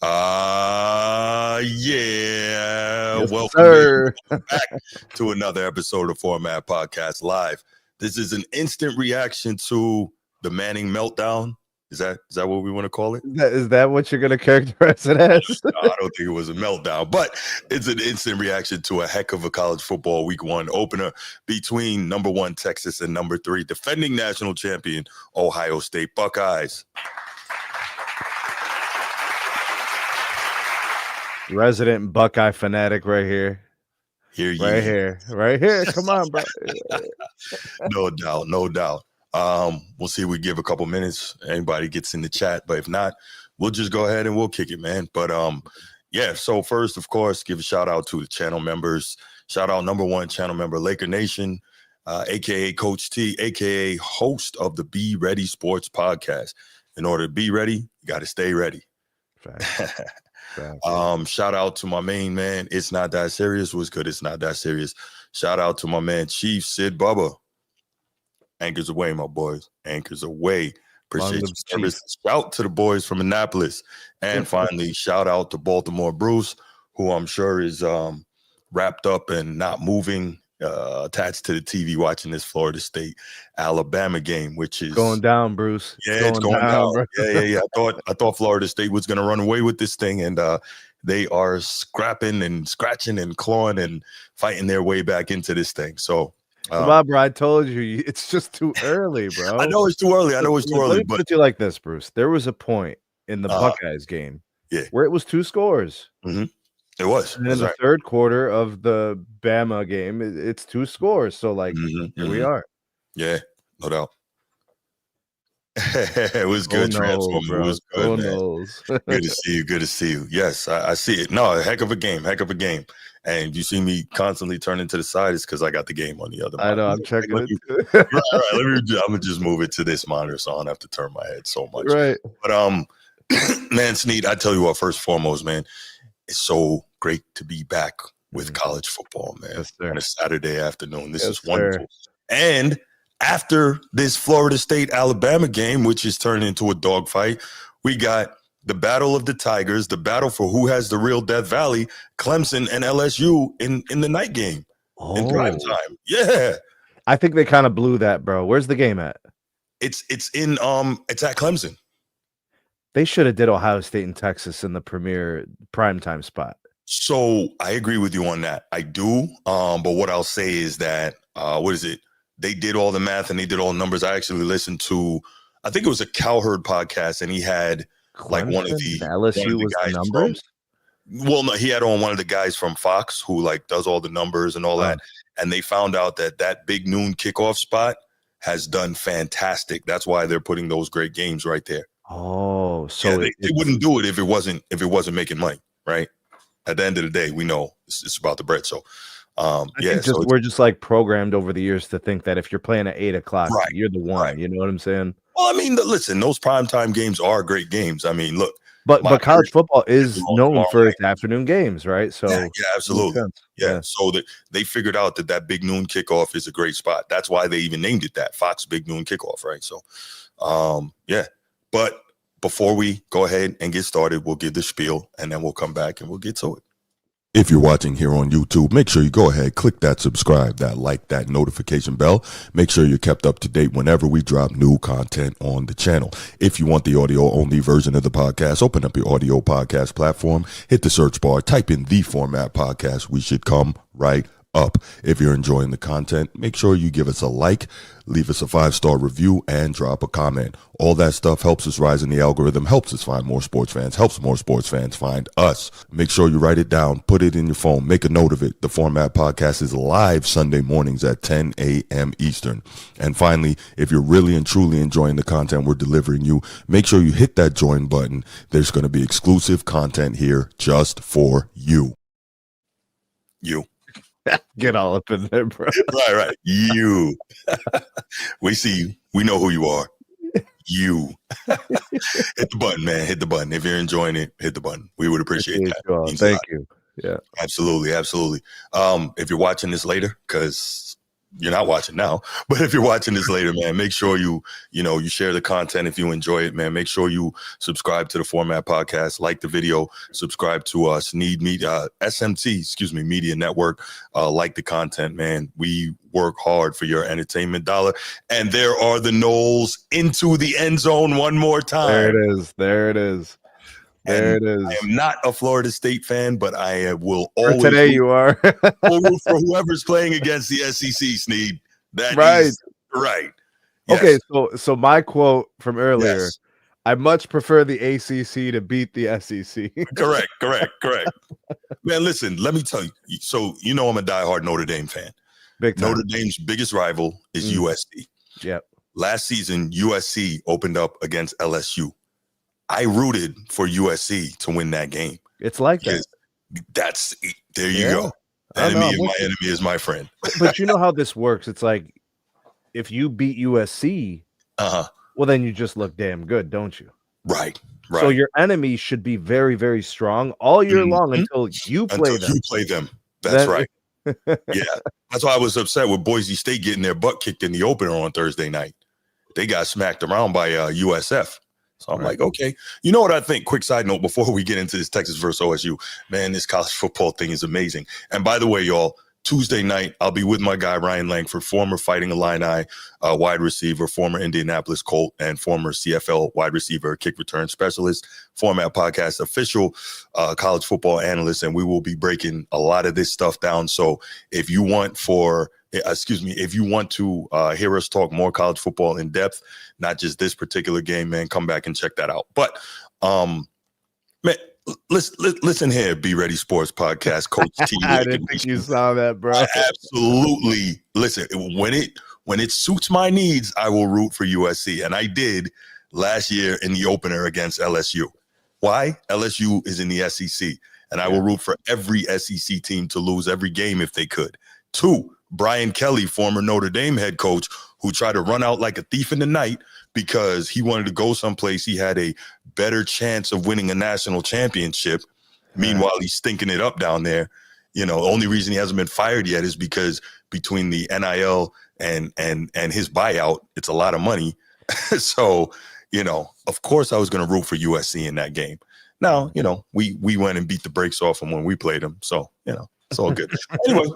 Yeah. Yes, Welcome sir. back to another episode of Format Podcast Live. This is an instant reaction to the Manning meltdown. Is that what we want to call it? Is that what you're going to characterize it as? No, I don't think it was a meltdown, but it's an instant reaction to a heck of a college football week one opener between number 1 Texas and number 3 defending national champion Ohio State Buckeyes. Resident Buckeye fanatic right here. Right here. Come on, bro. No doubt. We'll see if we give a couple minutes. Anybody gets in the chat, but if not, we'll just go ahead and we'll kick it, man. But yeah. So first, of course, give a shout out to the channel members. Shout out number 1 channel member, Laker Nation, aka Coach T, aka host of the Be Ready Sports Podcast. In order to be ready, you got to stay ready. Shout out to my main man. It's not that serious. What's good? It's not that serious. Shout out to my man, Chief Sid Bubba. Anchors away, my boys. Anchors away. Appreciate your service. Shout to the boys from Annapolis. And finally, shout out to Baltimore Bruce, who I'm sure is wrapped up and not moving, attached to the TV watching this Florida State Alabama game, which is going down, Bruce. Yeah, it's going down. Yeah. I thought Florida State was going to run away with this thing, and they are scrapping and scratching and clawing and fighting their way back into this thing. So, bro, I told you it's just too early, bro. I know it's too early. Let me put it to you like this, Bruce. There was a point in the Buckeyes game, where it was 2 scores. Mm-hmm. It was. And in the third quarter of the Bama game, it's 2 scores. So, like, here we are. Yeah, no doubt. It was good, Transformer. It was good, man. Good to see you. Yes, I see it. No, a heck of a game. And you see me constantly turning to the side, it's because I got the game on the other monitor. I know, I'm checking it. Right. I'm going to just move it to this monitor so I don't have to turn my head so much. Right. But, man, Sneed, I tell you what, first and foremost, man, it's so great to be back with college football, man, on a Saturday afternoon. This is wonderful. And after this Florida State Alabama game, which is turned into a dogfight, we got the battle of the Tigers, the battle for who has the real Death Valley, Clemson and LSU in the night game in prime time. Yeah. I think they kind of blew that, bro. Where's the game at? It's at Clemson. They should have did Ohio State and Texas in the premier primetime spot. So I agree with you on that. I do. But what I'll say is that they did all the math and they did all the numbers. I actually listened to, I think it was a Cowherd podcast, and he had like one of the LSU was the numbers. No, he had on one of the guys from Fox who like does all the numbers and all that, and they found out that big noon kickoff spot has done fantastic. That's why they're putting those great games right there. Oh, so they wouldn't do it if it wasn't making money, right? At the end of the day, we know it's about the bread. So, we're just like programmed over the years to think that if you're playing at 8 o'clock, you're the one. Right. You know what I'm saying? Well, I mean, listen, those primetime games are great games. I mean, look, but college football is known for its afternoon games, right? So yeah, absolutely, yeah. So they figured out that big noon kickoff is a great spot. That's why they even named it that, Fox Big Noon Kickoff, right? So, yeah. But before we go ahead and get started, we'll give the spiel, and then we'll come back and we'll get to it. If you're watching here on YouTube, make sure you go ahead, click that subscribe, that like, that notification bell. Make sure you're kept up to date whenever we drop new content on the channel. If you want the audio only version of the podcast, open up your audio podcast platform, hit the search bar, type in The Format Podcast. We should come right up. If you're enjoying the content, make sure you give us a like, leave us a 5-star review, and drop a comment. All that stuff helps us rise in the algorithm, helps us find more sports fans, helps more sports fans find us. Make sure you write it down, put it in your phone, make a note of it. The Format Podcast is live Sunday mornings at 10 a.m. Eastern. And finally, if you're really and truly enjoying the content we're delivering you, make sure you hit that join button. There's going to be exclusive content here just for you. Get all up in there, bro. Right. You. We see you. We know who you are. You. Hit the button, man. Hit the button. If you're enjoying it, hit the button. We would appreciate that. Thank you. Yeah. Absolutely. If you're watching this later, because you're not watching now, but if you're watching this later, man, make sure you share the content if you enjoy it, man. Make sure you subscribe to the Format Podcast, like the video, subscribe to us, SMT, Media Network, like the content, man. We work hard for your entertainment dollar. And there are the Noles into the end zone one more time. There it is. There it is. I am not a Florida State fan, but I will always. For today, you are. root for whoever's playing against the SEC, Sneed. That right. Is right. Yes. Okay, so my quote from earlier, yes. I much prefer the ACC to beat the SEC. Correct. Man, listen, let me tell you. So, I'm a diehard Notre Dame fan. Big time. Notre Dame's biggest rival is USC. Yep. Last season, USC opened up against LSU. I rooted for USC to win that game. It's like that. There you go. Enemy of my enemy is my friend. But you know how this works. It's like, if you beat USC, well, then you just look damn good, don't you? Right. So your enemy should be very, very strong all year long until you play them. You play them. That's right. Yeah. That's why I was upset with Boise State getting their butt kicked in the opener on Thursday night. They got smacked around by USF. So I'm like, okay. You know what I think? Quick side note before we get into this Texas versus OSU. Man, this college football thing is amazing. And by the way, y'all, Tuesday night, I'll be with my guy, Ryan Langford, former Fighting Illini wide receiver, former Indianapolis Colt, and former CFL wide receiver, kick return specialist, Format Podcast official college football analyst. And we will be breaking a lot of this stuff down. So if you want to hear us talk more college football in depth, not just this particular game, man, come back and check that out. But, man, listen here, Be Ready Sports Podcast, Coach T. I didn't think you saw that, bro. Absolutely. Listen, when it suits my needs, I will root for USC. And I did last year in the opener against LSU. Why? LSU is in the SEC. And I will root for every SEC team to lose every game if they could. 2, Brian Kelly, former Notre Dame head coach, who tried to run out like a thief in the night because he wanted to go someplace he had a better chance of winning a national championship. Meanwhile, he's stinking it up down there. The only reason he hasn't been fired yet is because between the NIL and his buyout, it's a lot of money. So, of course I was going to root for USC in that game. Now, we went and beat the brakes off him when we played him. So, it's all good. Anyway.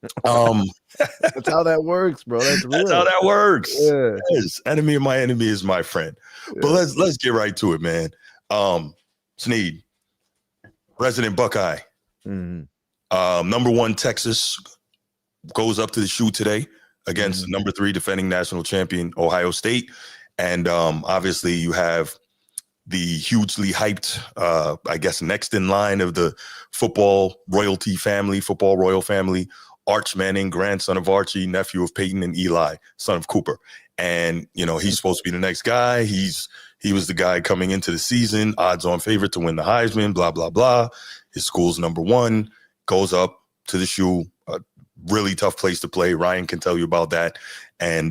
That's how that works, bro. That's how that works. Yeah. Yes. Enemy of my enemy is my friend. Yeah. But let's get right to it, man. Sneed, resident Buckeye. Number 1 Texas goes up to the shoe today against number 3 defending national champion Ohio State. And obviously you have the hugely hyped, next in line of the football royal family, Arch Manning, grandson of Archie, nephew of Peyton and Eli, son of Cooper. And, he's supposed to be the next guy. He was the guy coming into the season, odds-on favorite to win the Heisman, blah, blah, blah. His school's number 1, goes up to the shoe, a really tough place to play. Ryan can tell you about that. And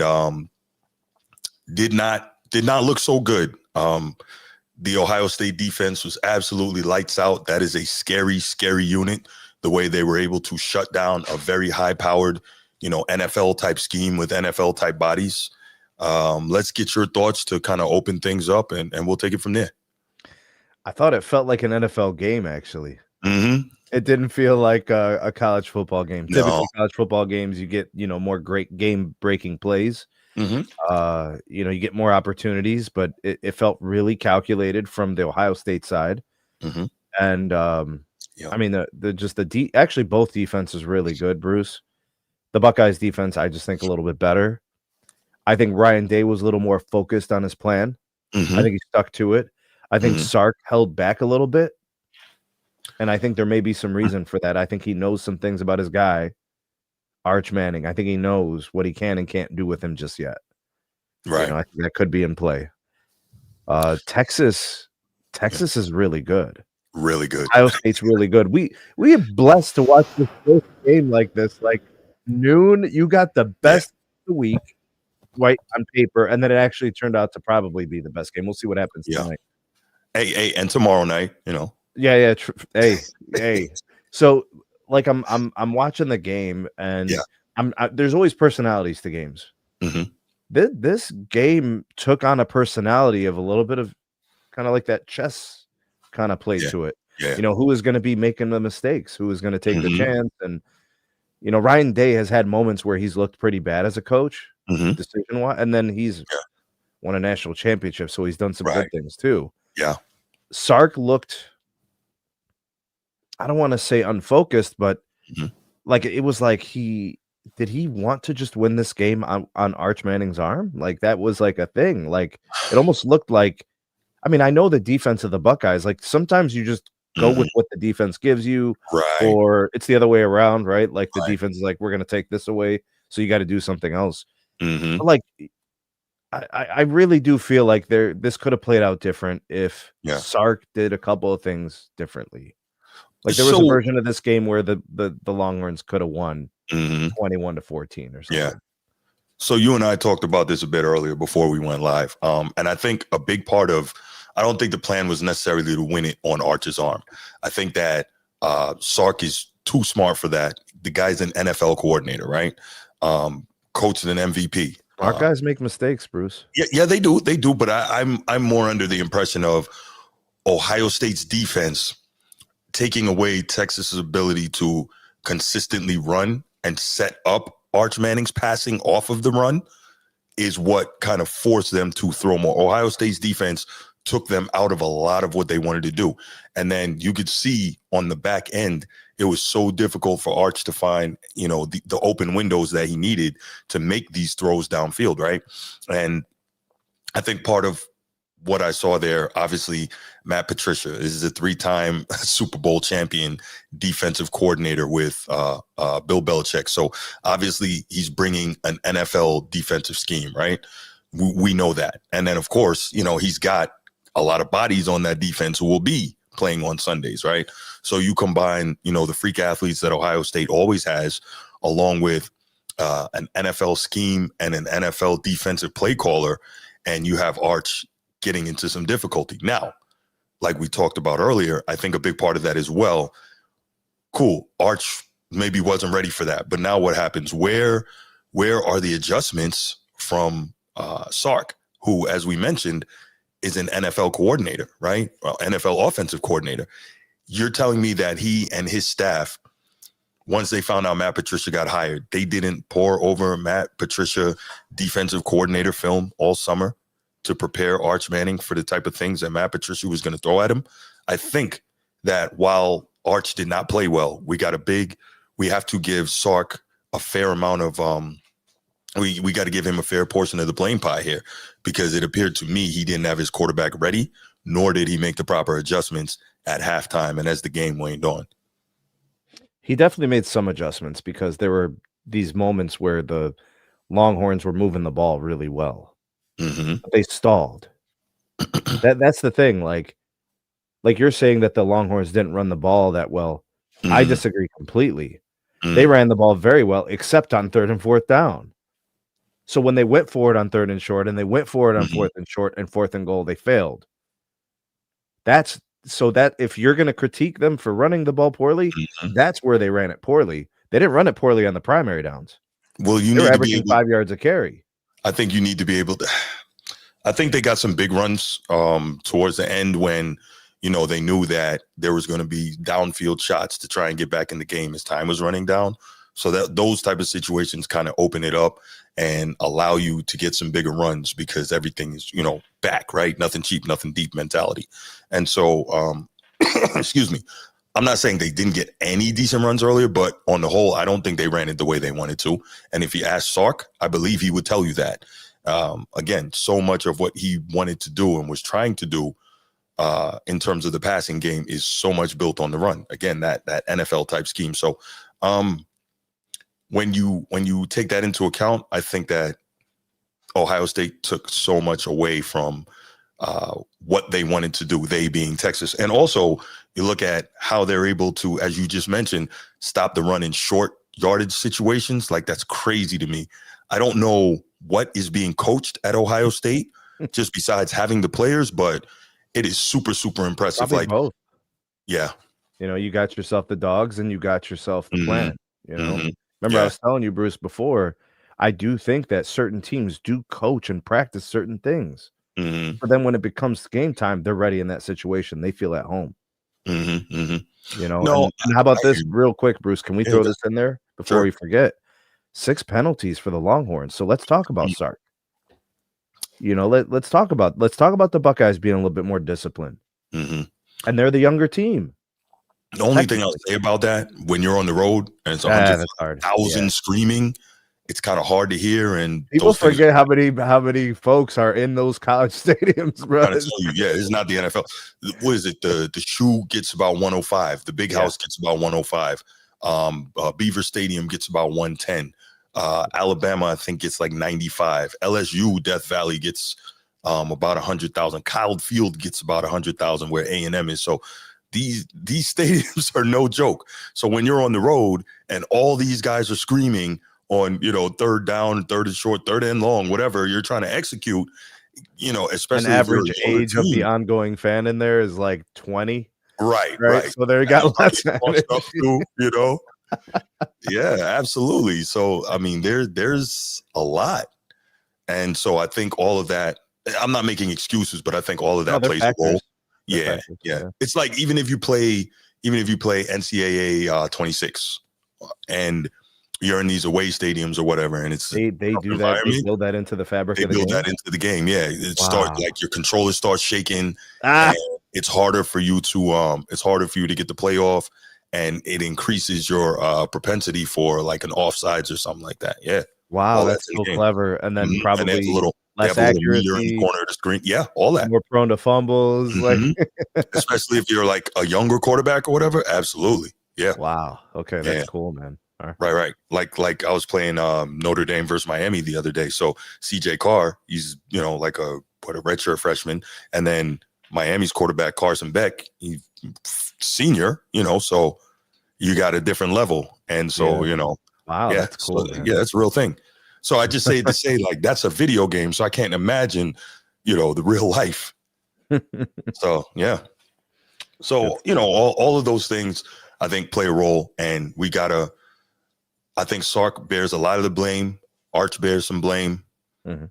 did not look so good. The Ohio State defense was absolutely lights out. That is a scary, scary unit. The way they were able to shut down a very high-powered, NFL type scheme with NFL type bodies. Let's get your thoughts to kind of open things up, and we'll take it from there. I thought it felt like an NFL game, actually. Mm-hmm. It didn't feel like a college football game. No. Typically, college football games, you get more great game-breaking plays. Mm-hmm. You get more opportunities, but it felt really calculated from the Ohio State side. Mm-hmm. And I mean, actually both defenses really good, Bruce. The Buckeyes defense, I just think a little bit better. I think Ryan Day was a little more focused on his plan. Mm-hmm. I think he stuck to it. I think Sark held back a little bit. And I think there may be some reason for that. I think he knows some things about his guy, Arch Manning. I think he knows what he can and can't do with him just yet. Right. I think that could be in play. Texas is really good. Really good. Ohio State's really good. We are blessed to watch this first game like this. Like noon, you got the best of the week, right, on paper, and then it actually turned out to probably be the best game. We'll see what happens tonight. Hey, and tomorrow night, Yeah. Hey. So like I'm watching the game, and There's always personalities to games. Mm-hmm. This game took on a personality of a little bit of kind of like that chess kind of play Yeah. to it. Yeah. Who is going to be making the mistakes? Who is going to take the Mm-hmm. chance? And Ryan Day has had moments where he's looked pretty bad as a coach, Mm-hmm. decision wise, and then he's won a national championship, so he's done some Right. good things too. Yeah. Sark looked, I don't want to say unfocused, but like it was like did he want to just win this game on Arch Manning's arm? Like that was like a thing. Like it almost looked like, I mean, I know the defense of the Buckeyes, like sometimes you just go with what the defense gives you, Right. or it's the other way around, right? Like the Right. defense is like, we're going to take this away, so you got to do something else. Mm-hmm. But like, I really do feel like this could have played out different if Sark did a couple of things differently. Like there was a version of this game where the Longhorns could have won 21-14 or something. Yeah. So you and I talked about this a bit earlier before we went live. And I think a big part of, I don't think the plan was necessarily to win it on Arch's arm. I think that Sark is too smart for that. The guy's an NFL coordinator, right? Coaching an MVP. Smart guys make mistakes, Bruce. Yeah, they do. They do. But I'm more under the impression of Ohio State's defense taking away Texas's ability to consistently run and set up Arch Manning's passing off of the run is what kind of forced them to throw more. Ohio State's defense took them out of a lot of what they wanted to do. And then you could see on the back end, it was so difficult for Arch to find, the open windows that he needed to make these throws downfield, right? And I think part of what I saw there, obviously, Matt Patricia is a 3-time Super Bowl champion defensive coordinator with Bill Belichick. So obviously he's bringing an NFL defensive scheme, right? We know that. And then, of course, he's got a lot of bodies on that defense who will be playing on Sundays, right? So you combine, the freak athletes that Ohio State always has, along with an NFL scheme and an NFL defensive play caller, and you have Arch getting into some difficulty. Now, like we talked about earlier, I think a big part of that as well. Cool. Arch maybe wasn't ready for that. But now what happens? Where are the adjustments from Sark, who, as we mentioned, is an NFL coordinator, right? Well, NFL offensive coordinator. You're telling me that he and his staff, once they found out Matt Patricia got hired, they didn't pour over Matt Patricia defensive coordinator film all summer to prepare Arch Manning for the type of things that Matt Patricia was going to throw at him? I think that while Arch did not play well, we have to give Sark a fair amount of, we got to give him a fair portion of the blame pie here, because it appeared to me he didn't have his quarterback ready, nor did he make the proper adjustments at halftime and as the game waned on. He definitely made some adjustments, because there were these moments where the Longhorns were moving the ball really well. But they stalled. That's the thing. Like you're saying that the Longhorns didn't run the ball that well. I disagree completely. They ran the ball very well, except on 3rd and 4th down. So when they went for it on 3rd and short, and they went for it on 4th and short and 4th and goal, they failed. That's so that if you're going to critique them for running the ball poorly, that's where they ran it poorly. They didn't run it poorly on the primary downs. Well, they were averaging 5 yards a carry. I think you need to be able to. I think they got some big runs towards the end when, they knew that there was going to be downfield shots to try and get back in the game as time was running down. So that those type of situations kind of open it up and allow you to get some bigger runs, because everything is, back, right? Nothing cheap, nothing deep mentality. And so, excuse me, I'm not saying they didn't get any decent runs earlier, but on the whole, I don't think they ran it the way they wanted to. And if you ask Sark, I believe he would tell you that. Again, so much of what he wanted to do and was trying to do in terms of the passing game is so much built on the run. Again, that NFL type scheme. So when you take that into account, I think that Ohio State took so much away from what they wanted to do, they being Texas. And also you look at how they're able to, as you just mentioned, stop the run in short yardage situations. Like, that's crazy to me. I don't know what is being coached at Ohio State, just besides having the players, but it is super, super impressive. Probably like both. Yeah. You got yourself the dogs and you got yourself the plan, Remember, I was telling you, Bruce, before, I do think that certain teams do coach and practice certain things. Mm-hmm. But then when it becomes game time, they're ready in that situation. They feel at home. Mm-hmm. Mm-hmm. You know, No, and how about this real quick, Bruce? Can we throw this in there before we forget? 6 penalties for the Longhorns. So let's talk about Sark. You know, let's talk about the Buckeyes being a little bit more disciplined. Mm-hmm. And they're the younger team. The only thing I'll say about that, when you're on the road and it's 100,000 screaming, it's kind of hard to hear. And people forget how many folks are in those college stadiums, bro. I'm trying to tell you, it's not the NFL. What is it? The shoe gets about 105. The big house gets about 105. Beaver Stadium gets about 110. Alabama, I think, gets like 95. LSU, Death Valley gets about 100,000. Kyle Field gets about 100,000, where A&M is. So these stadiums are no joke. So when you're on the road and all these guys are screaming on, third down, third and short, third and long, whatever you're trying to execute, especially an average age of the ongoing fan in there is like 20. Right. So they got less too, Yeah, absolutely. So I mean, there's a lot. And so I think all of that, I'm not making excuses, but I think all of that plays a role. Yeah. It's like even if you play NCAA 26 and you're in these away stadiums or whatever, and it's they do that. They build that into the fabric of the game. They build that into the game. Yeah. It starts like your controller starts shaking. And it's harder for you to get the playoff, and it increases your propensity for like an offsides or something like that. Yeah. Wow, that's so clever. And then probably and a little less accuracy in the corner of the screen. Yeah, all that. More prone to fumbles, like especially if you're like a younger quarterback or whatever. Absolutely. Yeah. Wow. Okay, that's cool, man. Right. Like I was playing Notre Dame versus Miami the other day. So CJ Carr, he's like a redshirt freshman, and then Miami's quarterback Carson Beck, he's senior. So you got a different level, and so wow, that's cool. So, that's a real thing. So I just say to say like that's a video game, so I can't imagine the real life. So yeah. So all of those things I think play a role, and I think Sark bears a lot of the blame. Arch bears some blame. Mm-hmm.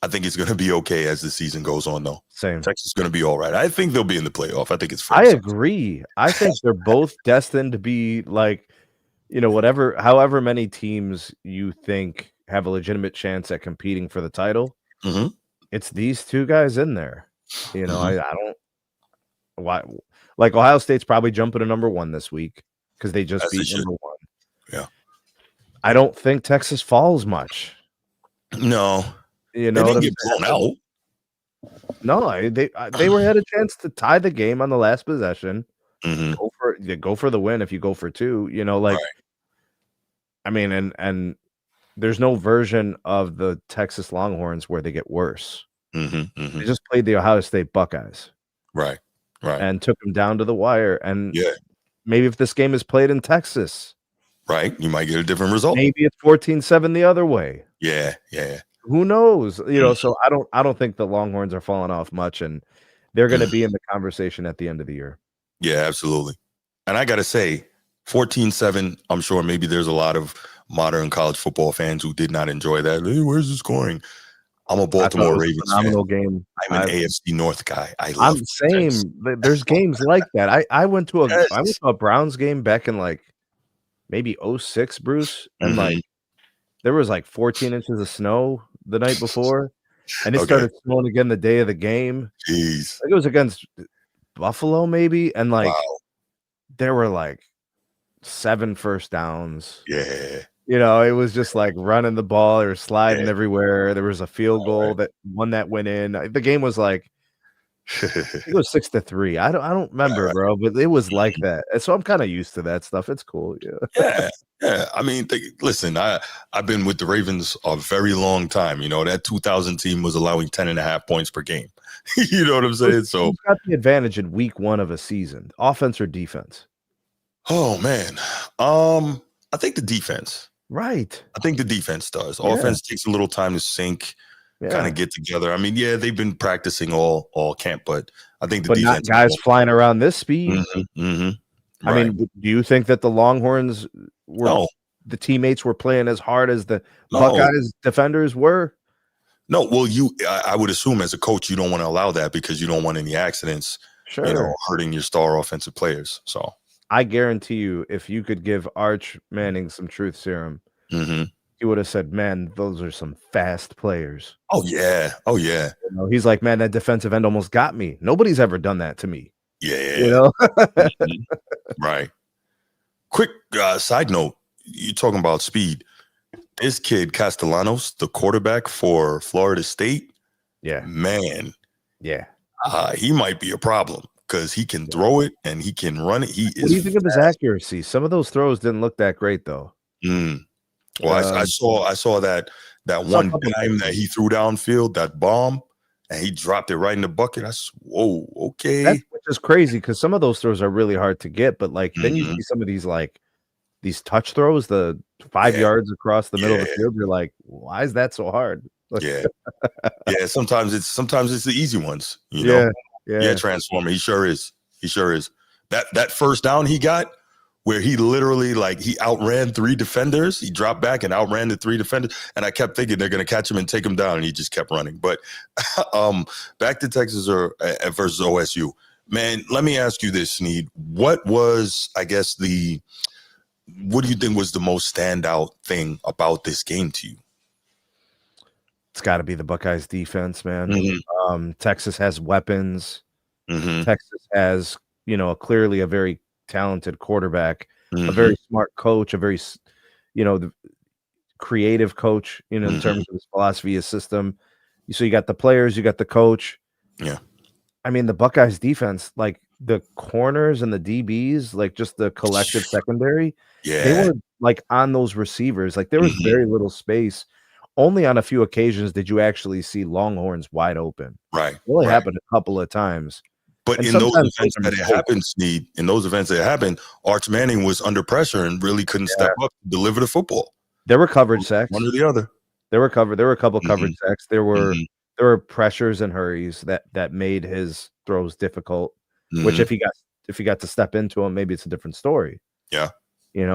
I think it's going to be okay as the season goes on, though. Same. Texas is going to be all right. I think they'll be in the playoff. I think it's fair. I agree. I think they're both destined to be like, however many teams you think have a legitimate chance at competing for the title. Mm-hmm. It's these two guys in there. I don't. Why? Like Ohio State's probably jumping to number 1 this week because they just beat number 1. Yeah. I don't think Texas falls much. No. They didn't get blown out. No, they had a chance to tie the game on the last possession. Mm-hmm. Go for the win if you go for 2. Right. I mean, and there's no version of the Texas Longhorns where they get worse. Mm-hmm. Mm-hmm. They just played the Ohio State Buckeyes. Right. And took them down to the wire. And maybe if this game is played in Texas, right, you might get a different result. Maybe it's 14-7 the other way. Yeah. Who knows? So I don't think the Longhorns are falling off much, and they're going to be in the conversation at the end of the year. Yeah, absolutely. And I got to say, 14-7, I'm sure maybe there's a lot of modern college football fans who did not enjoy that. Hey, where's the scoring? I'm a Baltimore Ravens phenomenal fan. Game. I'm an AFC North guy. I'm same. There's games like that. I went to a Browns game back in like maybe 06, Bruce, and like there was like 14 inches of snow the night before, and it started snowing again the day of the game. Jeez. It was against Buffalo, maybe, and like there were like 7 first downs. Yeah. It was just like running the ball or sliding everywhere. There was a field goal that went in. The game was like it was 6-3. I don't remember, bro, but it was like that. And so I'm kind of used to that stuff. It's cool. Yeah. I mean, listen, I've been with the Ravens a very long time. That 2000 team was allowing 10.5 points per game. You know what I'm saying? So who's got the advantage in week 1 of a season, offense or defense? Oh man. I think the defense. Right. I think the defense does. Offense takes a little time to sink, kind of get together. I mean, they've been practicing all camp, but I think the defense. Not guys flying around this speed. Mm-hmm. I mean, do you think that the Longhorns were the teammates were playing as hard as the No, Buckeyes defenders were? no. Well, I would assume as a coach, you don't want to allow that because you don't want any accidents, Sure. hurting your star offensive players. So I guarantee you, if you could give Arch Manning some truth serum, hmm he would have said, "Man, those are some fast players." oh yeah. Oh yeah. You know, he's like, "Man, that defensive end almost got me. Nobody's ever done that to me." You Yeah. know? Mhm. Right. Quick side note, you talking about speed. This kid Castellanos, the quarterback for Florida State, Yeah. man, Yeah. he might be a problem because he can throw it and he can run it. He What do is you think of his fast. accuracy? Some of those throws didn't look that great, though. Well, I saw that I saw a one couple dime nice that ones. he threw downfield, that bomb, and he dropped it right in the bucket. Whoa, That's okay. which is crazy because some of those throws are really hard to get, but, like, then you Mhm. see some of these, like, these touch throws, the 5 Yeah, yards across the middle of yeah, the field, you're like, "Why is that so hard?" Like yeah, yeah. Sometimes it's the easy ones, Yeah, Yeah, yeah. Transformer. He sure is. He sure is. That first down he got, where he literally he outran three defenders. He dropped back and outran the three defenders, and I kept thinking they're going to catch him and take him down, and he just kept running. But back to Texas or versus OSU, man. Let me ask you this, Sneed. What was, I guess, what do you think was the most standout thing about this game to you? It's gotta be the Buckeyes defense, man. Mm-hmm. Texas has weapons. Mm-hmm. Texas has, clearly a very talented quarterback, a Mm-hmm. very smart coach, a very the creative coach, in Mm-hmm. terms of his philosophy, his system. So you got the players, you got the coach. Yeah. I mean, the Buckeyes defense, like the corners and the DBs, like just the collective secondary, they Yeah. were like on those receivers. Like there was Mm-hmm. very little space. Only on a few occasions did you actually see Longhorns wide open. Right. It only Right. happened a couple of times. But And in those sometimes those events are that it mistakes. happened, Sneed, in those events that it happened, Arch Manning was under pressure and really couldn't Yeah. step up to deliver the football. There were coverage One sacks. or the other. There were a couple Mhm, coverage sacks. There were mhm, there were pressures and hurries that made his throws difficult, which mhm, if he got to step into them, maybe it's a different story, yeah,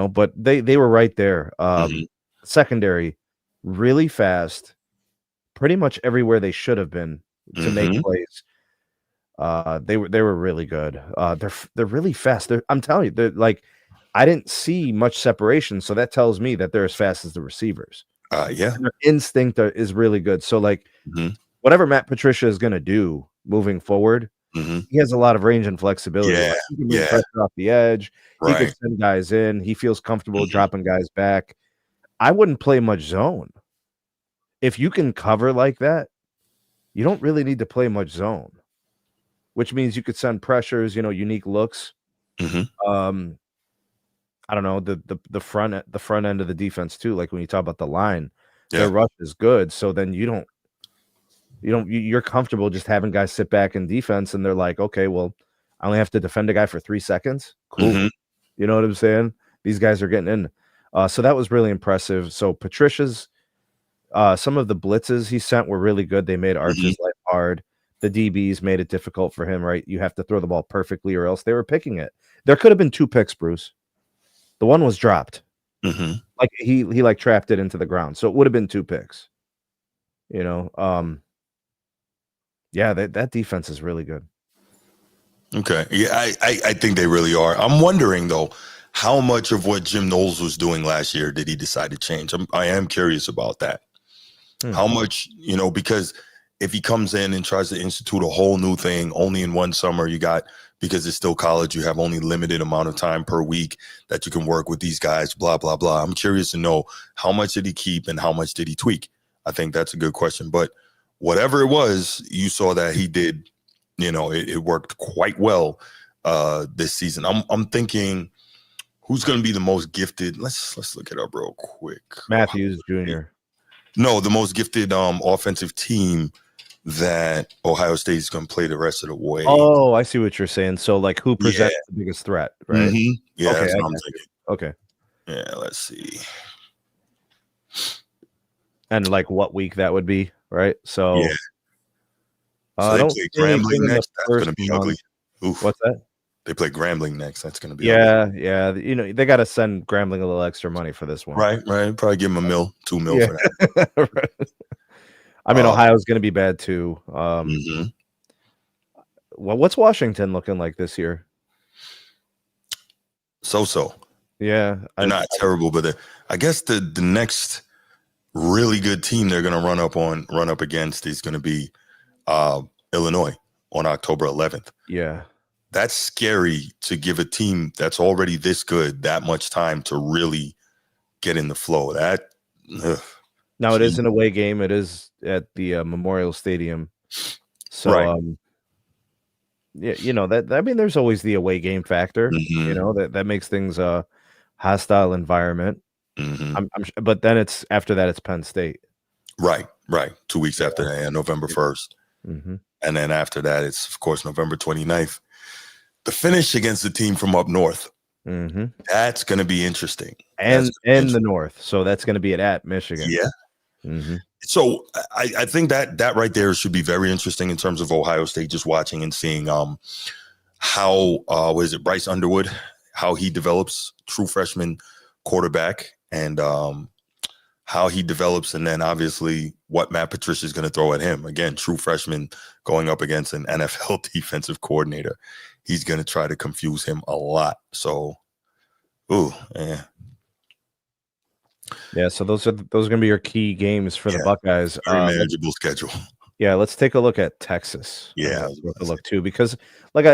but they were right there. mhm, Secondary, really fast, pretty much everywhere they should have been to make mhm, plays. They were really good. They're really fast. I'm telling you, they're like I didn't see much separation, so that tells me that they're as fast as the receivers. yeah, And their instinct is really good. So, like, mhm, whatever Matt Patricia is gonna do moving forward, mhm, he has a lot of range and flexibility. yeah, Like, he can bring yeah, pressure off the edge. He could right, send guys in. He feels comfortable mhm, dropping guys back. I wouldn't play much zone. If you can cover like that, you don't really need to play much zone, which means you could send pressures, unique looks. mhm, Um, I don't know, the front end of the defense too, like when you talk about the line, their yeah, rush is good, so then you're comfortable just having guys sit back in defense, and they're like, "Okay, well, I only have to defend a guy for 3 seconds? Cool." mhm, You know what I'm saying? These guys are getting in. So that was really impressive. So Patricia's some of the blitzes he sent were really good. They made mhm, Arch's life hard. The DBs made it difficult for him, right? You have to throw the ball perfectly or else they were picking it. There could have been 2 picks, Bruce. The one was dropped. mhm. Like, he, like, trapped it into the ground, so it would have been 2 picks, you know? Yeah, that defense is really good. Okay, yeah, I think they really are. I'm wondering though, how much of what Jim Knowles was doing last year did he decide to change? I am curious about that. Hmm. How much, because if he comes in and tries to institute a whole new thing only in one summer, because it's still college, you have only limited amount of time per week that you can work with these guys, blah, blah, blah. I'm curious to know how much did he keep and how much did he tweak? I think that's a good question. But whatever it was, you saw that he did, it worked quite well this season. I'm thinking who's going to be the most gifted. Let's look it up real quick. Matthews Jr. No, the most gifted offensive team that Ohio State is going to play the rest of the way. Oh, I see what you're saying. So, like, who Yeah. presents the biggest threat, right? Mm-hmm. Yeah, Okay, that's I what I'm got you. thinking. Okay. Yeah, let's see. And, like, what week that would be, right? Yeah. So, So I they don't play see anything Grambling in the next. That's going first to be month. ugly. Oof. What's that? They play Grambling next. That's going to be yeah. You know, they got to send Grambling a little extra money for this one. Right. Probably give them $1 million, $2 million for that. I mean, Ohio's going to be bad too. Mhm. Well, what's Washington looking like this year? So. Yeah, They're not terrible, but I guess the next really good team they're going to run up against is going to be Illinois on October 11th. Yeah. That's scary to give a team that's already this good that much time to really get in the flow. Now it is an away game. It is at the Memorial Stadium. So, right. Yeah, you know that. I mean, there's always the away game factor. Mm-hmm. You know that makes things a hostile environment. Mm-hmm. But then after that, it's Penn State. Right. 2 weeks after that, November 1st. Mm-hmm. And then after that, it's, of course, November 29th. The finish against the team from up north. Mm-hmm. That's going to be interesting. And in the north. So that's going to be at Michigan. Yeah. Mm-hmm. So I think that right there should be very interesting in terms of Ohio State, just watching and seeing how Bryce Underwood, how he develops, true freshman quarterback, and how he develops, and then obviously what Matt Patricia is going to throw at him. Again, true freshman going up against an NFL defensive coordinator. He's going to try to confuse him a lot. So, yeah. Yeah, so those are going to be your key games for the Buckeyes. Very manageable schedule. Yeah, let's take a look at Texas. Yeah, worth a look too, because like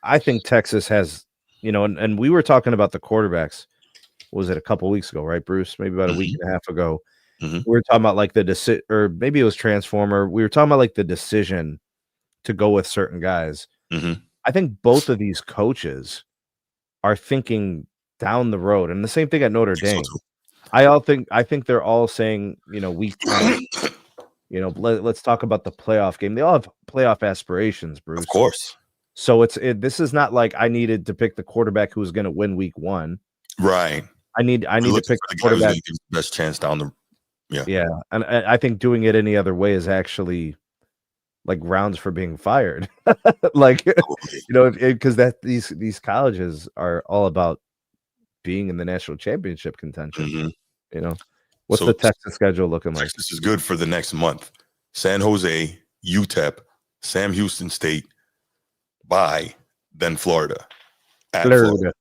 I think Texas has, you know, and we were talking about the quarterbacks. Was it a couple weeks ago, right, Bruce? Maybe about a week and a half ago. Mm-hmm. We were talking about like the decision, or maybe it was Transformer. We were talking about like the decision to go with certain guys. Mm-hmm. I think both of these coaches are thinking down the road, and the same thing at Notre Dame. So I think they're all saying, you know, week 10. You know, let's talk about the playoff game. They all have playoff aspirations, Bruce. Of course. So this is not like I needed to pick the quarterback who was going to win week 1. Right. I need to pick the quarterback the best chance down the. Yeah, and I think doing it any other way is actually like grounds for being fired. Like, you know, because these colleges are all about being in the national championship contention. Mm-hmm. You know, what's the Texas schedule looking like? Texas is good for the next month. San Jose, UTEP, Sam Houston State, then Florida. Florida.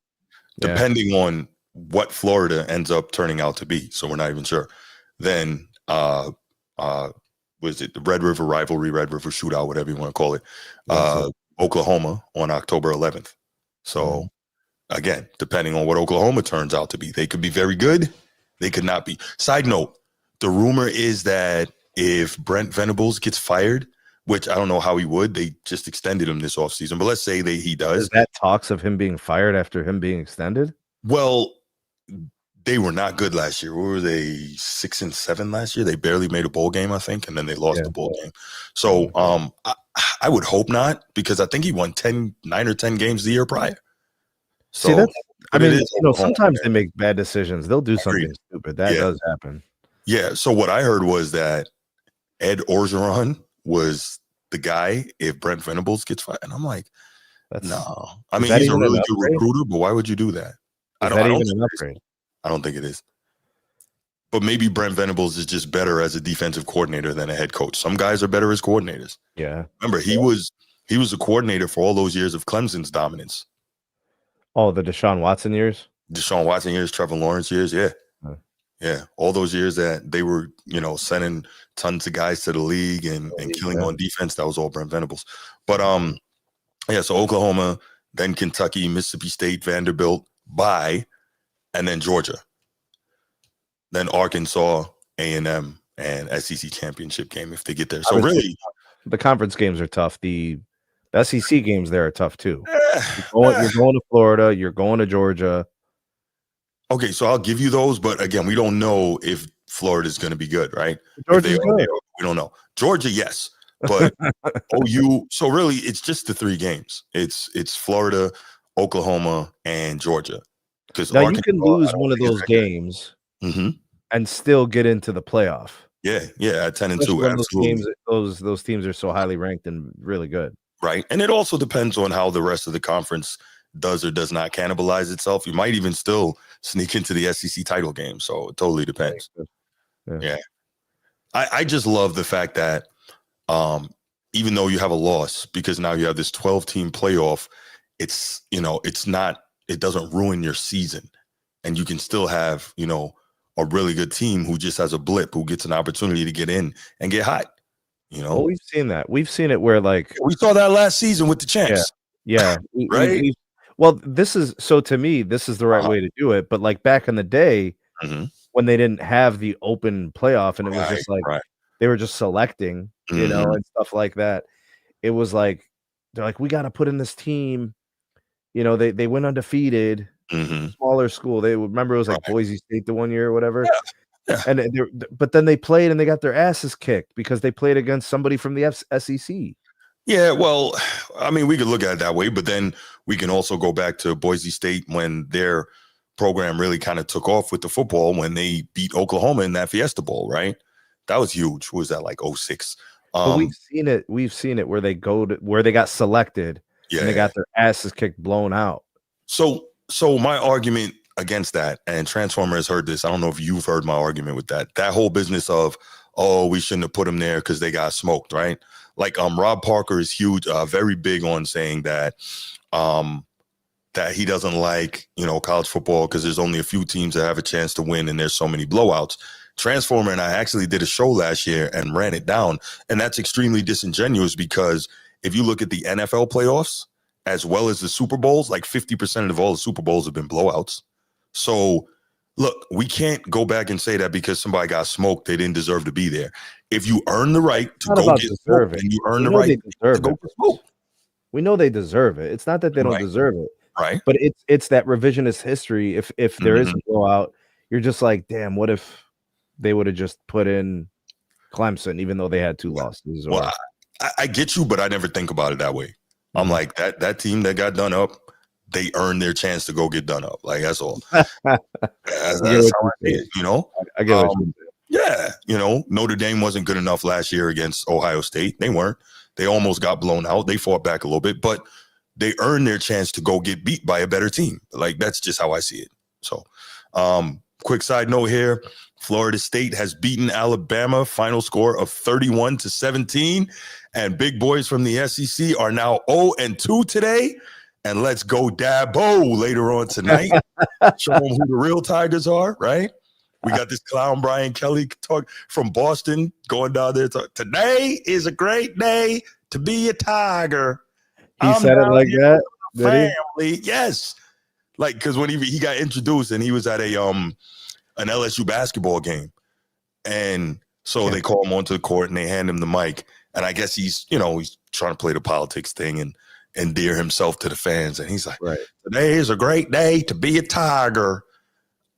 Depending on what Florida ends up turning out to be. So we're not even sure. Then was it the Red River rivalry, Red River shootout, whatever you want to call it? Oklahoma on October 11th. So again, depending on what Oklahoma turns out to be, they could be very good. They could not be. Side note, the rumor is that if Brent Venables gets fired, which I don't know how he would, they just extended him this offseason, but let's say he does. Is that talks of him being fired after him being extended? Well, they were not good last year. What were they, 6-7 last year? They barely made a bowl game, I think, and then they lost the bowl game. So I would hope not, because I think he won 9 or 10 games the year prior. So, see, sometimes they make bad decisions. They'll do something stupid. That does happen. Yeah. So what I heard was that Ed Orgeron was the guy if Brent Venables gets fired. And I'm like, no. I mean, he's a really good recruiter, but why would you do that? I don't think it is. But maybe Brent Venables is just better as a defensive coordinator than a head coach. Some guys are better as coordinators. Yeah. Remember, he was a coordinator for all those years of Clemson's dominance. Oh, the Deshaun Watson years? Deshaun Watson years, Trevor Lawrence years, yeah. Yeah, all those years that they were, you know, sending tons of guys to the league and killing on defense, that was all Brent Venables. But so Oklahoma, then Kentucky, Mississippi State, Vanderbilt, and then Georgia. Then Arkansas, A&M, and SEC championship game if they get there. So really, the conference games are tough. The SEC games there are tough too. You're going to Florida. You're going to Georgia. Okay, so I'll give you those, but again, we don't know if Florida's going to be good, right? Georgia's good. We don't know. Georgia, yes, but OU. So really, it's just the 3 games. It's Florida, Oklahoma, and Georgia. Because now you can lose one of those games and still get into the playoff. Yeah, at 10-2. Absolutely. Those teams are so highly ranked and really good. Right, and it also depends on how the rest of the conference does or does not cannibalize itself. You might even still sneak into the SEC title game. So it totally depends. Yeah. I just love the fact that even though you have a loss, because now you have this 12-team playoff, it's, it doesn't ruin your season. And you can still have, a really good team who just has a blip, who gets an opportunity to get in and get hot. Well, we've seen that. We've seen it where we saw that last season with the champs. Yeah. Right. Well, to me, this is the right way to do it. But like back in the day, when they didn't have the open playoff and it was just like they were just selecting, and stuff like that. It was like they're like, we got to put in this team. They went undefeated. Smaller school. They remember it was like Boise State the one year or whatever. Yeah. And but then they played and they got their asses kicked because they played against somebody from the SEC. Yeah, well, I mean, we could look at it that way, but then we can also go back to Boise State when their program really kind of took off with the football when they beat Oklahoma in that Fiesta Bowl, right? That was huge. What was that, like 06? But we've seen it where they where they got selected and they got their asses kicked, blown out. So my argument against that, and Transformer has heard this, I don't know if you've heard my argument with that whole business of, we shouldn't have put them there because they got smoked, right? Like Rob Parker is huge, very big on saying that that he doesn't like, college football because there's only a few teams that have a chance to win and there's so many blowouts. Transformer and I actually did a show last year and ran it down, and that's extremely disingenuous because if you look at the NFL playoffs as well as the Super Bowls, like 50% of all the Super Bowls have been blowouts. So look, we can't go back and say that because somebody got smoked, they didn't deserve to be there. If you earn the right to go get smoked, and you earn the right to go get smoked. We know they deserve it. It's not that they don't deserve it. Right. But it's that revisionist history. If there is a blowout, you're just like, damn, what if they would have just put in Clemson, even though they had 2 losses? Well, I get you, but I never think about it that way. I'm like, that team that got done up, they earned their chance to go get done up. Like, that's all. That's how I see it, I get what you yeah, Notre Dame wasn't good enough last year against Ohio State. They weren't. They almost got blown out. They fought back a little bit, but they earned their chance to go get beat by a better team. Like, that's just how I see it. So, quick side note here. Florida State has beaten Alabama, final score of 31-17. And big boys from the SEC are now 0-2 today. And let's go Dabo later on tonight. Show them who the real Tigers are, right? We got this clown Brian Kelly talk from Boston going down there. Today is a great day to be a Tiger. He said it like that. Family, yes. Like, because when he got introduced and he was at an LSU basketball game, and so they call him onto the court and they hand him the mic, and I guess he's trying to play the politics thing and endear himself to the fans, and he's like, today is a great day to be a Tiger.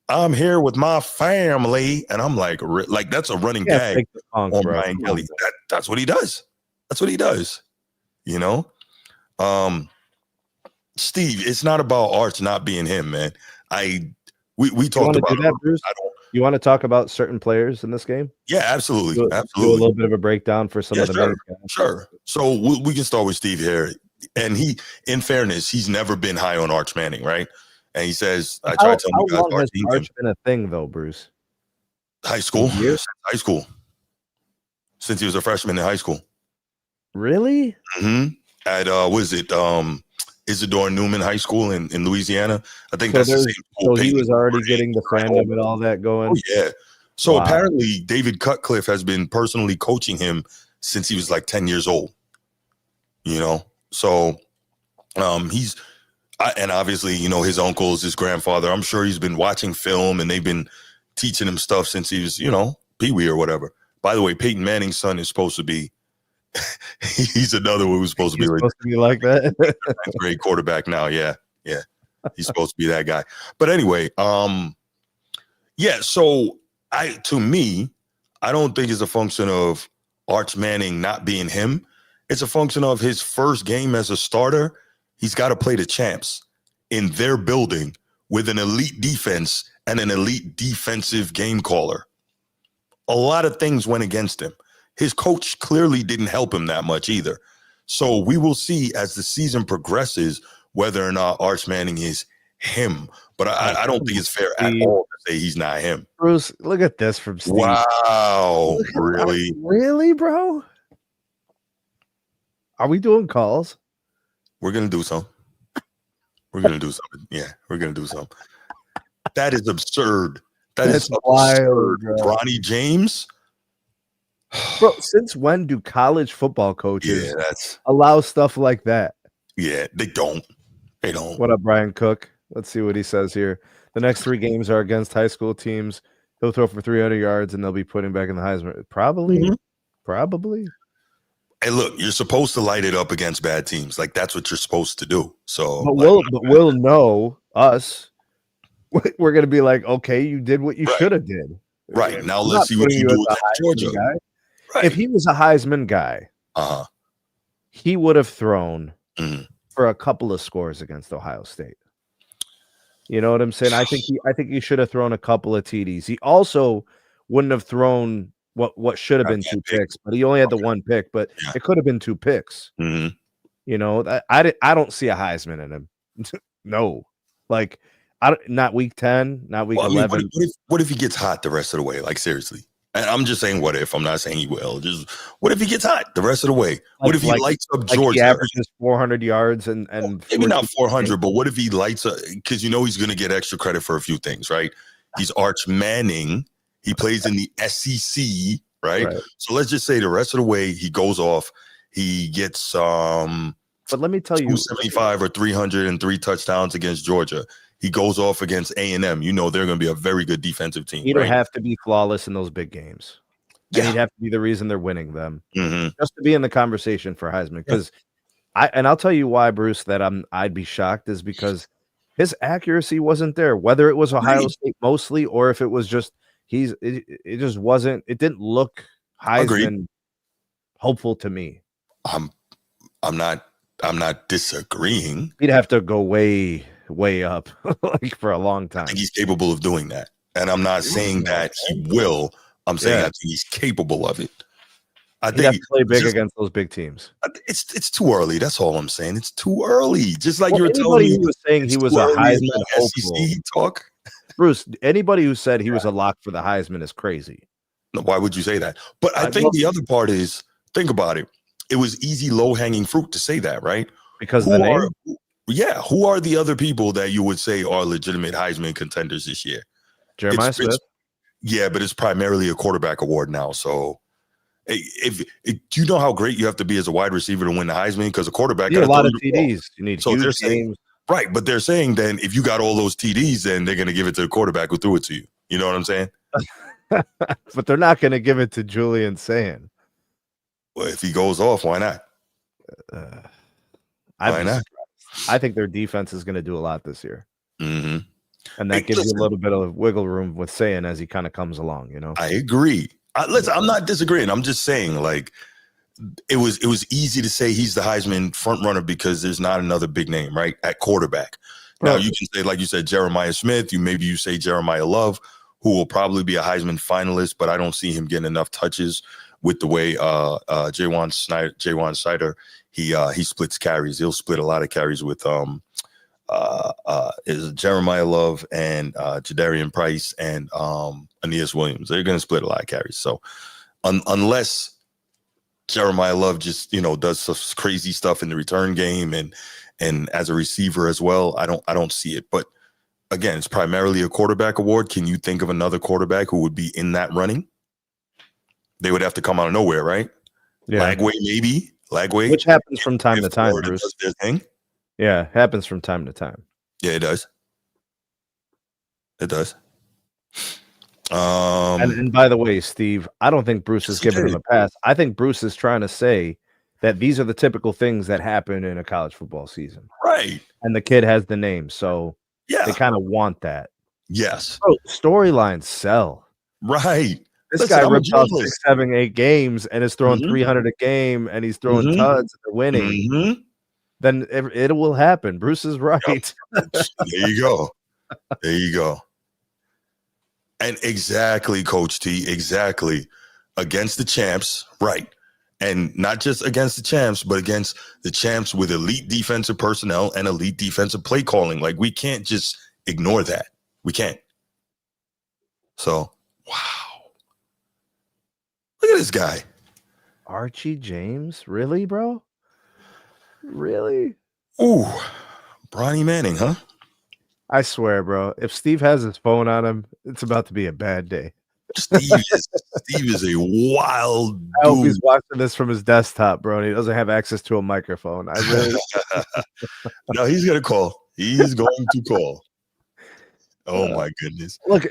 I'm here with my family, and I'm like that's a running gag on Brian Kelly. That's what he does. That's what he does. Steve, it's not about Arch not being him, man. We talked about that, Bruce? You want to talk about certain players in this game? Yeah, absolutely. Do a little bit of a breakdown for some of the main guys. Sure. So we can start with Steve here. And he, in fairness, he's never been high on Arch Manning, right? And he says, I try to tell you guys, how long has Arch been a thing, though, Bruce? High school. High school. Since he was a freshman in high school. Really? Mm-hmm. At, Isidore Newman High School in Louisiana. I think that's the same school. So he was already getting the fandom and all that going? Oh, yeah. So apparently David Cutcliffe has been personally coaching him since he was like 10 years old. So he's, and obviously, his uncles, his grandfather, I'm sure he's been watching film and they've been teaching him stuff since he was, Pee-wee or whatever. By the way, Peyton Manning's son is supposed to be, he's another one who's supposed to be like that. Great quarterback now. Yeah. Yeah. He's supposed to be that guy. But anyway, so to me, I don't think it's a function of Arch Manning not being him. It's a function of his first game as a starter. He's got to play the champs in their building with an elite defense and an elite defensive game caller. A lot of things went against him. His coach clearly didn't help him that much either. So we will see as the season progresses whether or not Arch Manning is him. But I don't think it's fair at all to say he's not him. Bruce, look at this from Steve. Wow. Really? Really, bro? Are we doing calls? We're going to do some. We're going to do something. Yeah, we're going to do something. That is absurd. That's wild, absurd. Bronny James? Bro, since when do college football coaches that's allow stuff like that? Yeah, they don't. They don't. What up, Brian Cook? Let's see what he says here. The next 3 games are against high school teams. He'll throw for 300 yards, and they'll be putting back in the Heisman. Probably. Hey, look, you're supposed to light it up against bad teams. Like, that's what you're supposed to do. So, but we'll know us. We're gonna be like, okay, you did what you should have did. Right. Now let's see what you do with Georgia. Right. If he was a Heisman guy, he would have thrown for a couple of scores against Ohio State. You know what I'm saying? I think he should have thrown a couple of TDs. He also wouldn't have thrown what should have been 2 picks, but he only had the 1 pick, but it could have been 2 picks. You know, I don't see a Heisman in him. No. Like, not week 10, not week 11. What if he gets hot the rest of the way? Like, seriously. And I'm just saying, what if? I'm not saying he will. Just what if he gets hot the rest of the way? What if he lights up Georgia? He averages 400 yards and maybe not 400, but what if he lights up? Because you know he's going to get extra credit for a few things, right? He's Arch Manning. He plays in the SEC, right? So let's just say the rest of the way he goes off, he gets But let me tell you, 275 or 300 and 3 touchdowns against Georgia. He goes off against A&M. You know they're going to be a very good defensive team. He'd have to be flawless in those big games. And he'd have to be the reason they're winning them. Just to be in the conversation for Heisman. Because I'll tell you why, Bruce, that I'd be shocked is because his accuracy wasn't there. Whether it was Ohio State mostly or if it was just it just wasn't. It didn't look Heisman hopeful to me. I'm not disagreeing. He'd have to go way up like for a long time. I think he's capable of doing that. And I'm not saying that he will. I'm saying I think he's capable of it. I think have to play big against those big teams. It's too early. That's all I'm saying. It's too early. Just like you were telling me. Who was saying he was a Heisman hopeful. SEC talk. Bruce, anybody who said he was a lock for the Heisman is crazy. No, why would you say that? But I think the other part is, think about it. It was easy, low-hanging fruit to say that, right? Because the name? Who are the other people that you would say are legitimate Heisman contenders this year? Jeremiah Smith. Yeah, but it's primarily a quarterback award now. So, if do you know how great you have to be as a wide receiver to win the Heisman? Because a quarterback got a lot of TDs. You need so huge games. Right, but they're saying then if you got all those TDs, then they're going to give it to the quarterback who threw it to you. You know what I'm saying? But they're not going to give it to Julian Sayin. Well, if he goes off, why not? Why not? I think their defense is going to do a lot this year. And that gives you a little bit of wiggle room with Sayin as he kind of comes along, you know? I agree. I'm not disagreeing. I'm just saying, like, it was easy to say he's the Heisman front runner because there's not another big name, right, at quarterback. Now, you can say, like you said, Jeremiah Smith. Maybe you say Jeremiah Love, who will probably be a Heisman finalist, but I don't see him getting enough touches with the way Jaywan Snyder, he splits carries. He'll split a lot of carries with is Jeremiah Love and Jadarian Price and Aeneas Williams. They're going to split a lot of carries. So unless Jeremiah Love just, does some crazy stuff in the return game and as a receiver as well, I don't see it. But again, it's primarily a quarterback award. Can you think of another quarterback who would be in that running? They would have to come out of nowhere, right? Yeah. Lagway, maybe. Lagway. Which happens from time to time, Bruce. Does their thing. Yeah, happens from time to time. Yeah, it does. It does. And by the way, Steve, I don't think Bruce is giving him a pass. I think Bruce is trying to say that these are the typical things that happen in a college football season. Right. And the kid has the name, so they kind of want that. Yes. Bro, storylines sell. Right. This guy ripped off 6, 7, 8 games and is throwing 300 a game and he's throwing tuds and they're winning. Then it will happen. Bruce is right. Yep. There you go. There you go. And exactly, Coach T, exactly. Against the champs, right. And not just against the champs, but against the champs with elite defensive personnel and elite defensive play calling. Like, we can't just ignore that. We can't. So, wow. Look at this guy. Archie James? Really, bro? Really? Ooh, Bronny Manning, huh? I swear, bro. If Steve has his phone on him, it's about to be a bad day. Steve is a wild I hope he's dude. watching this from his desktop, bro, and he doesn't have access to a microphone. I really No, he's gonna call. He's going to call. Oh my goodness. look.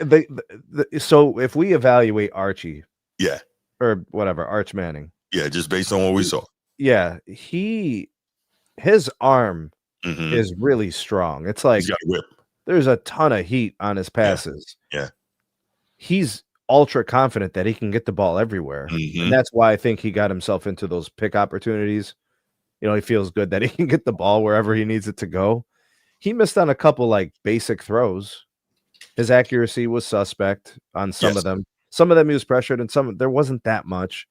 So if we evaluate Archie, Yeah, or whatever, Arch Manning, yeah. Just based on what we saw. yeah, his arm Mm-hmm. is really strong. It's like He's got a whip. there's a ton of heat on his passes. Yeah. He's ultra confident that he can get the ball everywhere, Mm-hmm. and that's why I think he got himself into those pick opportunities. You know, he feels good that he can get the ball wherever he needs it to go. He missed on a couple like basic throws. His accuracy was suspect on some Yes. of them. Some of them he was pressured, and some there wasn't that much.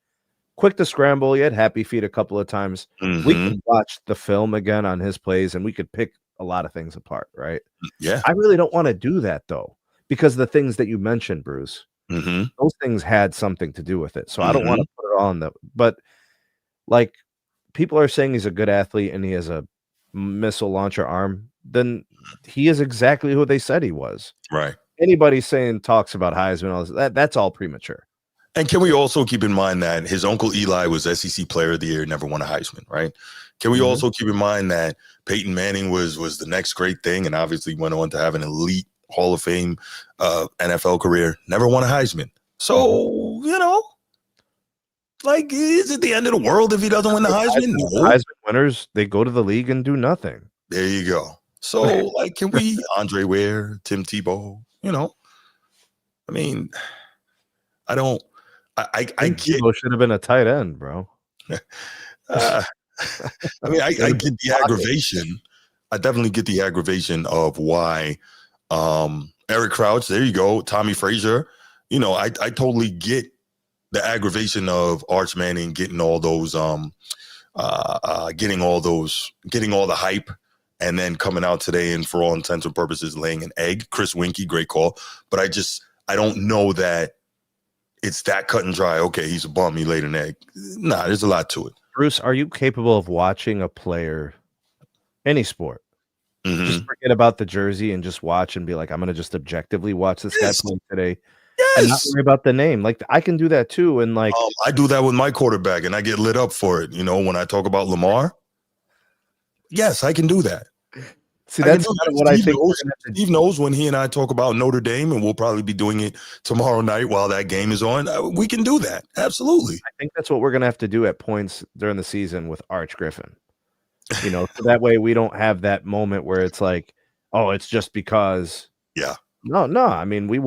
Quick to scramble. He had happy feet a couple of times. Mm-hmm. We could watch the film again on his plays, and we could pick a lot of things apart, right? Yeah. I really don't want to do that though, because the things that you mentioned, Bruce, Mm-hmm. those things had something to do with it. So I don't want Mm-hmm. to put it on but like people are saying he's a good athlete and he has a missile launcher arm, then he is exactly who they said he was. Right. Anybody saying talks about Heisman, all this, that's all premature. And can we also keep in mind that his uncle Eli was SEC Player of the Year, never won a Heisman, right? Can we also keep in mind that Peyton Manning was the next great thing, and obviously went on to have an elite Hall of Fame NFL career, never won a Heisman. So, you know, like, is it the end of the world if he doesn't win the Heisman? No. Heisman winners, they go to the league and do nothing. There you go. So, like, can we Andre Ware, Tim Tebow, you know? I mean, I get Tebow should have been a tight end, bro. I mean, I get the aggravation. I definitely get the aggravation of why Eric Crouch, there you go, Tommy Frazier. You know, I totally get the aggravation of Arch Manning getting all those getting all the hype, and then coming out today and for all intents and purposes laying an egg. Chris Winkie, great call. But I don't know that it's that cut and dry. Okay, he's a bum, he laid an egg. Nah, there's a lot to it. Bruce, are you capable of watching a player, any sport, just forget about the jersey and just watch and be like, I'm going to just objectively watch this guy play today and not worry about the name? Like, I can do that too. And like, I do that with my quarterback and I get lit up for it. You know, when I talk about Lamar, yes, I can do that. See, that's kind of what I think. Steve knows when he and I talk about Notre Dame, and we'll probably be doing it tomorrow night while that game is on. We can do that. Absolutely. I think that's what we're going to have to do at points during the season with Arch Griffin. You know, so that way we don't have that moment where it's like, oh, it's just because. Yeah. No. I mean, we're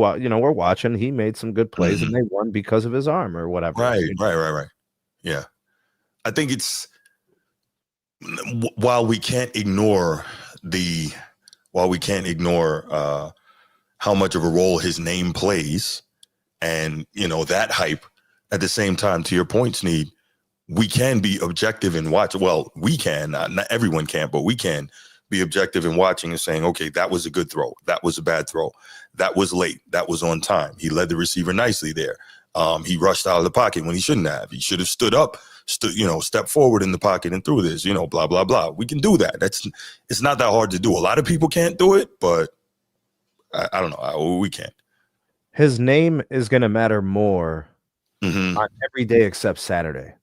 watching. He made some good plays and they won because of his arm or whatever. Right. Yeah. I think it's while we can't ignore how much of a role his name plays and, you know, that hype, at the same time, to your point, Sneed, we can be objective and watch. Well, we can, not everyone can, but we can be objective in watching and saying, okay, that was a good throw. That was a bad throw. That was late. That was on time. He led the receiver nicely there. He rushed out of the pocket when he shouldn't have. He should have stood up, stepped forward in the pocket and threw this, blah, blah, blah. We can do that. It's not that hard to do. A lot of people can't do it, but I don't know. We can. His name is going to matter more on every day except Saturday.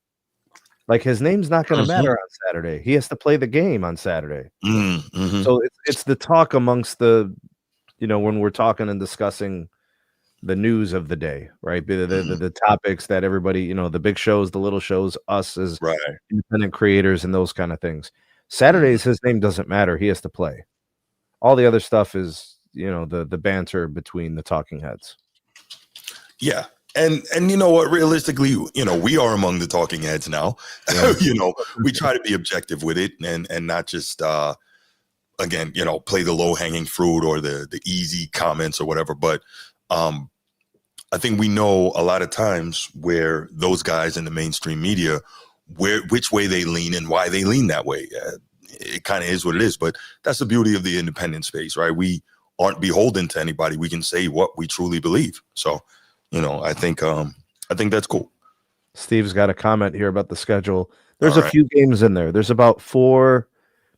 Like, his name's not going to matter on Saturday. He has to play the game on Saturday. So it's the talk amongst the, when we're talking and discussing the news of the day, right? The topics that everybody, the big shows, the little shows, us as independent creators and those kind of things. Saturdays, his name doesn't matter. He has to play. All the other stuff is, the banter between the talking heads. Yeah. And you know what, realistically, we are among the talking heads now. Yeah. We try to be objective with it and not just, again, play the low hanging fruit or the easy comments or whatever. But I think we know a lot of times where those guys in the mainstream media which way they lean and why they lean that way. It kind of is what it is, but that's the beauty of the independent space, right? We aren't beholden to anybody. We can say what we truly believe. So, I think that's cool. Steve's got a comment here about the schedule. There's All a few games in there. There's about 4,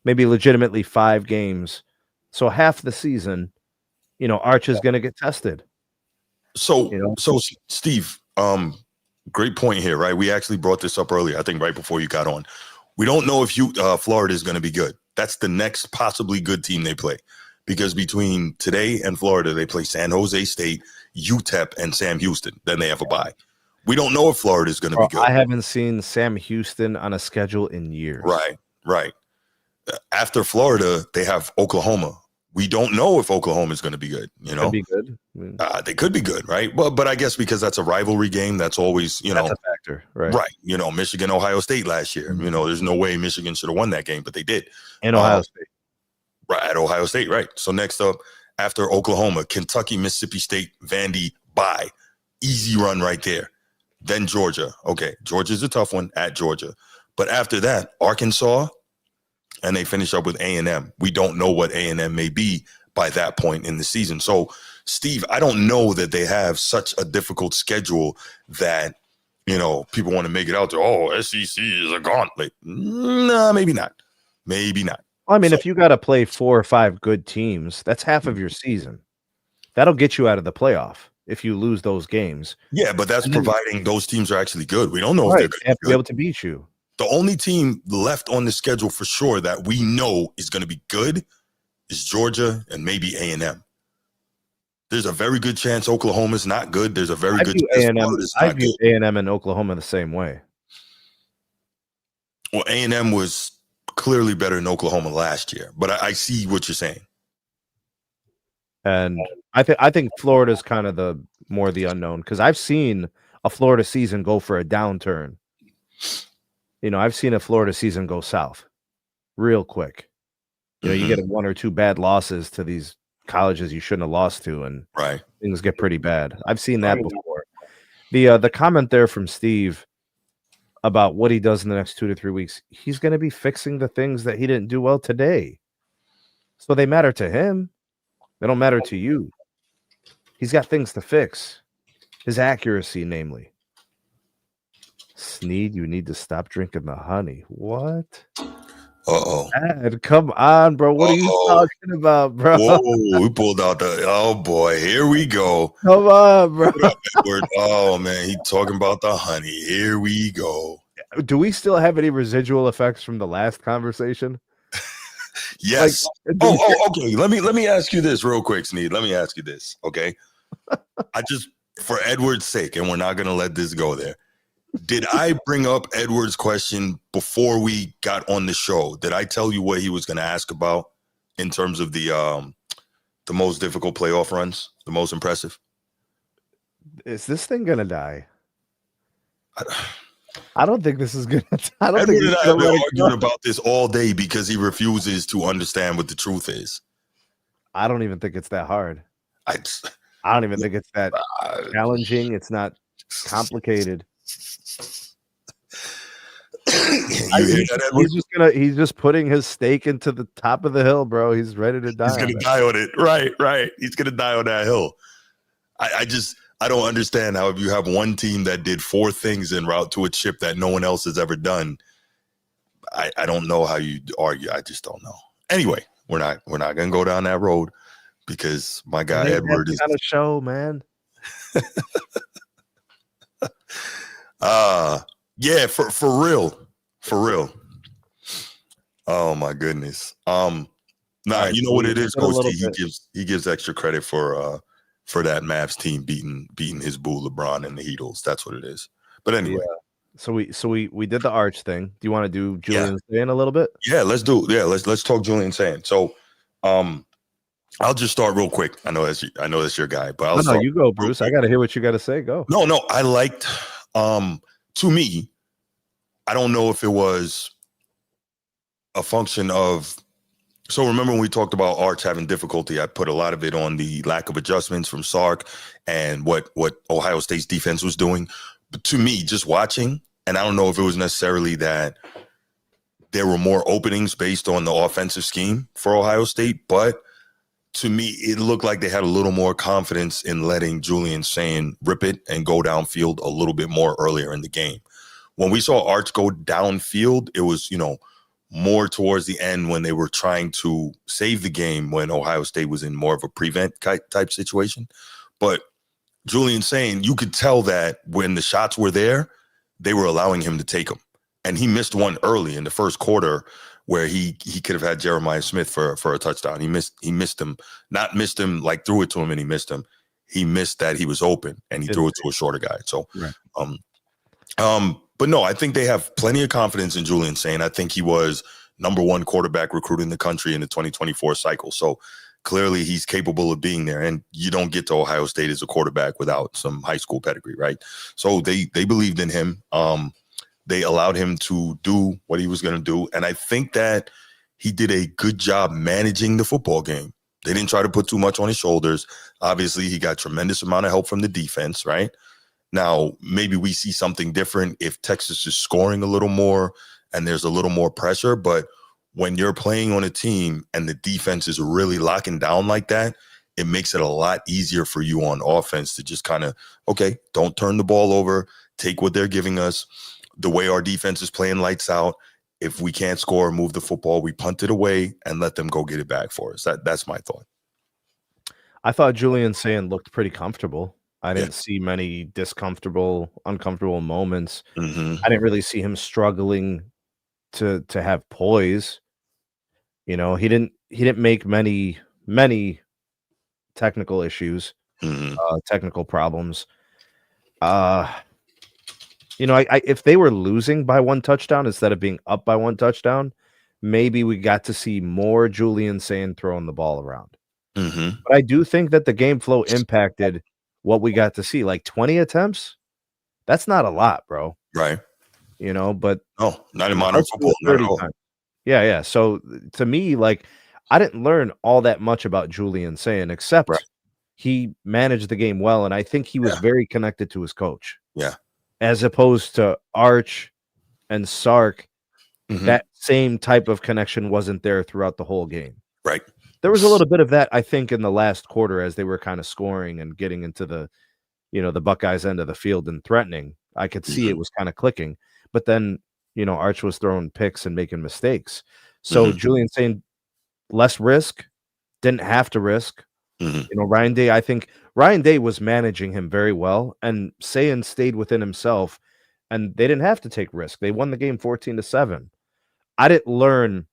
maybe legitimately 5 games. So half the season, Arch is going to get tested. So Steve, great point here, right? We actually brought this up earlier, I think right before you got on. We don't know if Florida is going to be good. That's the next possibly good team they play, because between today and Florida, they play San Jose State, UTEP, and Sam Houston. Then they have a bye. We don't know if Florida is going to be good. I haven't seen Sam Houston on a schedule in years. Right. After Florida, they have Oklahoma. We don't know if Oklahoma is going to be good. Could be good. They could be good, right? But I guess because that's a rivalry game, that's always that's a factor, right? Right. Michigan, Ohio State last year. Mm-hmm. There's no way Michigan should have won that game, but they did. And Ohio State. Right, at Ohio State, right. So next up, after Oklahoma, Kentucky, Mississippi State, Vandy, bye. Easy run right there. Then Georgia. Okay, Georgia's a tough one at Georgia. But after that, Arkansas, and they finish up with A&M. We don't know what A&M may be by that point in the season. So, Steve, I don't know that they have such a difficult schedule that, people want to make it out there. Oh, SEC is a gauntlet. No, maybe not. Maybe not. I mean, if you got to play 4 or 5 good teams, that's half of your season. That'll get you out of the playoff if you lose those games. Yeah, but that's providing those teams are actually good. We don't know if they're going to be able to beat you. The only team left on the schedule for sure that we know is going to be good is Georgia and maybe A&M. There's a very good chance Oklahoma's not good. There's a very good chance I view A&M and Oklahoma the same way. Well, A&M was clearly better than Oklahoma last year, but I see what you're saying. And I think Florida's kind of the unknown, because I've seen a Florida season go for a downturn. I've seen a Florida season go south real quick. You get 1 or 2 bad losses to these colleges you shouldn't have lost to, and things get pretty bad. I've seen that before. The comment there from Steve about what he does in the next 2 to 3 weeks, he's going to be fixing the things that he didn't do well today. So they matter to him. They don't matter to you. He's got things to fix. His accuracy, namely. Sneed, you need to stop drinking the honey. What? Uh-oh. Dad, come on, bro. What are you talking about, bro? Whoa, we pulled out oh boy, here we go. Come on, bro. Edward? Oh man, he talking about the honey. Here we go. Do we still have any residual effects from the last conversation? Yes. Okay. Let me ask you this real quick, Sneed. Let me ask you this, okay? For Edward's sake, and we're not gonna let this go there. Did I bring up Edward's question before we got on the show? Did I tell you what he was going to ask about in terms of the most difficult playoff runs, the most impressive? Is this thing going to die? I don't think this is going to. Edward and I have been arguing about this all day because he refuses to understand what the truth is. I don't even think it's that hard. I don't even think it's that challenging. It's not complicated. He's just putting his stake into the top of the hill, bro. He's ready to die. He's gonna die on it. Right. He's gonna die on that hill. I don't understand how if you have one team that did 4 things en route to a chip that no one else has ever done. I don't know how you argue. I just don't know. Anyway, we're not gonna go down that road because my guy Edward is on a show, man. Yeah, for real. Oh my goodness. You know what it is, Coach T? He gives extra credit for that Mavs team beating his boo LeBron and the Heatles. That's what it is. But anyway, so we did the Arch thing. Do you want to do Julian Sand a little bit? Yeah, let's do. Yeah, let's talk Julian Sand. So, I'll just start real quick. I know that's your guy, but you go, Bruce. I got to hear what you got to say. Go. No, I liked. To me, I don't know if it was a function of. So remember when we talked about Arch having difficulty, I put a lot of it on the lack of adjustments from Sark and what Ohio State's defense was doing. But to me, just watching, And I don't know if it was necessarily that there were more openings based on the offensive scheme for Ohio State, but to me, it looked like they had a little more confidence in letting Julian Sayin rip it and go downfield a little bit more earlier in the game. When we saw Arch go downfield, it was, more towards the end when they were trying to save the game when Ohio State was in more of a prevent type situation. But Julian Sayin, you could tell that when the shots were there, they were allowing him to take them. And he missed one early in the first quarter where he could have had Jeremiah Smith for a touchdown. He missed him, not missed him like threw it to him and he missed him. He missed that he was open and he threw it to a shorter guy. So, right. But no, I think they have plenty of confidence in Julian Sayin. I think he was #1 quarterback recruit in the country in the 2024 cycle. So clearly he's capable of being there. And you don't get to Ohio State as a quarterback without some high school pedigree, right? So they believed in him. They allowed him to do what he was going to do. And I think that he did a good job managing the football game. They didn't try to put too much on his shoulders. Obviously, he got tremendous amount of help from the defense, right? Now, maybe we see something different if Texas is scoring a little more and there's a little more pressure. But when you're playing on a team and the defense is really locking down like that, it makes it a lot easier for you on offense to just kind of, okay, don't turn the ball over, take what they're giving us. The way our defense is playing lights out, if we can't score or move the football, we punt it away and let them go get it back for us. That's my thought. I thought Julian Sayin looked pretty comfortable. I didn't see many uncomfortable moments. Mm-hmm. I didn't really see him struggling to have poise. He didn't make many technical issues, technical problems. If they were losing by one touchdown instead of being up by one touchdown, maybe we got to see more Julian Sayin throwing the ball around. Mm-hmm. But I do think that the game flow impacted what we got to see. Like 20 attempts, that's not a lot, bro. Right. But no, not in modern football. Not at all. Times. Yeah. So to me, like, I didn't learn all that much about Julian Sayin, except he managed the game well, and I think he was very connected to his coach. Yeah. As opposed to Arch and Sark, that same type of connection wasn't there throughout the whole game. Right. There was a little bit of that, I think, in the last quarter as they were kind of scoring and getting into the Buckeyes end of the field and threatening. I could see it was kind of clicking. But then, Arch was throwing picks and making mistakes. So Julian Sayin, less risk, didn't have to risk. Ryan Day, I think Ryan Day was managing him very well, and Sayin stayed within himself, and they didn't have to take risk. They won the game 14-7. I didn't learn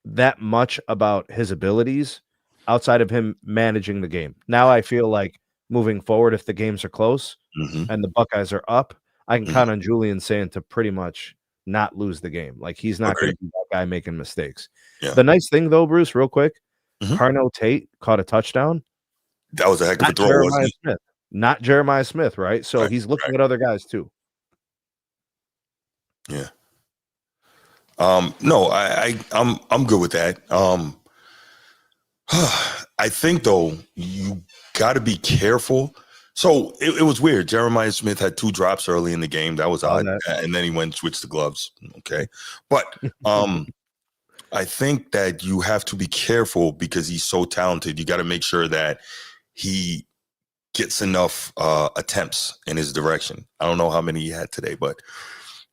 that much about his abilities outside of him managing the game. Now I feel like moving forward, if the games are close and the Buckeyes are up, I can count on Julian Sayin to pretty much not lose the game. Like, he's not going to be that guy making mistakes. Yeah. The nice thing, though, Bruce, real quick, Carnell Tate caught a touchdown. That was a heck of a throw, wasn't it? Not Jeremiah Smith, right? So he's looking at other guys too. Yeah. No, I'm good with that. I think though you got to be careful. So it was weird. Jeremiah Smith had 2 drops early in the game. That was odd, and then he went and switched the gloves. Okay, but I think that you have to be careful because he's so talented. You got to make sure that he gets enough attempts in his direction. I don't know how many he had today, but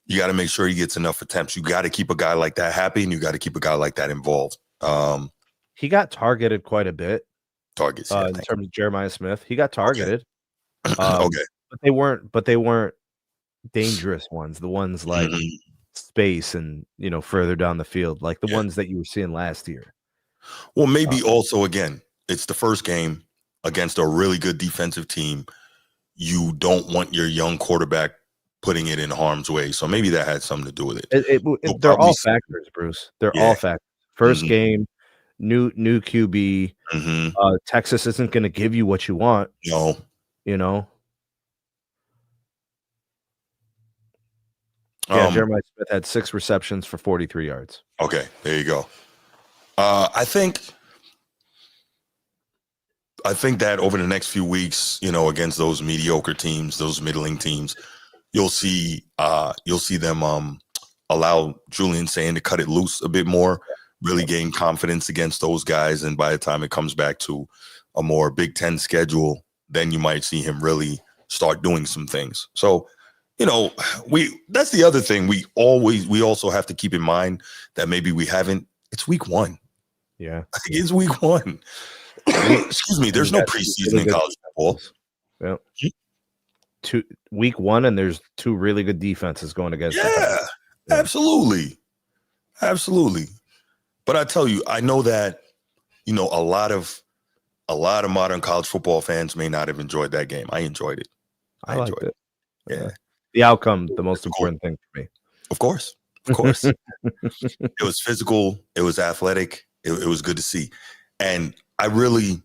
you got to make sure he gets enough attempts. You got to keep a guy like that happy, and you got to keep a guy like that involved. He got targeted quite a bit. Targets, in terms of Jeremiah Smith. He got targeted. Okay. But they weren't dangerous ones. The ones like space and further down the field, like the ones that you were seeing last year. Well, maybe also, again, it's the first game against a really good defensive team. You don't want your young quarterback putting it in harm's way. So maybe that had something to do with it. They're all factors, Bruce. They're all factors. First game, new QB. Texas isn't going to give you what you want. No. Jeremiah Smith had 6 receptions for 43 yards. Okay, there you go. I think that over the next few weeks, against those mediocre teams, those middling teams, you'll see them allow Julian Sand to cut it loose a bit more, really gain confidence against those guys. And by the time it comes back to a more Big Ten schedule, then you might see him really start doing some things. So, that's the other thing. We also have to keep in mind that maybe we haven't. It's week 1. Yeah, I think it's week 1. Excuse me. There's no preseason in college football. Yeah. Week 1, and there's 2 really good defenses going against. Yeah, absolutely. But I tell you, I know that a lot of modern college football fans may not have enjoyed that game. I enjoyed it. I enjoyed it. Yeah, the outcome, the most important thing for me. Of course. It was physical. It was athletic. It was good to see, and I really,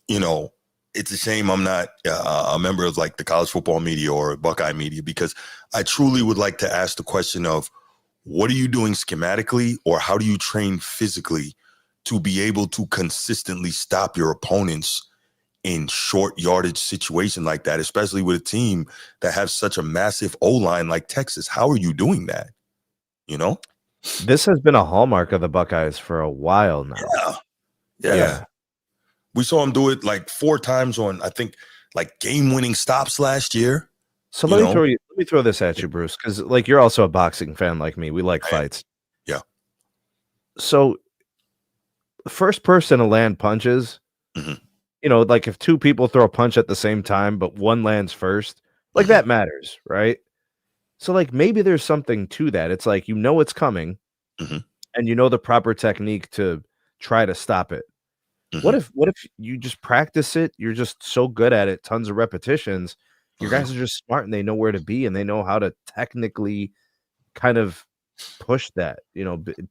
it's a shame I'm not a member of like the college football media or Buckeye media, because I truly would like to ask the question of what are you doing schematically, or how do you train physically to be able to consistently stop your opponents in short yardage situation like that, especially with a team that has such a massive O-line like Texas? How are you doing that? This has been a hallmark of the Buckeyes for a while now. Yeah. We saw him do it like 4 times on, I think, like game-winning stops last year. So let me throw this at you, Bruce, because like you're also a boxing fan like me. We like fights. Yeah. So the first person to land punches, like if 2 people throw a punch at the same time, but one lands first, like that matters, right? So like maybe there's something to that. It's like it's coming, and the proper technique to try to stop it. What if you just practice it? You're just so good at it, tons of repetitions. Your guys are just smart and they know where to be and they know how to technically kind of push that,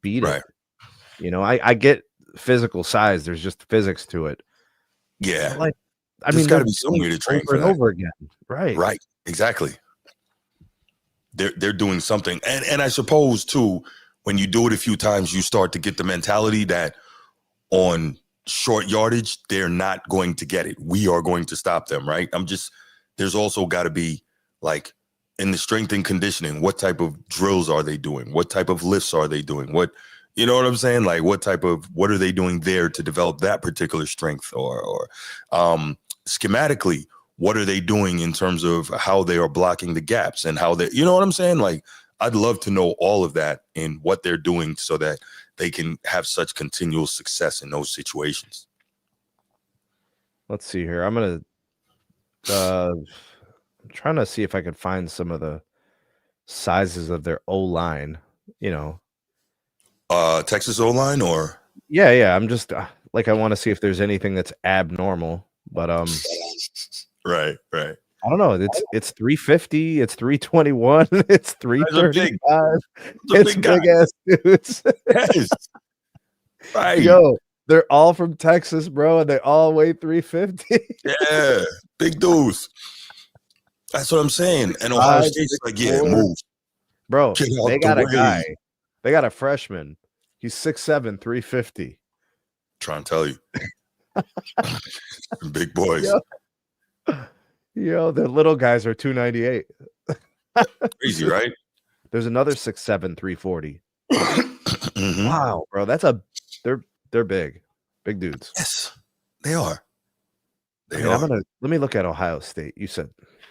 beat it. I get physical size. There's just physics to it. Yeah. But there's got to be some way to train for that. Over again. Right. Exactly. They're doing something. And I suppose too, when you do it a few times, you start to get the mentality that on short yardage, they're not going to get it. We are going to stop them, right? There's also got to be like in the strength and conditioning, what type of drills are they doing? What type of lifts are they doing? What I'm saying? Like what are they doing there to develop that particular strength, or schematically, what are they doing in terms of how they are blocking the gaps and how they, what I'm saying? Like, I'd love to know all of that and what they're doing so that they can have such continual success in those situations. Let's see here. I'm trying to see if I can find some of the sizes of their O-line, Texas O-line or? Yeah. I'm just I want to see if there's anything that's abnormal, but Right. I don't know. It's 350, it's 321, it's 335. It's big ass dudes. Yes. Right. Yo, they're all from Texas, bro, and they all weigh 350. Yeah, big dudes. That's what I'm saying. And Ohio State's like, yeah, move. Bro, they got a guy. They got a freshman. He's 6'7", 350. Trying to tell you. Big boys. Yo, the little guys are 298. Crazy, right? There's another 6'7", 340. Wow, bro. They're big. Big dudes. Yes, they are. Let me look at Ohio State. You said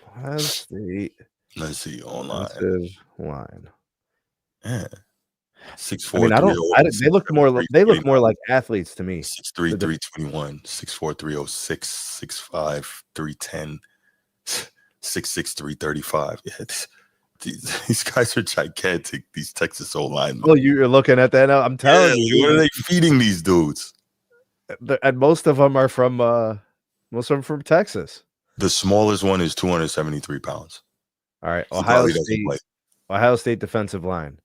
Ohio State. Let's see, online. Line. Yeah. 6'4", they look more like athletes to me. 6'3", 321, 6'4", 306, 6'5", 310, 6'6", 335. Yeah, these guys are gigantic, these Texas O-linemen. Oh, you're looking at that now? I'm telling you. What are they feeding these dudes? And most of them are from Texas. The smallest one is 273 pounds. All right. Ohio State defensive line,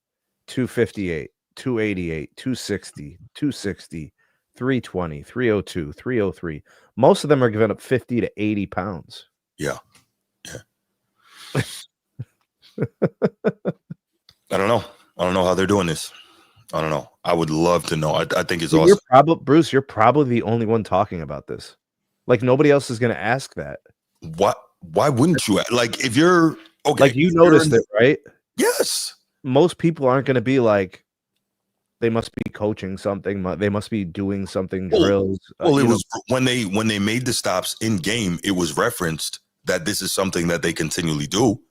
258, 288, 260, 260, 320, 302, 303. Most of them are giving up 50 to 80 pounds. Yeah. I don't know how they're doing this. I don't know. I would love to know. I think it's awesome. Bruce, you're probably the only one talking about this. Like nobody else is going to ask that. Why wouldn't you? Like if you're Okay, Like, you noticed it, right? yes. Most people aren't going to be like, they must be coaching something. They must be doing something, drills. Well, it was when they made the stops in game. It was referenced that this is something that they continually do,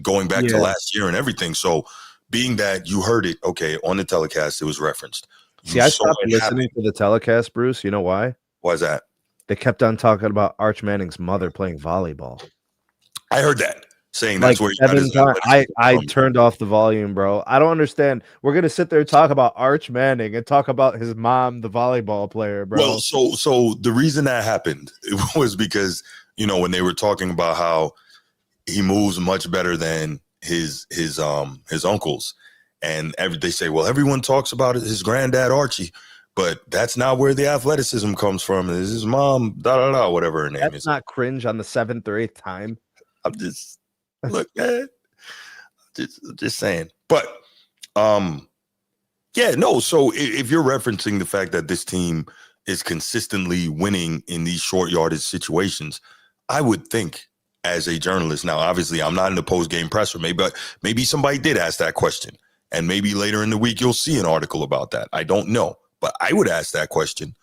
going back to last year and everything. So, being that you heard it, okay, on the telecast, it was referenced. See, I stopped listening to the telecast, Bruce. You know why? Why is that? They kept on talking about Arch Manning's mother playing volleyball. I heard that. Saying Like that's where he got 7 his times. I turned off the volume, bro. I don't understand. We're gonna sit there and talk about Arch Manning and talk about his mom, the volleyball player, bro. Well, so the reason that happened was because, you know, when they were talking about how he moves much better than his uncles, and they say, well, everyone talks about his granddad Archie, but that's not where the athleticism comes from. Is his mom, whatever her name is. That's not cringe on the 7th or 8th time. I'm just look, man, just saying. But yeah, no. So if you're referencing the fact that this team is consistently winning in these short yardage situations, I would think, as a journalist, now obviously I'm not in the post game presser, maybe somebody did ask that question, and maybe later in the week you'll see an article about that. I don't know, but I would ask that question: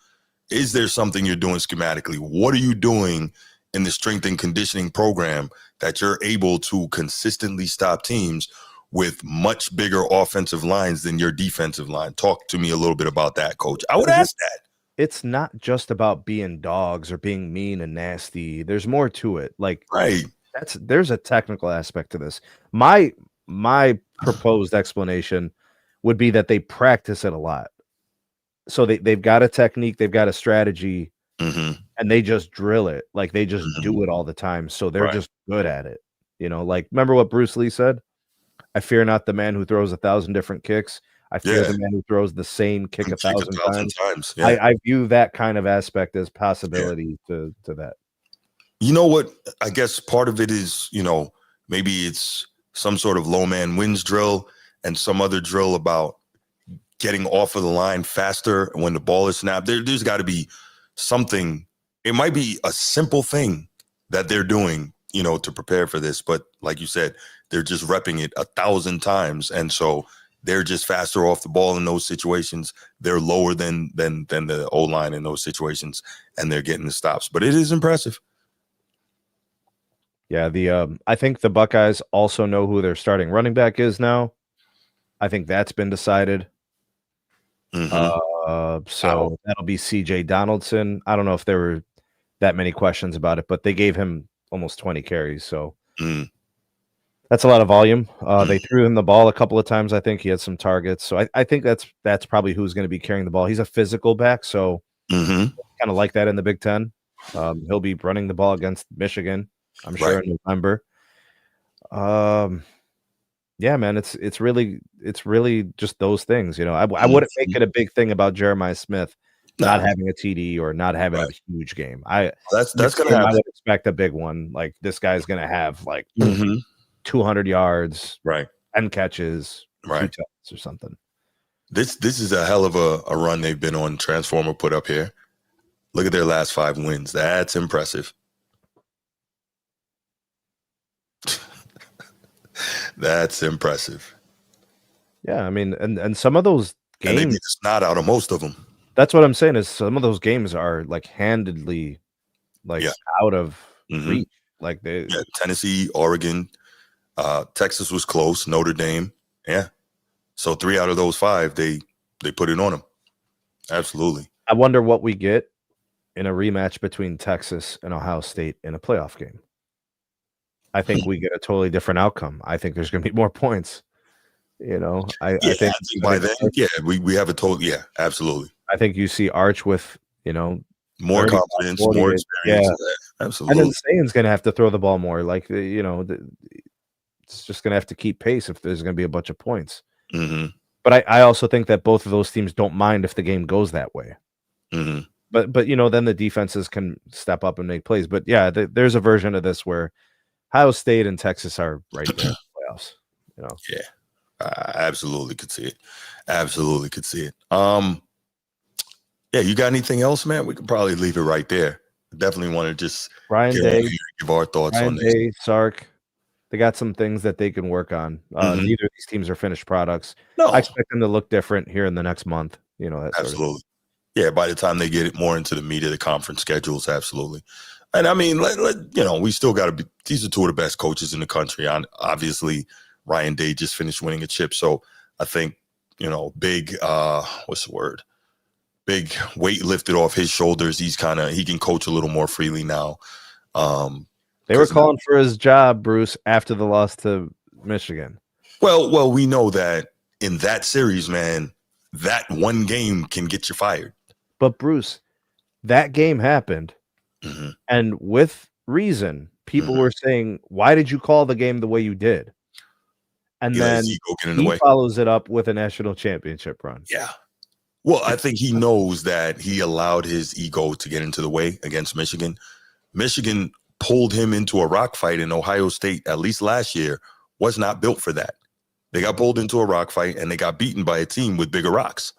is there something you're doing schematically? What are you doing in the strength and conditioning program that you're able to consistently stop teams with much bigger offensive lines than your defensive line? Talk to me a little bit about that, Coach. I would ask that. It's not just about being dogs or being mean and nasty. There's more to it. Like, right. There's a technical aspect to this. My proposed explanation would be that they practice it a lot. So they've got a technique, they've got a strategy, and they just drill it. Like, they just do it all the time. So they're just good at it. You know, like, remember what Bruce Lee said? I fear not the man who throws 1,000 different kicks. I fear the man who throws the same kick 1,000 times. Yeah. I view that kind of aspect as possibility to that. You know what? I guess part of it is, you know, maybe it's some sort of low man wins drill and some other drill about getting off of the line faster when the ball is snapped. There's got to be something. It might be a simple thing that they're doing, you know, to prepare for this. But like you said, they're just repping it 1,000 times. And so they're just faster off the ball in those situations. They're lower than the O-line in those situations, and they're getting the stops. But it is impressive. Yeah, I think the Buckeyes also know who their starting running back is now. I think that's been decided. So that'll be C.J. Donaldson. I don't know if there were that many questions about it, but they gave him almost 20 carries. So that's a lot of volume. They threw him the ball a couple of times. I think he had some targets. So I think that's probably who's going to be carrying the ball. He's a physical back, so kind of like that in the Big Ten. He'll be running the ball against Michigan, I'm sure, in November. Yeah, man, it's really just those things. You know, I wouldn't make it a big thing about Jeremiah Smith not having a TD or not having a huge game. That's gonna happen. I would expect a big one. Like, this guy's gonna have like 200 yards, 10 catches, 2 touchdowns or something. This is a hell of a run they've been on. Transformer put up here. Look at their last 5 wins. That's impressive. That's impressive. Yeah, I mean, and some of those games, and they beat the snot out of most of them. That's what I'm saying, is some of those games are like handedly out of reach. Like Tennessee, Oregon, Texas was close, Notre Dame. Yeah. So 3 out of those 5, they put it on them. Absolutely. I wonder what we get in a rematch between Texas and Ohio State in a playoff game. I think we get a totally different outcome. I think there's going to be more points. You know, I think by then, we have a total. Yeah, absolutely. I think you see Arch with, you know, more confidence, more experience. Yeah, absolutely. And then Saban's going to have to throw the ball more. Like, you know, it's just going to have to keep pace if there's going to be a bunch of points. But I also think that both of those teams don't mind if the game goes that way. But you know, then the defenses can step up and make plays. But yeah, there's a version of this where Ohio State and Texas are right there in the playoffs. You know. Yeah, I absolutely could see it. Absolutely could see it. Yeah, you got anything else, man? We could probably leave it right there. Definitely want to just give our thoughts on this. Sark. They got some things that they can work on. Neither of these teams are finished products. No, I expect them to look different here in the next month. You know, that sort of absolutely. Yeah, by the time they get it more into the meat of the conference schedules, absolutely. And I mean, we still got to be. These are two of the best coaches in the country. Obviously, Ryan Day just finished winning a chip, so I think big. What's the word? Big weight lifted off his shoulders. He can coach a little more freely now. They were calling for his job, Bruce, after the loss to Michigan. Well, we know that in that series, man, that one game can get you fired. But Bruce, that game happened, and with reason, people were saying, "Why did you call the game the way you did?" And then he follows it up with a national championship run. Yeah. Well, I think he knows that he allowed his ego to get into the way against Michigan. Michigan pulled him into a rock fight, in Ohio State, at least last year, was not built for that. They got pulled into a rock fight and they got beaten by a team with bigger rocks.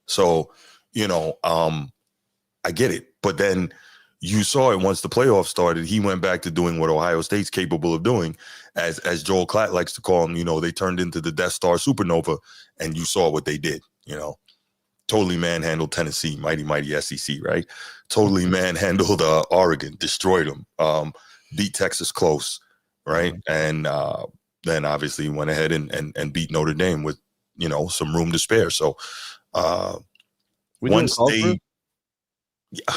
So, I get it. But then you saw it once the playoffs started. He went back to doing what Ohio State's capable of doing, as Joel Klatt likes to call them. They turned into the Death Star supernova, and you saw what they did. Totally manhandled Tennessee, mighty SEC, right? Totally manhandled Oregon, destroyed them, beat Texas close, right? And then obviously went ahead and beat Notre Dame with some room to spare. So once they,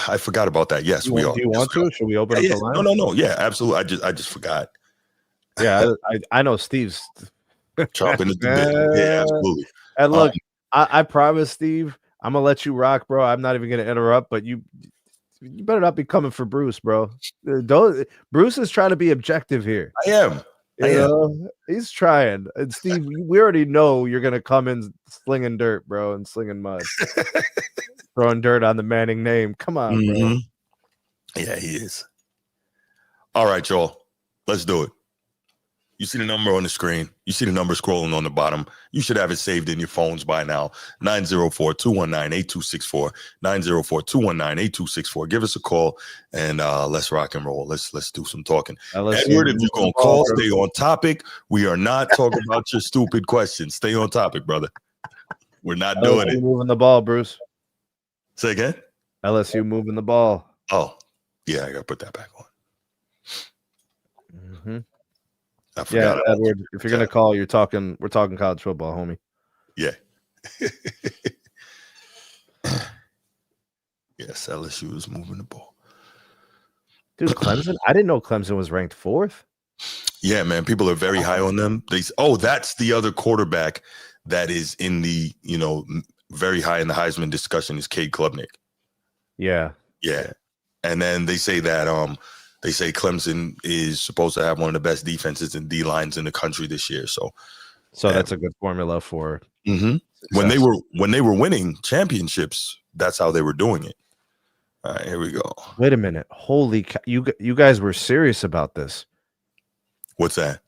I forgot about that. Yes, we are. Do you want to? Should we open up the line? No. Yeah, absolutely. I just forgot. Yeah, I know Steve's chomping at the bit. Yeah, absolutely. And look, I promise, Steve, I'm gonna let you rock, bro. I'm not even gonna interrupt, but you better not be coming for Bruce, bro. Bruce is trying to be objective here. I am. He's trying. And Steve, we already know you're gonna come in slinging dirt, bro, and slinging mud, throwing dirt on the Manning name. Come on, bro. Yeah, he is. All right, y'all. Let's do it. You see the number on the screen. You see the number scrolling on the bottom. You should have it saved in your phones by now. 904-219-8264. 904-219-8264. Give us a call and let's rock and roll. Let's do some talking. Edward, if you're going to call, stay on topic. We are not talking about your stupid questions. Stay on topic, brother. We're not doing it. Moving the ball, Bruce. Say again? LSU moving the ball. Oh, yeah, I got to put that back on. I forgot. Yeah, Edward, if you're going to call, we're talking college football, homie. Yeah. Yes, LSU is moving the ball. Dude, Clemson? I didn't know Clemson was ranked 4th. Yeah, man. People are very high on them. That's the other quarterback that is in the, very high in the Heisman discussion is Cade Klubnik. Yeah. Yeah. And then they say that they say Clemson is supposed to have one of the best defenses and D lines in the country this year. So that's a good formula for when they were winning championships. That's how they were doing it. All right, here we go. Wait a minute. Holy cow. You guys were serious about this. What's that?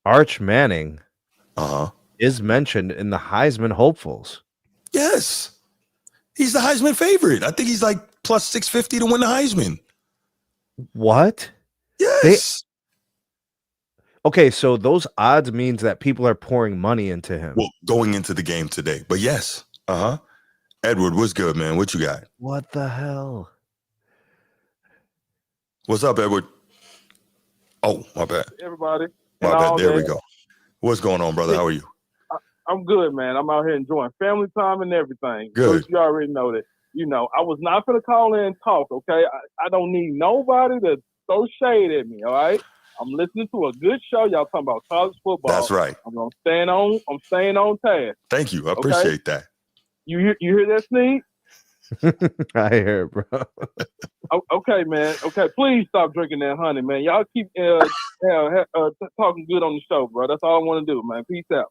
Arch Manning is mentioned in the Heisman hopefuls. Yes. He's the Heisman favorite. I think he's like plus 650 to win the Heisman. What? Yes. Okay, so those odds means that people are pouring money into him. Well, going into the game today. But yes. Edward, what's good, man? What you got? What the hell? What's up, Edward? Oh, my bad. Everybody. My bad. There we go. What's going on, brother? How are you? I'm good, man. I'm out here enjoying family time and everything. Good. So you already know that. I was not going to call in and talk, okay? I don't need nobody to throw shade at me, all right? I'm listening to a good show. Y'all talking about college football. That's right. I'm staying on task. Thank you. I appreciate that. You hear that, Sneak? I hear it, bro. Okay, man. Okay, please stop drinking that honey, man. Y'all keep talking good on the show, bro. That's all I want to do, man. Peace out.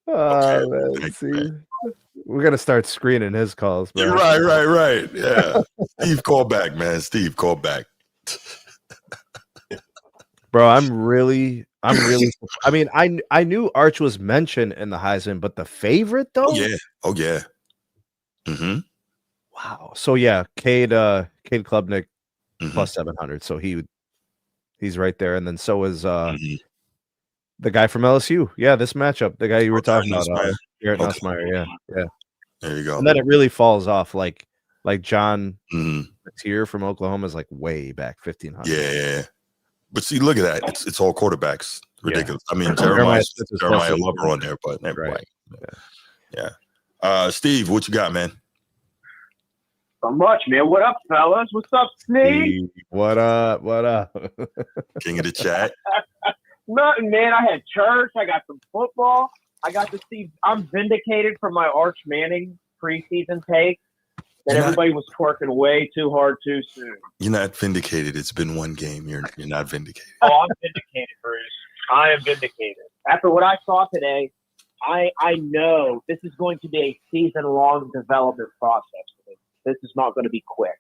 Man, see, we're gonna start screening his calls, bro. Right. Yeah. Steve, call back, man. Steve, call back. Bro, I'm really. I mean, I knew Arch was mentioned in the Heisman, but the favorite though. Oh yeah. Wow. So yeah, Cade Klubnik plus 700. So he would. He's right there, and then so is Mhm. the guy from LSU. Yeah, this matchup, the guy you were talking Garrett about, Nussmeier. Garrett Okay. Nussmeier. Yeah. There you go. And then it really falls off. Like John Mhm. Tier from Oklahoma is like way back 1500. Yeah. But see, look at that. It's all quarterbacks. Ridiculous. I mean, Jeremiah Jeremiah closer. Lover on there, but never Right. Yeah. Steve, what you got, man? So much, man. What up, fellas? What's up, Sneak? What up? What up? King of the chat. Nothing, man. I had church. I got some football. I got to see. I'm vindicated from my Arch Manning preseason take that everybody was twerking way too hard too soon. You're not vindicated. It's been one game. You're not vindicated. Oh, I'm vindicated, Bruce. I am vindicated. After what I saw today, I know this is going to be a season-long development process for this. This is not going to be quick.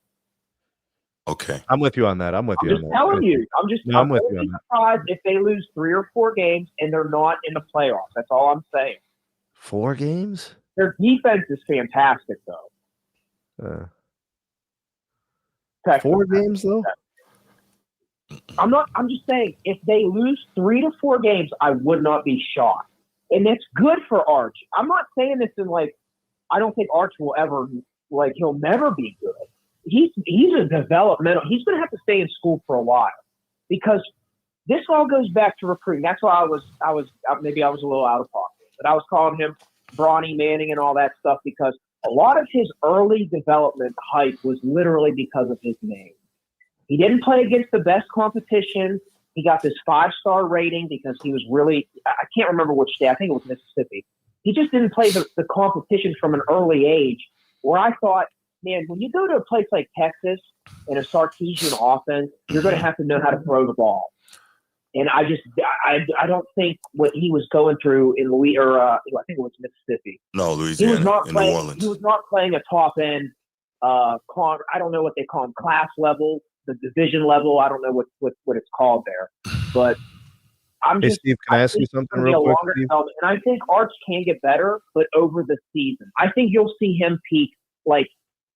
Okay. I'm with you on that. I'm with you on that. Telling you. I'm with you on that. Surprised if they lose 3 or 4 games and they're not in the playoffs. That's all I'm saying. 4 games? Their defense is fantastic, though. 4 games, though? I'm just saying, if they lose 3 to 4 games, I would not be shocked. And it's good for Arch. I'm not saying this in I don't think Arch will ever, he'll never be good. He's a developmental. He's going to have to stay in school for a while because this all goes back to recruiting. That's why maybe I was a little out of pocket, but I was calling him Brawny Manning and all that stuff because a lot of his early development hype was literally because of his name. He didn't play against the best competition. He got this 5-star rating because he was really, I can't remember which state. I think it was Mississippi. He just didn't play the competition from an early age where I thought, man, when you go to a place like Texas in a Sarkisian offense, you're going to have to know how to throw the ball. And I don't think what he was going through in I think it was Mississippi. No, Louisiana, New Orleans. He was not playing a top end, I don't know what they call them, class level, the division level. I don't know what it's called there. But Steve, can I ask you something real quick? Steve? And I think Arch can get better, but over the season, I think you'll see him peak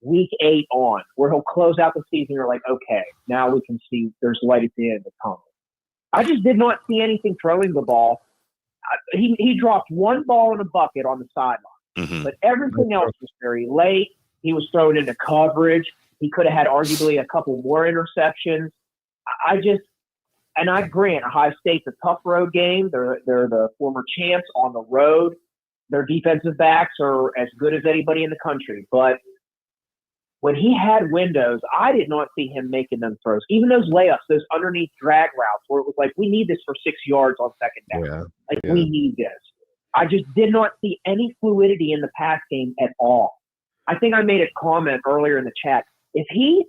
week 8 on, where he'll close out the season. You're like, okay, now we can see there's light at the end of the tunnel. I just did not see anything throwing the ball. He dropped 1 ball in a bucket on the sideline, but everything else was very late. He was thrown into coverage. He could have had arguably a couple more interceptions. I grant Ohio State's a tough road game. They're the former champs on the road. Their defensive backs are as good as anybody in the country, but when he had windows, I did not see him making them throws. Even those layups, those underneath drag routes where it was like, we need this for 6 yards on second down. We need this. I just did not see any fluidity in the pass game at all. I think I made a comment earlier in the chat. If he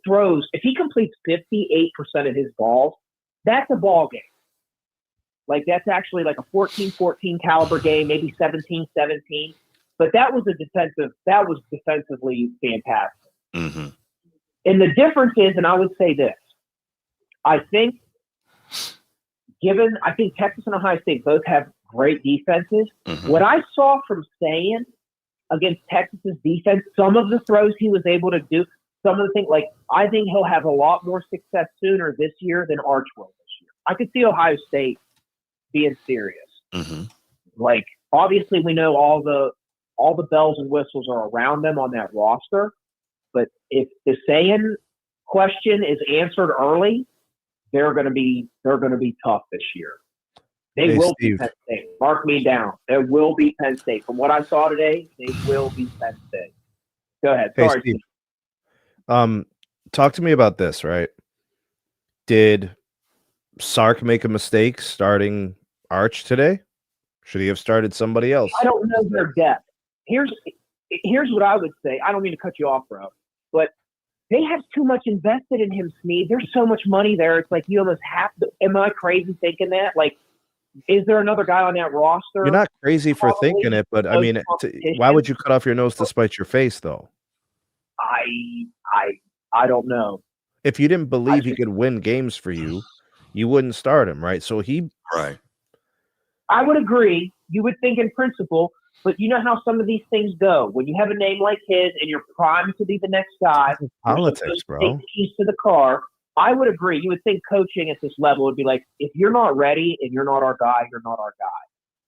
completes 58% of his balls, that's a ball game. That's actually a 14-14 caliber game, maybe 17-17. But that was defensively fantastic. Mm-hmm. And the difference is, and I would say this, I think Texas and Ohio State both have great defenses. Mm-hmm. What I saw from Sayan against Texas's defense, some of the throws he was able to do, some of the things, I think he'll have a lot more success sooner this year than Arch will this year. I could see Ohio State being serious. Mm-hmm. Obviously we know all the bells and whistles are around them on that roster. But if the Sayan question is answered early, they're going to be tough this year. They will be Penn State. Mark me down. There will be Penn State. From what I saw today, they will be Penn State. Go ahead. Hey, sorry, Steve. Talk to me about this. Right? Did Sark make a mistake starting Arch today? Should he have started somebody else? I don't know their depth. Here's what I would say. I don't mean to cut you off, bro. But they have too much invested in him, Sneed. There's so much money there. It's like you almost have to. Am I crazy thinking that? Is there another guy on that roster? You're not crazy for thinking it, but I mean, why would you cut off your nose to spite your face, though? I don't know. If you didn't believe he could win games for you, you wouldn't start him, right? So right. I would agree. You would think in principle. But you know how some of these things go. When you have a name like his and you're primed to be the next guy, politics, bro. Take the keys to the car. I would agree. You would think coaching at this level would be like, if you're not ready and you're not our guy, you're not our guy.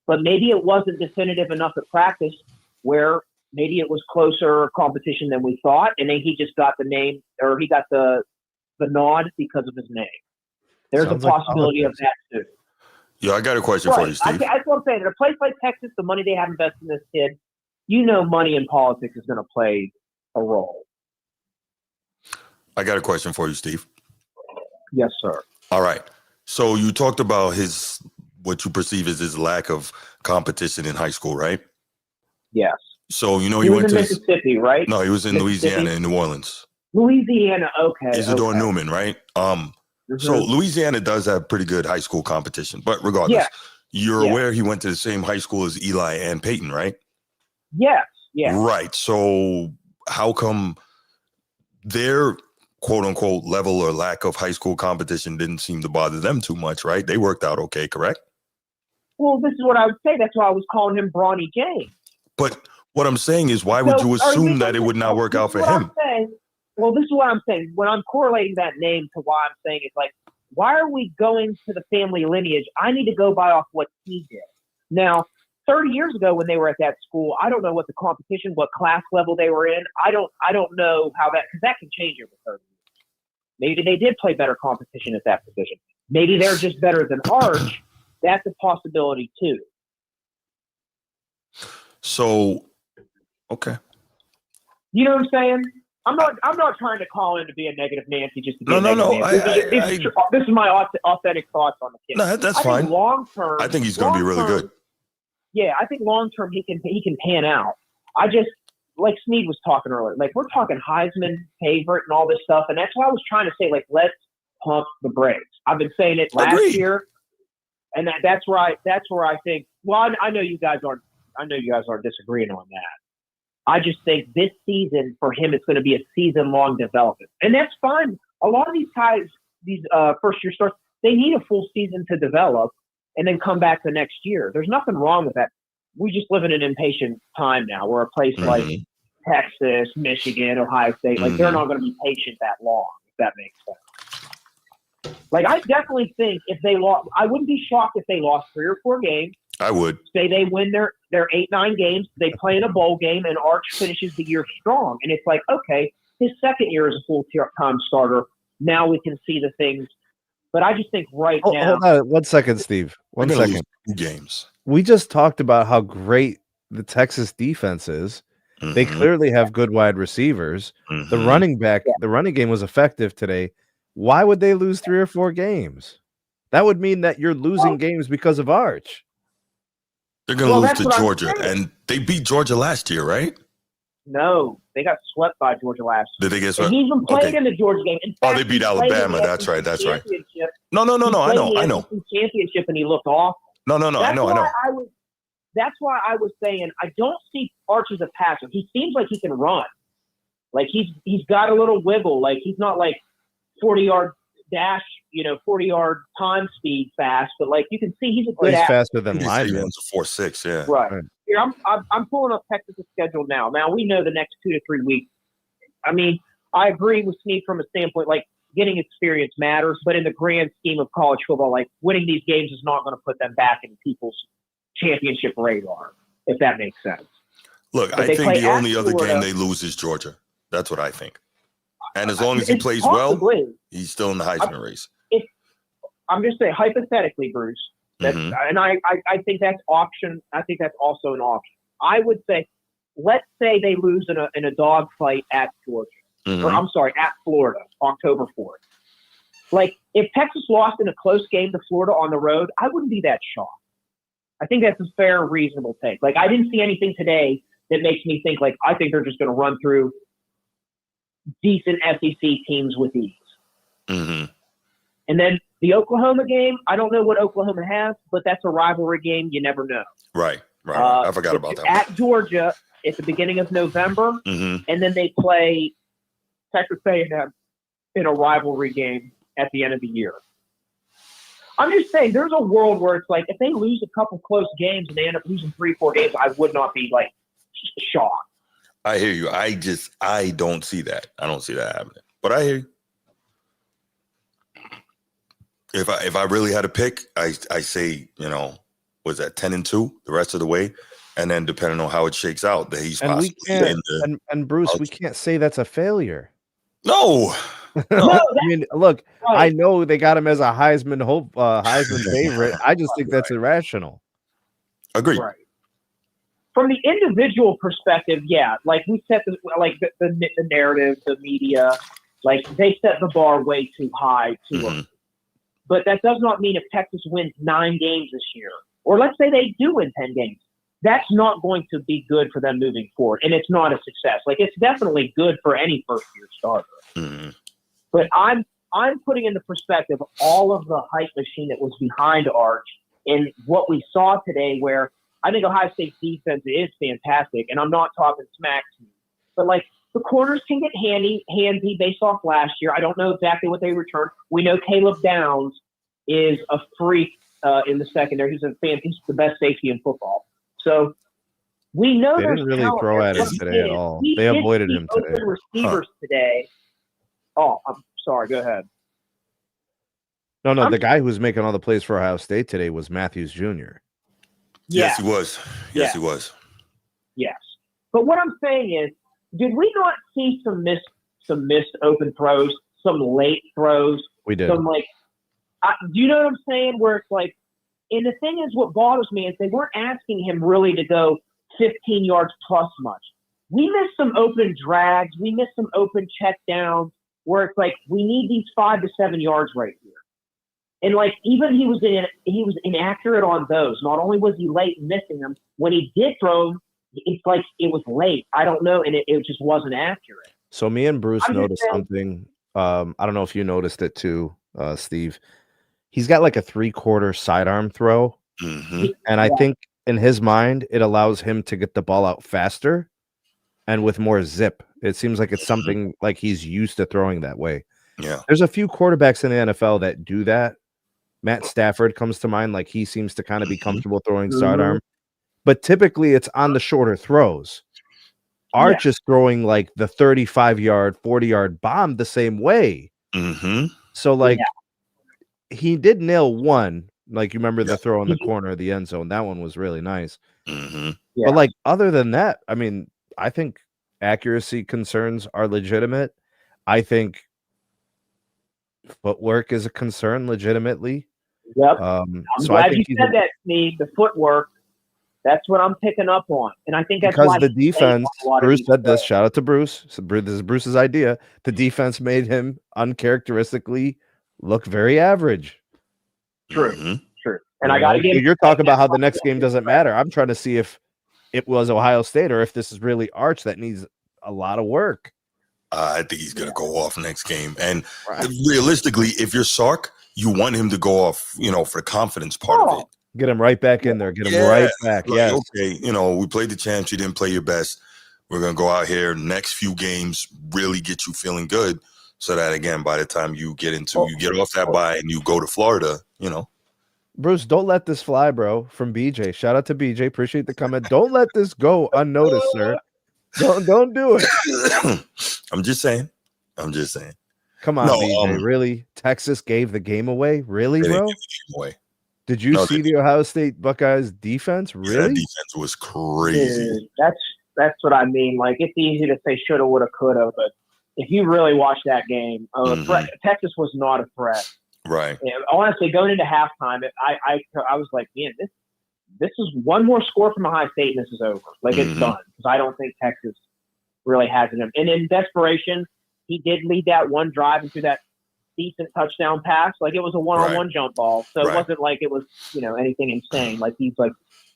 But maybe it wasn't definitive enough at practice where maybe it was closer competition than we thought, and then he just got the name, or he got the nod because of his name. There's a possibility of that too. Yeah, I got a question for you, Steve. That's what I'm saying. At a place like Texas, the money they have invested in this kid, money in politics is going to play a role. I got a question for you, Steve. Yes, sir. All right. So you talked about what you perceive as his lack of competition in high school, right? Yes. So, he was went in to Mississippi, right? No, he was in Louisiana and New Orleans. Louisiana, okay. Isidore Newman, right? So Louisiana does have pretty good high school competition, but regardless, you're aware he went to the same high school as Eli and Peyton, right? Yes. Yeah. Right. So how come their quote unquote level or lack of high school competition didn't seem to bother them too much, right? They worked out okay, correct? Well, this is what I would say. That's why I was calling him Bronny James. But what I'm saying is, why would you assume that it would not work out for him? Well, this is what I'm saying. When I'm correlating that name to why I'm saying it's like, why are we going to the family lineage? I need to go by off what he did. Now, 30 years ago when they were at that school, I don't know what the competition, what class level they were in. I don't know how because that can change over 30 years. Maybe they did play better competition at that position. Maybe they're just better than Arch. That's a possibility too. So, okay. You know what I'm saying? I'm not trying to call in to be a negative Nancy just to be No. This is my authentic thoughts on the kid. No, that's fine. Long term, I think he's going to be really good. Yeah, I think long term he can pan out. I just like Sneed was talking earlier. Like we're talking Heisman favorite and all this stuff, and that's why I was trying to say like let's pump the brakes. I've been saying it last year, and that's where I think. Well, I know you guys aren't. I know you guys aren't disagreeing on that. I just think this season for him, it's going to be a season-long development. And that's fine. A lot of these guys, these first-year stars, they need a full season to develop and then come back the next year. There's nothing wrong with that. We just live in an impatient time now where a place like Texas, Michigan, Ohio State, like they're not going to be patient that long, if that makes sense. Like I definitely think if they lost, I wouldn't be shocked if they lost 3 or 4 games. I would say they win their 8-9 games. They play in a bowl game, and Arch finishes the year strong. And it's like, okay, his second year as a full-time starter. Now we can see the things. But I just think now. Hold on 1 second, Steve. 1 second. 2 games. We just talked about how great the Texas defense is. They clearly have good wide receivers. The running game was effective today. Why would they lose 3 or 4 games? That would mean that you're losing games because of Arch. They're going to lose to Georgia, and they beat Georgia last year, right? No, they got swept by Georgia last year. Did they get swept? And he even played in the Georgia game. In fact, they beat Alabama. That's right. No. I know. Championship, and he looked awful. No. I know. That's why I was saying I don't see Arch as a passer. He seems like he can run. Like he's got a little wiggle. Like he's not like 40-yard dash, 40-yard time speed fast, but like you can see he's a good athlete. He's faster than linemen. He runs a 4.6, yeah. Right. Here, I'm pulling up Texas' schedule now. Now we know the next 2 to 3 weeks. I mean, I agree with Snead from a standpoint like getting experience matters, but in the grand scheme of college football, like winning these games is not going to put them back in people's championship radar, if that makes sense. Look, I think the only other game they lose is Georgia. That's what I think. And as long as he plays well, he's still in the Heisman race. I'm just saying, hypothetically, Bruce, and I think that's option. I think that's also an option. I would say, let's say they lose in a dogfight at Georgia, or I'm sorry, at Florida, October 4th. Like if Texas lost in a close game to Florida on the road, I wouldn't be that shocked. I think that's a fair, reasonable take. Like I didn't see anything today that makes me think like I think they're just going to run through decent SEC teams with ease. And then the Oklahoma game, I don't know what Oklahoma has, but that's a rivalry game. You never know. Right. I forgot about that. At Georgia at the beginning of November, and then they play Texas A&M in a rivalry game at the end of the year. I'm just saying there's a world where it's like if they lose a couple close games and they end up losing 3-4 games, I would not be like shocked. I hear you. I don't see that. I don't see that happening. But I hear you. If I really had to pick, I say, was that 10-2 the rest of the way, and then depending on how it shakes out, that he's And we possibly in can't, the. and Bruce, we can't say that's a failure. No. No, I mean, look, I right. know they got him as a Heisman favorite. I just think that's irrational. Agreed. Right. From the individual perspective, yeah, like we set the narrative, the media, like they set the bar way too high too early. But that does not mean if Texas wins 9 games this year, or let's say they do win 10 games, that's not going to be good for them moving forward, and it's not a success. Like it's definitely good for any first-year starter. But I'm putting into perspective all of the hype machine that was behind Arch and what we saw today, where I think Ohio State's defense is fantastic, and I'm not talking smack to you, but like the corners can get handy based off last year. I don't know exactly what they returned. We know Caleb Downs is a freak in the secondary. He's the best safety in football. So we know they didn't really throw at him today at all. They avoided him today. Open receivers today. Oh, I'm sorry. Go ahead. No, the guy who was making all the plays for Ohio State today was Matthews Jr. Yes, he was. Yes, he was. Yes. But what I'm saying is, did we not see some missed open throws, some late throws? We did. Some do you know what I'm saying? Where it's like, and the thing is, what bothers me is they weren't asking him really to go 15 yards plus much. We missed some open drags. We missed some open check downs where it's like, we need these 5 to 7 yards right here. And like, even he was inaccurate on those. Not only was he late and missing them, when he did throw them, it's like it was late. I don't know, and it just wasn't accurate. So me and Bruce noticed something. I don't know if you noticed it too, Steve. He's got like a 3/4 sidearm throw, and I think in his mind it allows him to get the ball out faster and with more zip. It seems like it's something like he's used to throwing that way. Yeah, there's a few quarterbacks in the NFL that do that. Matt Stafford comes to mind. Like he seems to kind of be comfortable throwing sidearm, but typically it's on the shorter throws. Arch is throwing like the 35-yard, 40-yard bomb the same way. So like he did nail one. Like you remember the throw in the corner of the end zone. That one was really nice. But like other than that, I mean, I think accuracy concerns are legitimate. I think footwork is a concern legitimately. Yep. I'm glad you said that, Steve. The footwork, that's what I'm picking up on. And I think that's because why the defense, Bruce said this, shout out to Bruce. So this is Bruce's idea. The defense made him uncharacteristically look very average. True. And I got to give you're talking about how the next game doesn't matter. I'm trying to see if it was Ohio State or if this is really Arch that needs a lot of work. I think he's going to go off next game. And realistically, if you're Sark, you want him to go off, for the confidence part of it. Get him right back in there. Get him right back. Like, okay, we played the champs. You didn't play your best. We're going to go out here. Next few games really get you feeling good. So that, again, by the time you get off that bye and you go to Florida, Bruce, don't let this fly, bro, from BJ. Shout out to BJ. Appreciate the comment. Don't let this go unnoticed, sir. Don't do it. I'm just saying. Come on, BJ. Really? Texas gave the game away? Really, bro? Did you see the Ohio State Buckeyes defense? Really? That defense was crazy. Dude, that's what I mean. Like, it's easy to say shoulda, woulda, coulda, but if you really watch that game, Texas was not a threat. Right. And honestly, going into halftime, I was like, man, this is one more score from Ohio State, and this is over. Like, it's done. Because I don't think Texas really has it. And in desperation, he did lead that one drive into that decent touchdown pass. Like, it was a one-on-one jump ball. So it wasn't like it was, anything insane. Like, he's, like,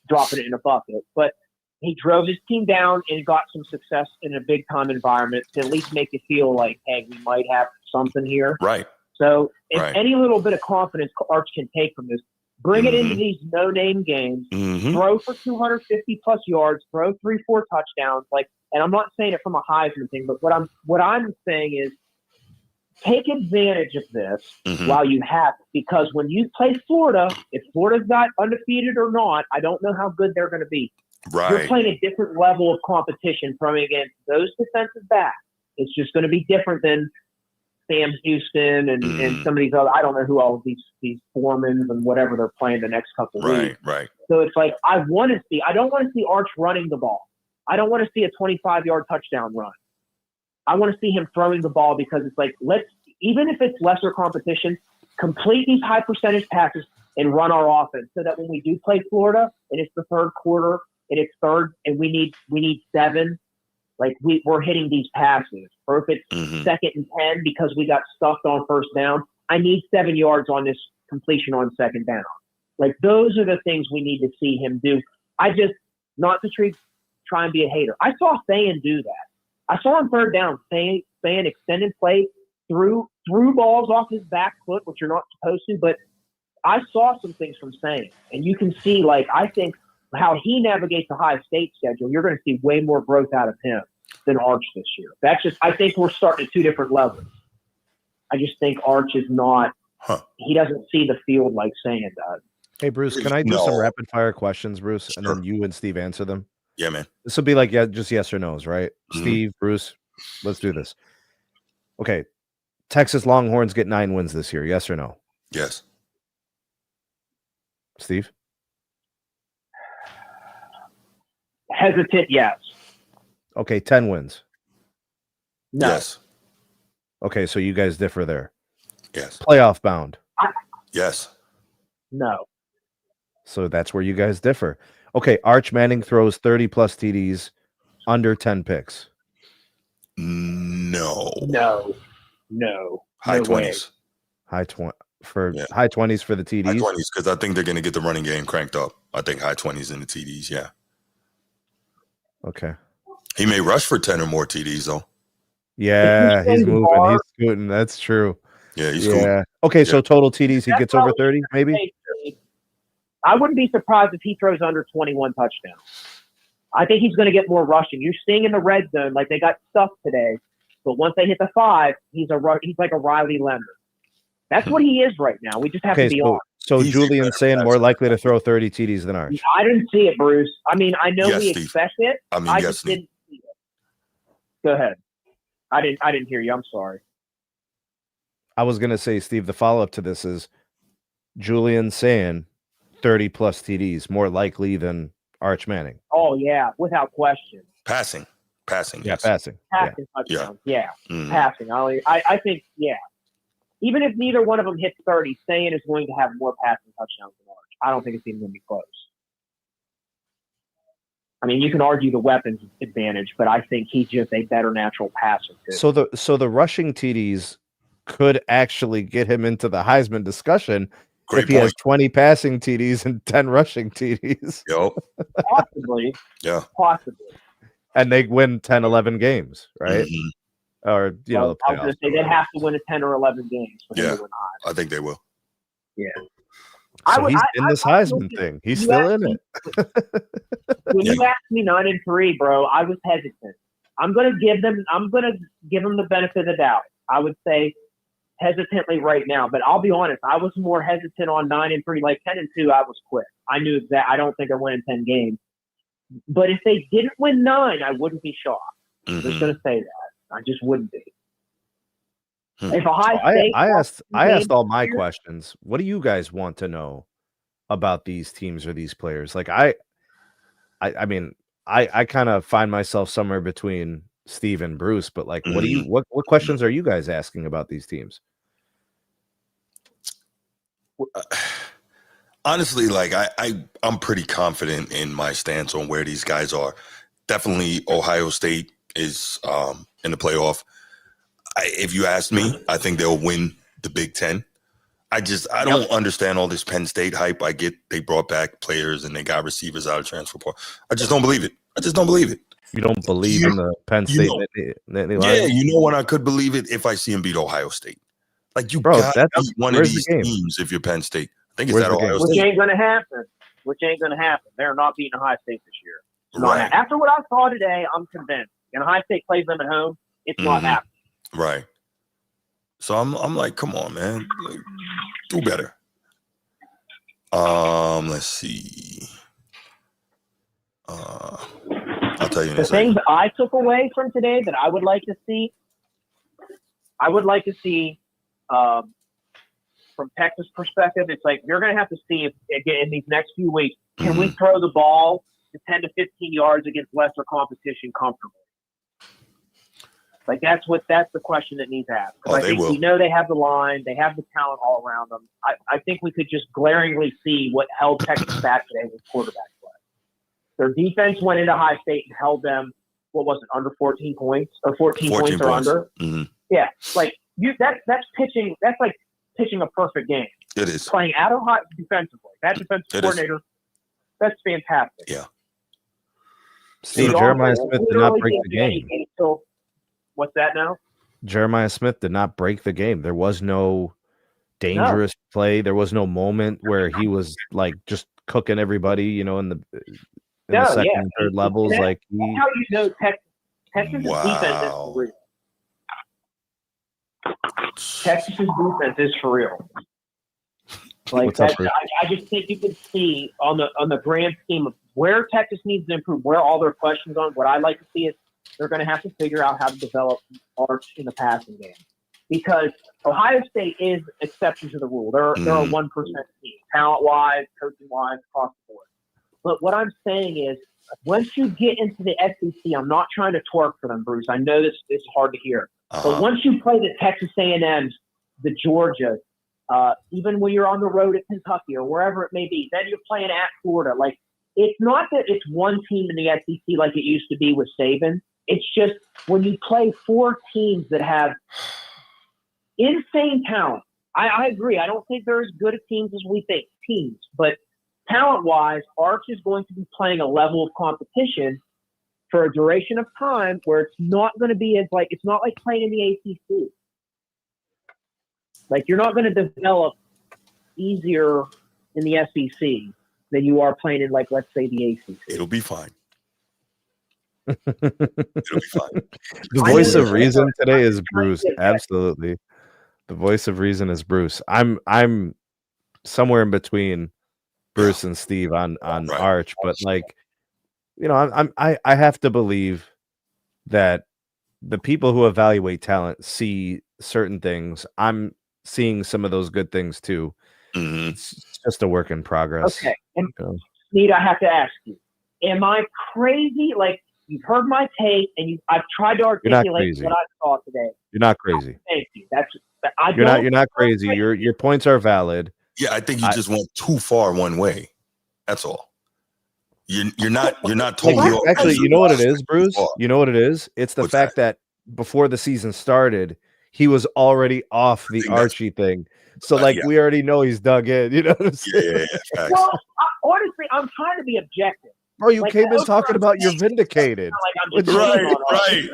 dropping it in a bucket. But he drove his team down and got some success in a big-time environment to at least make you feel like, hey, we might have something here. Right. So if any little bit of confidence Arch can take from this, bring it into these no-name games, throw for 250-plus yards, throw 3-4 touchdowns. And I'm not saying it from a Heisman thing, but what I'm saying is take advantage of this while you have it. Because when you play Florida, if Florida's got undefeated or not, I don't know how good they're going to be. Right. You're playing a different level of competition from against those defensive backs. It's just going to be different than Sam Houston and some of these other, I don't know who all of these Foremans and whatever they're playing the next couple weeks. Right. So it's like, I don't want to see Arch running the ball. I don't want to see a 25-yard touchdown run. I want to see him throwing the ball because it's like, even if it's lesser competition, complete these high percentage passes and run our offense so that when we do play Florida and it's the third quarter and it's third and we need 7, like we're hitting these passes. Or if it's second and 10 because we got stuffed on first down, I need 7 yards on this completion on second down. Like those are the things we need to see him do. Not to try and be a hater. I saw Thayen do that. I saw him third down, Thayen extended play, threw balls off his back foot, which you're not supposed to, but I saw some things from Thayen. And you can see, like, I think how he navigates the Ohio State schedule, you're going to see way more growth out of him than Arch this year. I think we're starting at 2 different levels. I just think Arch is not, he doesn't see the field like Thayen does. Hey, Bruce, can I do some rapid fire questions, Bruce? And then you and Steve answer them? Yeah, man. This will be like just yes or no's, right? Steve, Bruce, let's do this. Okay. Texas Longhorns get 9 wins this year. Yes or no? Yes. Steve? Hesitant, yes. Okay, 10 wins. No. Yes. Okay, so you guys differ there. Yes. Playoff bound. Yes. No. So that's where you guys differ. Okay, Arch Manning throws 30-plus TDs, under 10 picks. No. High High 20s. High 20s for the TDs? High 20s, because I think they're going to get the running game cranked up. I think high 20s in the TDs, yeah. Okay. He may rush for 10 or more TDs, though. Yeah, he's moving. He's scooting. That's true. Yeah, he's scooting. Okay, so total TDs, he gets over 30, maybe? I wouldn't be surprised if he throws under 21 touchdowns. I think he's going to get more rushing. You're seeing in the red zone, like they got stuffed today, but once they hit the 5, he's like a Riley Leonard. That's what he is right now. We just have to be on. So Julian saying more likely to throw 30 TDs than Arch. I didn't see it, Bruce. I mean, I know we expect it. I just didn't see it. Go ahead. I didn't hear you. I'm sorry. I was going to say, Steve, the follow-up to this is Julian saying 30-plus TDs, more likely than Arch Manning. Oh, yeah, without question. Passing. Yeah, Yes. passing. Passing touchdowns. Yeah. Passing. I think, yeah. Even if neither one of them hits 30, Thayen is going to have more passing touchdowns than Arch. I don't think it's even going to be close. I mean, you can argue the weapons advantage, but I think he's just a better natural passer too. So the rushing TDs could actually get him into the Heisman discussion if he has 20 passing TDs and 10 rushing TDs. Yep. Possibly. Yeah. Possibly. And they win 10, 11 games, right? Or, the I was going to say they'd have to win a 10 or 11 games for him to win Heisman. I think they will. Yeah. So he's in this Heisman thing. He's still in it. When you asked me 9-3, bro, I was hesitant. I'm gonna give them the benefit of the doubt. I would say hesitantly right now, but I'll be honest, I was more hesitant on 9-3. Like 10-2, I was quick. I knew that I don't think they're winning 10 games. But if they didn't win 9, I wouldn't be shocked. I'm just gonna say that. I just wouldn't be. If I asked all my questions. What do you guys want to know about these teams or these players? Like I mean, I kind of find myself somewhere between Steve and Bruce, but like, what questions are you guys asking about these teams? Honestly, like I'm pretty confident in my stance on where these guys are. Definitely Ohio State is in the playoff. If you ask me, I think they'll win the Big Ten. I don't understand all this Penn State hype. I get they brought back players and they got receivers out of transfer portal. I just don't believe it. You don't believe in the Penn State? Yeah, you know when I could believe it? If I see them beat Ohio State. Like got to beat one of these teams if you're Penn State. I think it's at Ohio State. Which ain't going to happen. They're not beating Ohio State this year. Right. After what I saw today, I'm convinced. And Ohio State plays them at home. It's not happening. Right. So I'm like, come on, man. Like, do better. Let's see. I'll tell you in a second. The things I took away from today that I would like to see, I would like to see, from Texas' perspective, it's like you're going to have to see if in these next few weeks, can we throw the ball to 10 to 15 yards against lesser competition comfortably? Like that's the question that needs asked. Because I think we know they have the line, they have the talent all around them. I think we could just glaringly see what held Texas back today with quarterback play. Their defense went into Ohio State and held them. What was it? Under 14 points or 14 points or under? Mm-hmm. Yeah, like that's pitching. That's like pitching a perfect game. It is playing at Ohio defensively. That defensive coordinator, that's fantastic. Yeah. Steve, Jeremiah Smith did not break the game. What's that now? Jeremiah Smith did not break the game. There was no dangerous play. There was no moment where he was like just cooking everybody, in the second and third levels. That's how you know Texas' defense is for real. Texas' defense is for real. Like that, I just think you can see on the grand scheme of where Texas needs to improve, where all their questions on. What I'd like to see is they're going to have to figure out how to develop arch in the passing game, because Ohio State is exception to the rule. They're a 1% team, talent-wise, coaching-wise, across the board. But what I'm saying is, once you get into the SEC, I'm not trying to twerk for them, Bruce. I know this is hard to hear. But once you play the Texas A&Ms, the Georgias, even when you're on the road at Kentucky or wherever it may be, then you're playing at Florida. Like, it's not that it's one team in the SEC like it used to be with Saban. It's just when you play four teams that have insane talent. I agree. I don't think they're as good a teams as we think, but talent-wise, Arch is going to be playing a level of competition for a duration of time where it's not going to be it's not like playing in the ACC. Like, you're not going to develop easier in the SEC than you are playing in, like, let's say, the ACC. It'll be fine. It'll be fine. The voice of reason today is Bruce. Absolutely. The voice of reason is Bruce. I'm somewhere in between Bruce and Steve on Arch, but I have to believe that the people who evaluate talent see certain things. I'm seeing some of those good things too. It's just a work in progress. Okay. And Steve, I have to ask you, am I crazy? Like, you've heard my take, and I've tried to articulate what I saw today. You're not crazy. Thank you. You're not crazy. Your points are valid. Yeah, I think you just went too far one way. That's all. You're not totally actually. You know what it is, Bruce? You know what it is? It's the fact that before the season started, he was already off the Archie thing. So we already know he's dug in. You know what I'm saying? Yeah. Well, honestly, I'm trying to be objective. Bro, you came in talking about you're vindicated. Right.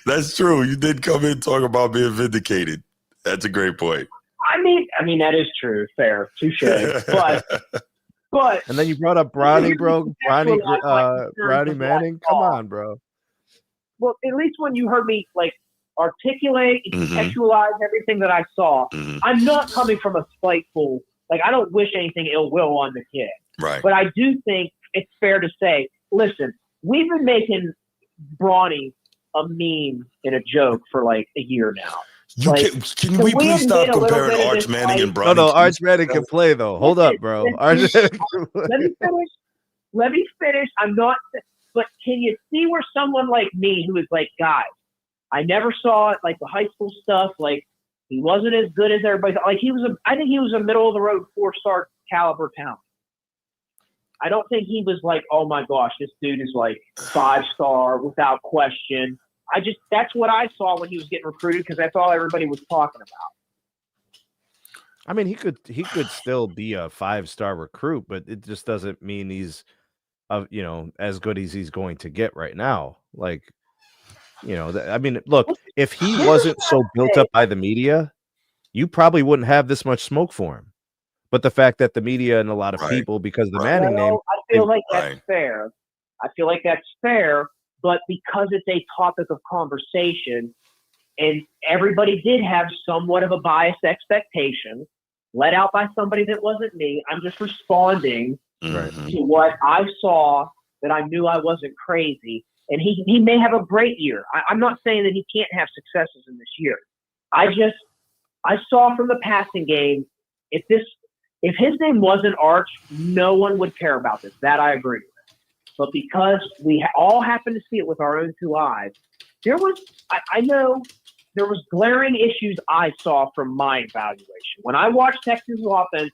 That's true. You did come in talking about being vindicated. That's a great point. I mean that is true. Fair, touche. But and then you brought up Bronny, bro. Bronny Manning. Come on, bro. Well, at least when you heard me articulate and contextualize everything that I saw, I'm not coming from a spiteful. I don't wish anything ill will on the kid. Right. But I do think it's fair to say, listen, we've been making Bronny a meme and a joke for a year now. Can we please stop comparing Arch Manning and Bronny? No, Arch Manning can play though. Hold up, bro. Let me finish. I'm not. But can you see where someone like me, who is guys, I never saw it, the high school stuff. He wasn't as good as everybody thought. I think he was a middle of the road 4-star caliber talent. I don't think he was oh my gosh, this dude is 5-star without question. That's what I saw when he was getting recruited, because that's all everybody was talking about. I mean, he could still be a 5-star recruit, but it just doesn't mean he's as good as he's going to get right now. I mean, look, if he wasn't so built up by the media, you probably wouldn't have this much smoke for him. But the fact that the media and a lot of people, because of the Manning name, I feel like that's fair. I feel like that's fair, but because it's a topic of conversation, and everybody did have somewhat of a biased expectation, let out by somebody that wasn't me, I'm just responding to what I saw, that I knew I wasn't crazy. And he may have a great year. I'm not saying that he can't have successes in this year. I saw from the passing game, if his name wasn't Arch, no one would care about this. That I agree with. But because we all happened to see it with our own two eyes, I know there was glaring issues I saw from my evaluation. When I watched Texas offense,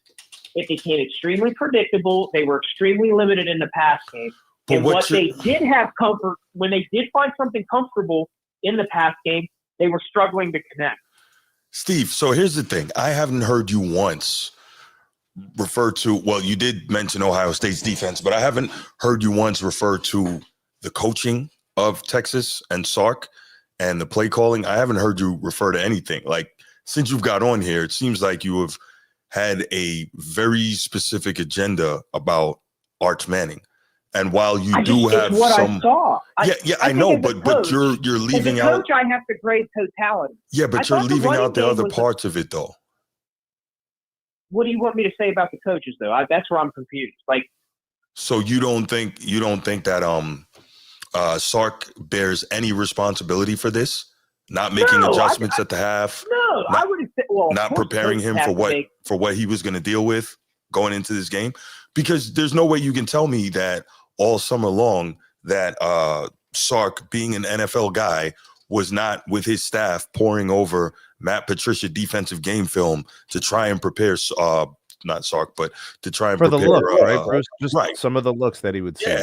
it became extremely predictable. They were extremely limited in the pass game. And what they did have comfort, when they did find something comfortable in the pass game, they were struggling to connect. Steve, so here's the thing. I haven't heard you once refer to, well, you did mention Ohio State's defense, but I haven't heard you once refer to the coaching of Texas and Sark and the play calling. I haven't heard you refer to anything. Like, since you've got on here, it seems like you have had a very specific agenda about Arch Manning. And while you do have some, I saw. I know, but you're leaving out. As a coach, I have to grade totality. Yeah, but you're leaving out the other parts of it, though. What do you want me to say about the coaches, though? That's where I'm confused. Like, so you don't think that Sark bears any responsibility for this? Not making adjustments at the half. No, I wouldn't say. Well, not preparing him for what he was going to deal with going into this game, because there's no way you can tell me that all summer long that Sark, being an NFL guy, was not with his staff poring over Matt Patricia defensive game film to try and prepare not Sark, but to try and for prepare, the look, right, Bruce? Just right. Some of the looks that he would see.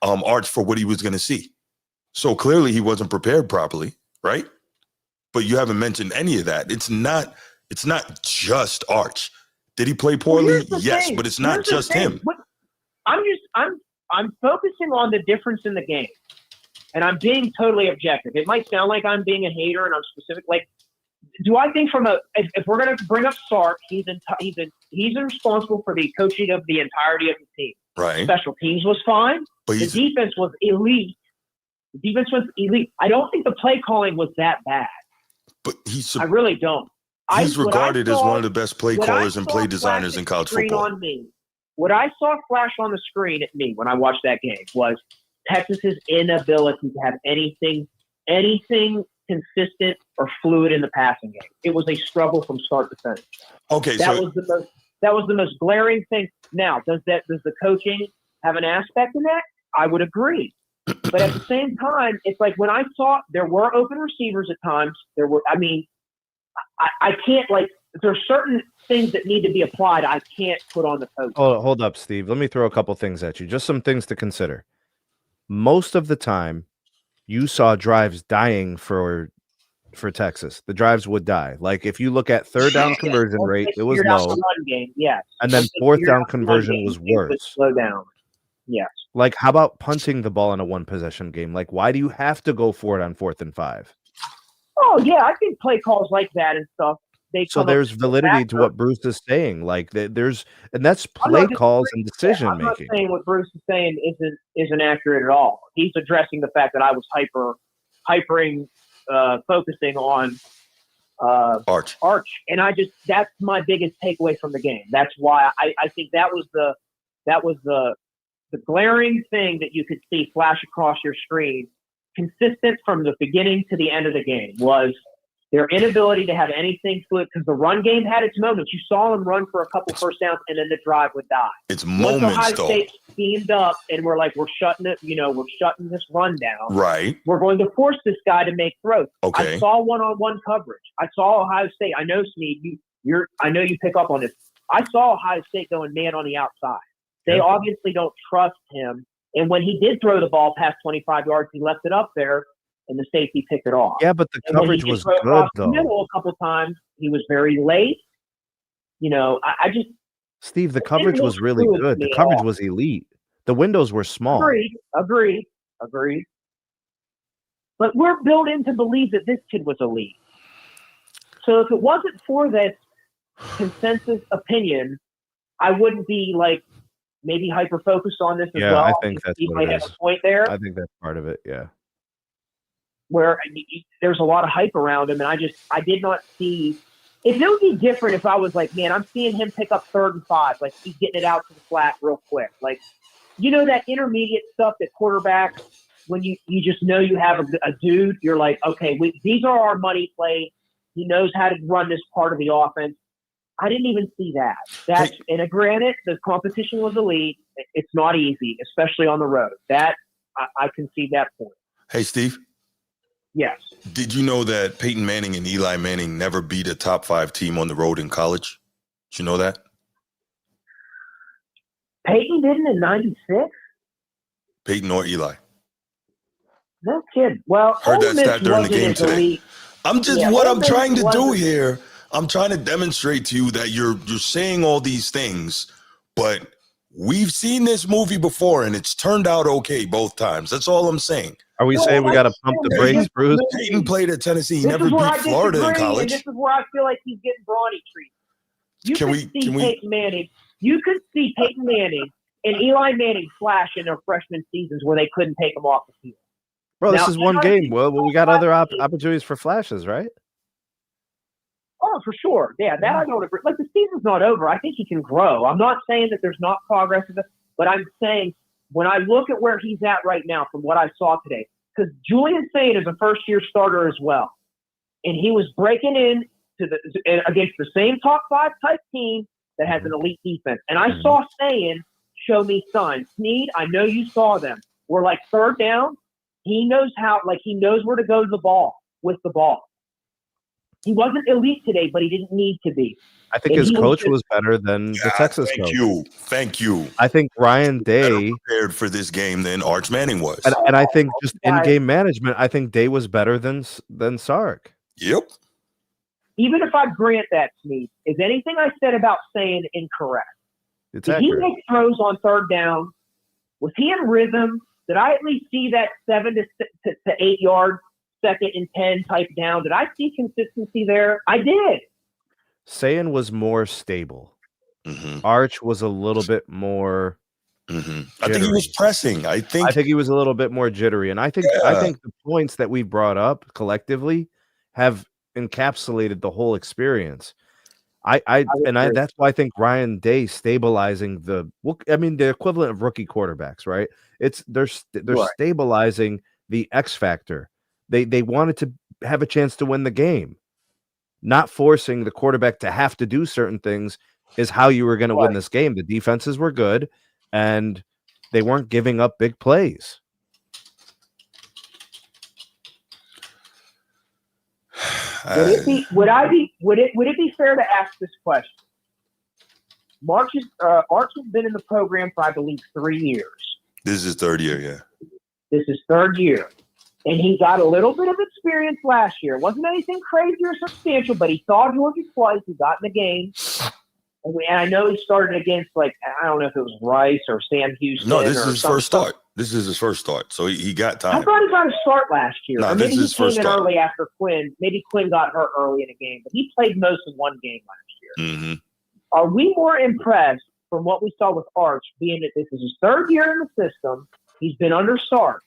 Arch, for what he was going to see. So clearly he wasn't prepared properly, right? But you haven't mentioned any of that. It's not just Arch. Did he play poorly? Yes, but it's not just him. I'm focusing on the difference in the game, and I'm being totally objective. It might sound like I'm being a hater, and I'm specific. Like, do I think if we're going to bring up Sark, he's responsible for the coaching of the entirety of the team. Right. Special teams was fine. But the defense was elite. I don't think the play calling was that bad. But I really don't. He's regarded as one of the best play callers and play designers in college football. What I saw flash on the screen at me when I watched that game was Texas's inability to have anything consistent or fluid in the passing game. It was a struggle from start to finish. Okay, that was the most glaring thing. Now, does the coaching have an aspect in that? I would agree. But at the same time, it's like when I saw there were open receivers at times. I can't, like, there's certain things that need to be applied. I can't put on the coach. Oh, hold up, Steve. Let me throw a couple things at you. Just some things to consider. Most of the time, you saw drives dying for Texas. The drives would die. Like, if you look at third down conversion rate, it was low. Run game, yes. And then fourth down conversion was worse. Slow down. Yes. Like, how about punting the ball in a one possession game? Like, why do you have to go for it on 4th and 5? Oh yeah, I think play calls like that and stuff. So there's validity to what Bruce is saying. Like, that's play calls and decision making. I'm not saying what Bruce is saying isn't accurate at all. He's addressing the fact that I was focusing on Arch, and that's my biggest takeaway from the game. That's why I think that was the glaring thing that you could see flash across your screen, consistent from the beginning to the end of the game, was their inability to have anything fluid, because the run game had its moments. You saw them run for a couple first downs, and then the drive would die. It's moments, Once Ohio though. State schemed up, and we're like, we're shutting it. We're shutting this run down. Right. We're going to force this guy to make throws. Okay. I saw one-on-one coverage. I saw Ohio State. I know, Sneed, I know you pick up on this. I saw Ohio State going man on the outside. They obviously don't trust him. And when he did throw the ball past 25 yards, he left it up there, and the safety picked it off. Yeah, but the coverage was good, though. Middle a couple times, he was very late. Steve, the coverage was really good. The coverage was elite. The windows were small. Agreed. But we're built in to believe that this kid was elite. So if it wasn't for this consensus opinion, I wouldn't be like maybe hyper focused on this as well. Yeah, I think that's you what might it have is. a point there. I think that's part of it. Yeah. Where there's a lot of hype around him, and I did not see. If it would be different if I was like, man, I'm seeing him pick up 3rd and 5, like he's getting it out to the flat real quick, like that intermediate stuff that quarterbacks, when you just know you have a dude, you're like, okay, these are our money plays. He knows how to run this part of the offense. I didn't even see that. And granted, the competition was elite. It's not easy, especially on the road. That I can see that point. Hey, Steve. Yes. Did you know that Peyton Manning and Eli Manning never beat a top 5 team on the road in college? Did you know that? Peyton didn't in 96? Peyton or Eli? No kidding. Well, heard that stat during the game today. Elite. I'm trying to do here. I'm trying to demonstrate to you that you're saying all these things, but we've seen this movie before and it's turned out okay both times. That's all I'm saying. Are we saying we got to pump the brakes, Bruce? Peyton played at Tennessee. He never beat Florida in college. And this is where I feel like he's getting brawny treatment. Peyton Manning. You could see Peyton Manning and Eli Manning flash in their freshman seasons where they couldn't take them off the field. Bro, this is one game. Well, we got other opportunities for flashes, right? Oh, for sure. Yeah, that I don't agree. Like, the season's not over. I think he can grow. I'm not saying that there's not progress, but I'm saying when I look at where he's at right now from what I saw today, because Julian Sayin is a first-year starter as well, and he was breaking in against the same top 5 type team that has an elite defense. And I saw Sayin show me signs. Snead, I know you saw them. We're like third down. He knows where to go to the ball with the ball. He wasn't elite today, but he didn't need to be. I think his coach was better than the Texas coach. Thank you. I think Ryan Day prepared for this game than Arch Manning was. And I think just in-game management, I think Day was better than Sark. Yep. Even if I grant that, Snead, is anything I said about Sayin incorrect? Did he make throws on third down? Was he in rhythm? Did I at least see that 7 to 8 yard, 2nd and 10 type down? Did I see consistency there? I did. Sayin was more stable. Arch was a little bit more. I think he was pressing. I think he was a little bit more jittery, and I think the points that we brought up collectively have encapsulated the whole experience. That's why I think Ryan Day stabilizing the equivalent of rookie quarterbacks, right? They're stabilizing the X factor. They wanted to have a chance to win the game. Not forcing the quarterback to have to do certain things is how you were going to win this game. The defenses were good, and they weren't giving up big plays. Would it be fair to ask this question? Arch has been in the program for, I believe, 3 years. This is his 3rd year, yeah. This is 3rd year. And he got a little bit of experience last year. It wasn't anything crazy or substantial, but he saw Georgia twice. He got in the game. And I know he started against, I don't know if it was Rice or Sam Houston. No, this is his first start. This is his first start. So he got time. I thought he got a start last year. No, or maybe this is he came first in start. early after Quinn. Maybe Quinn got hurt early in the game. But he played most of one game last year. Are we more impressed from what we saw with Arch, being that this is his 3rd year in the system, he's been under Sark?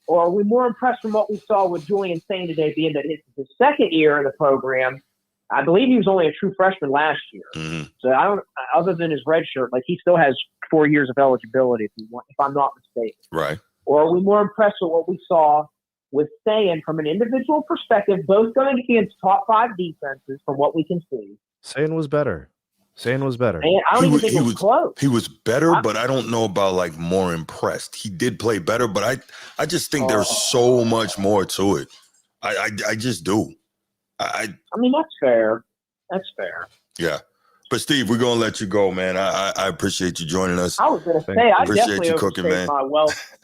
Or are we more impressed from what we saw with Julian Sayin today, being that it's his 2nd year in the program? I believe he was only a true freshman last year. So I don't, other than his red shirt, he still has 4 years of eligibility if I'm not mistaken. Right. Or are we more impressed with what we saw with Sayin from an individual perspective, both going against top 5 defenses from what we can see? Sayin was better. And I don't even think it was close. He was better, but I don't know about more impressed. He did play better, but I just think there's so much more to it. I just do. I mean, that's fair. Yeah. But Steve, we're gonna let you go, man. I appreciate you joining us. I was gonna say I appreciate definitely you cooking, man. My wealth.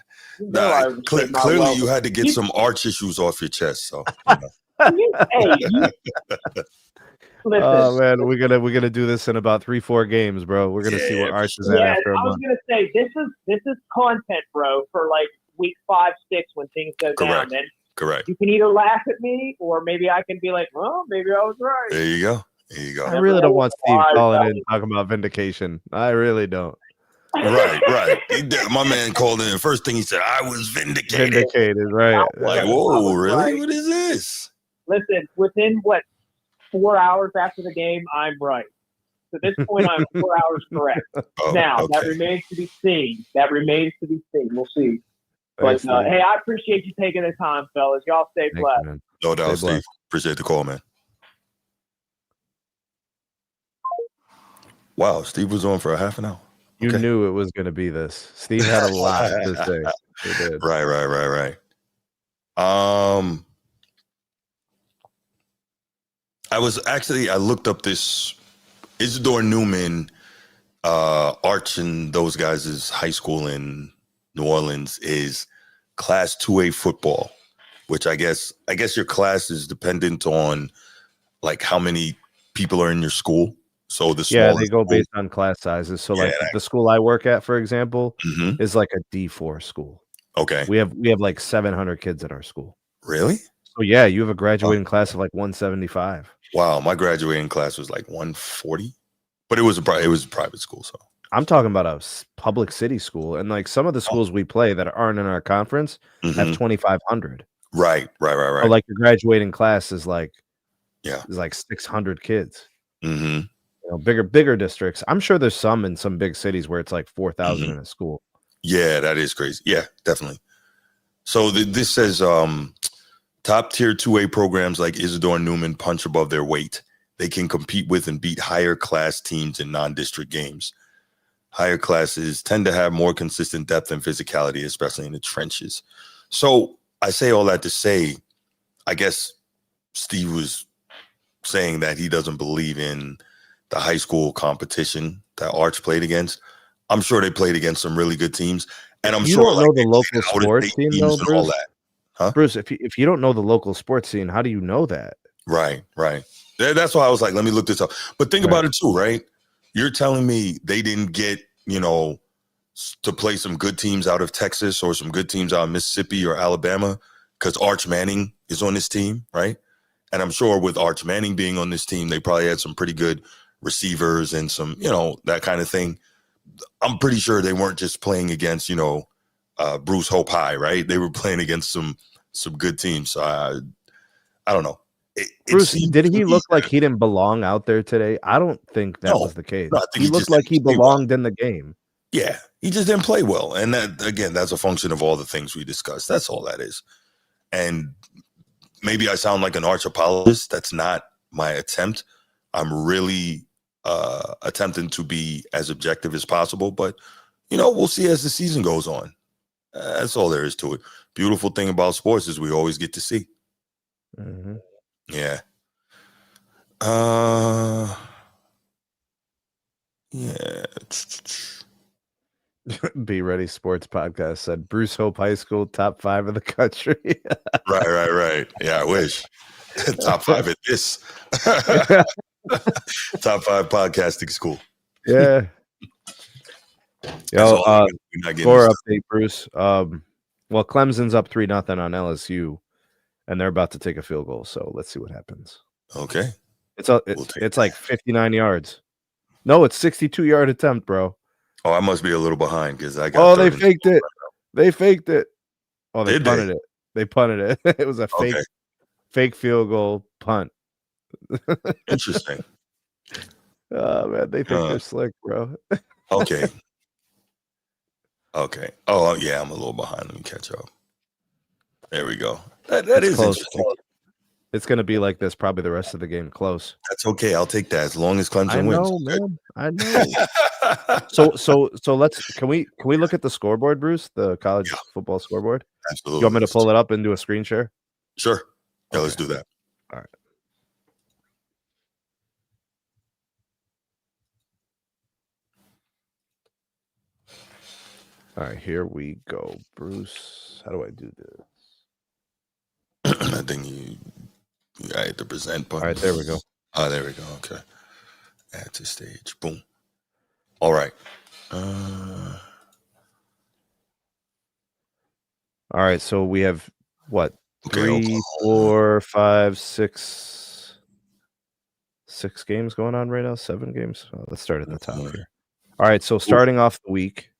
Clearly, you had to get some Arch issues off your chest. So. Listen, oh man, we're gonna do this in about 3-4 games, bro. We're gonna see where Arch is at after a month. I was gonna say this is content, bro, for week 5, 6 when things go down. Then correct. You can either laugh at me or maybe I can be like, well, maybe I was right. There you go. I really don't want Steve calling in and talking about vindication. I really don't. Right. My man called in. First thing he said, I was vindicated. Right. Whoa, really? Right. What is this? Listen, within 4 hours after the game, I'm right. So at this point, I'm 4 hours correct. That remains to be seen. We'll see. But hey, I appreciate you taking the time, fellas. Y'all stay blessed. No doubt, Steve. Appreciate the call, man. Wow, Steve was on for a half an hour. You knew it was going to be this. Steve had a lot to say. He did. Right. I looked up this Isidore Newman, Arch and those guys' high school in New Orleans is Class 2A football, which I guess your class is dependent on like how many people are in your school. So they go based on class sizes. So like the school I work at, for example, is like a D4 school. Okay. We have like 700 kids at our school. Really? So yeah, you have a graduating class of like 175. Wow, my graduating class was like 140, but it was a private school. So I'm talking about a public city school, and like some of the schools we play that aren't in our conference have 2,500. Right. So like your graduating class is like 600 kids. Mm-hmm. You know, bigger districts. I'm sure there's some in some big cities where it's like 4,000 in a school. Yeah, that is crazy. Yeah, definitely. So this says top tier 2A programs like Isidore and Newman punch above their weight. They can compete with and beat higher class teams in non-district games. Higher classes tend to have more consistent depth and physicality, especially in the trenches. So I say all that to say, I guess Steve was saying that he doesn't believe in the high school competition that Arch played against. I'm sure they played against some really good teams, and I'm you sure don't know the local sports scene, though, Bruce. All that. Huh? Bruce, if you don't know the local sports scene, how do you know that? Right. That's why I was like, let me look this up. But think about it too, right? You're telling me they didn't get, to play some good teams out of Texas or some good teams out of Mississippi or Alabama because Arch Manning is on this team, right? And I'm sure with Arch Manning being on this team, they probably had some pretty good receivers and some, that kind of thing. I'm pretty sure they weren't just playing against, Bruce Hope High, right? They were playing against some good teams. So I don't know. Bruce, did he look like he didn't belong out there today? I don't think that was the case. He looked like he belonged in the game. Yeah, he just didn't play well. And that, again, that's a function of all the things we discussed. That's all that is. And maybe I sound like an arch apologist. That's not my attempt. I'm really attempting to be as objective as possible. But, we'll see as the season goes on. That's all there is to it. Beautiful thing about sports is we always get to see. Mm-hmm. Yeah. Yeah. Be Ready Sports Podcast said Bruce Hope High School top 5 of the country. Right. Yeah, I wish. Top 5 at this. Top 5 podcasting school. Yeah. Yo, score update, Bruce. Well, Clemson's up 3-0 on LSU, and they're about to take a field goal. So let's see what happens. Okay. It's like 59 yards. No, it's 62-yard attempt, bro. Oh, I must be a little behind because I got. Oh, they faked it. They faked it. Oh, they punted it. They punted it. It was a fake field goal punt. Interesting. Oh man, they think they're slick, bro. Okay. Oh yeah, I'm a little behind. Let me catch up. There we go. That is close. Interesting. It's gonna be like this probably the rest of the game. Close. That's okay. I'll take that as long as Clemson wins. Man. I know. So let's can we look at the scoreboard, Bruce? The college football scoreboard. Absolutely. You want me to pull it up and do a screen share? Sure. Yeah, let's do that. All right. All right, here we go, Bruce. How do I do this? I think you hit the present button. All right, there we go. Oh, there we go. Okay. Add to stage. Boom. All right. All right, so we have what? 3, 4, 5, 6 games going on right now. 7 games. Let's start at the top here. All right, so starting off the week.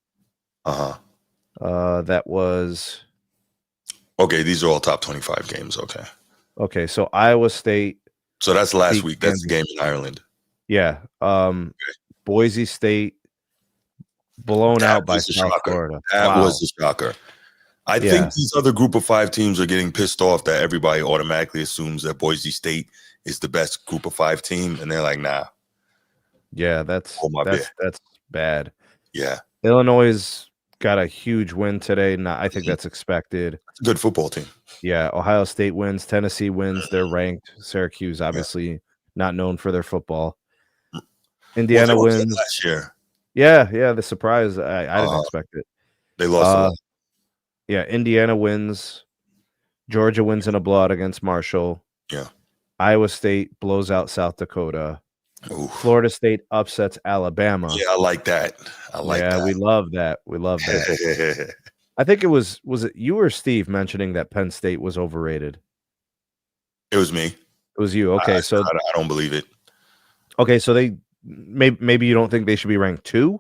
That was. Okay, these are all top 25 games. Okay, so Iowa State. So that's last week. That's the game in Ireland. Yeah. Boise State blown out by South Florida. That was the shocker. I think these other group of 5 teams are getting pissed off that everybody automatically assumes that Boise State is the best group of 5 team, and they're like, nah. Yeah, that's bad. Yeah. Illinois got a huge win today. I think that's expected. It's a good football team. Yeah, Ohio State wins, Tennessee wins, they're ranked. Syracuse, obviously, not known for their football. Indiana wins last year. Yeah, the surprise. I didn't expect it. They lost a lot. Yeah, Indiana wins. Georgia wins in a blowout against Marshall. Yeah. Iowa State blows out South Dakota. Oof. Florida State upsets Alabama. Yeah, I like that. Yeah, we love that. We love that. I think was it you or Steve mentioning that Penn State was overrated? It was me. It was you. Okay, so I don't believe it. Okay, so they maybe you don't think they should be ranked 2?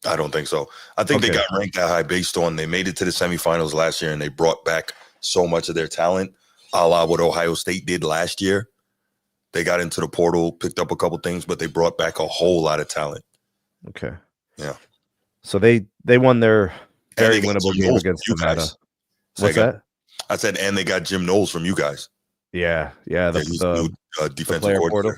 I don't think so. I think they got ranked that high based on they made it to the semifinals last year and they brought back so much of their talent, a la what Ohio State did last year. They got into the portal, picked up a couple things, but they brought back a whole lot of talent. Okay. Yeah. So they won their very winnable game against Nevada. What's that? I said, and they got Jim Knowles from you guys. Yeah. He's the new defensive coordinator.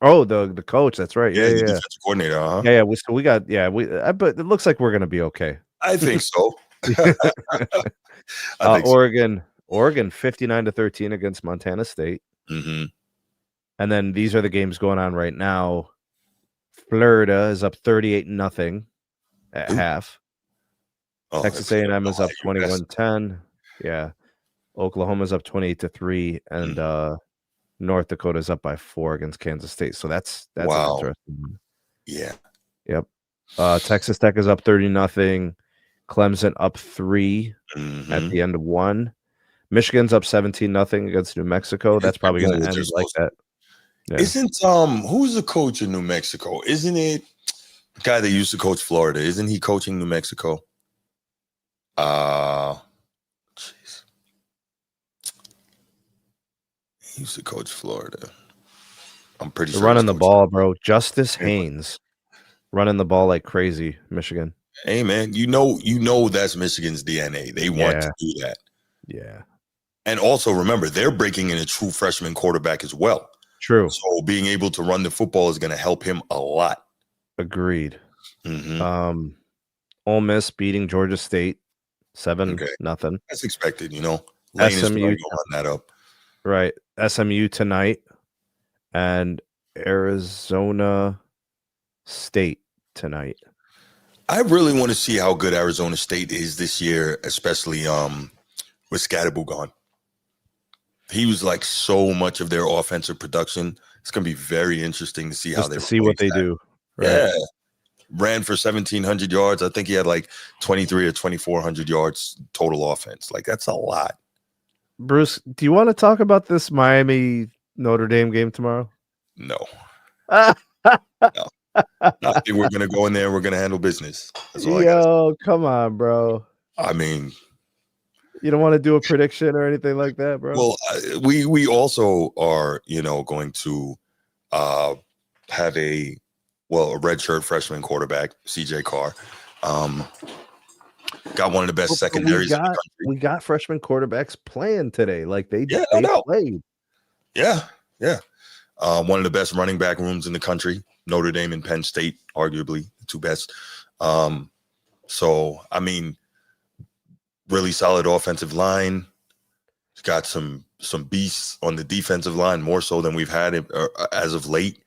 Oh, the coach. That's right. Yeah. Defensive coordinator. Uh-huh. Yeah. We got. But it looks like we're gonna be okay. I think so. Oregon 59-13 against Montana State. Mm-hmm. And then these are the games going on right now. Florida is up 38-0 at half. Texas A&M is up 21-10. Yeah. Oklahoma's up 28-3, and North Dakota's up by 4 against Kansas State. So that's an interesting one. Yeah. Yep. Texas Tech is up 30-0. Clemson up 3 at the end of 1. Michigan's up 17-0 against New Mexico. That's probably going to end like that. Yeah. Isn't who's the coach in New Mexico? Isn't it the guy that used to coach Florida? Isn't he coaching New Mexico? Jeez. He used to coach Florida. I'm pretty sure running the ball, bro. Justice Haynes running the ball like crazy, Michigan. Hey man, you know that's Michigan's DNA. They want to do that. Yeah. And also remember, they're breaking in a true freshman quarterback as well. True. So being able to run the football is going to help him a lot. Agreed. Mm-hmm. Ole Miss beating Georgia State 7-0. That's expected, Lane SMU is run that up. Right. SMU tonight and Arizona State tonight. I really want to see how good Arizona State is this year, especially with Scatterbo gone. He was like so much of their offensive production. It's going to be very interesting to see how they see what they do. Right? Yeah. Ran for 1,700 yards. I think he had like 23 or 2,400 yards total offense. Like, that's a lot. Bruce, do you want to talk about this Miami Notre Dame game tomorrow? No. No. I think we're going to go in there. We're going to handle business. Yo, come on, bro. I mean, you don't want to do a prediction or anything like that, bro? Well, we also are, going to have a redshirt freshman quarterback, CJ Carr. Got one of the best secondaries in the country. We got freshman quarterbacks playing today. Like they played. Yeah. One of the best running back rooms in the country. Notre Dame and Penn State, arguably the 2 best. So, I mean, really solid offensive line. It's got some beasts on the defensive line, more so than we've had as of late.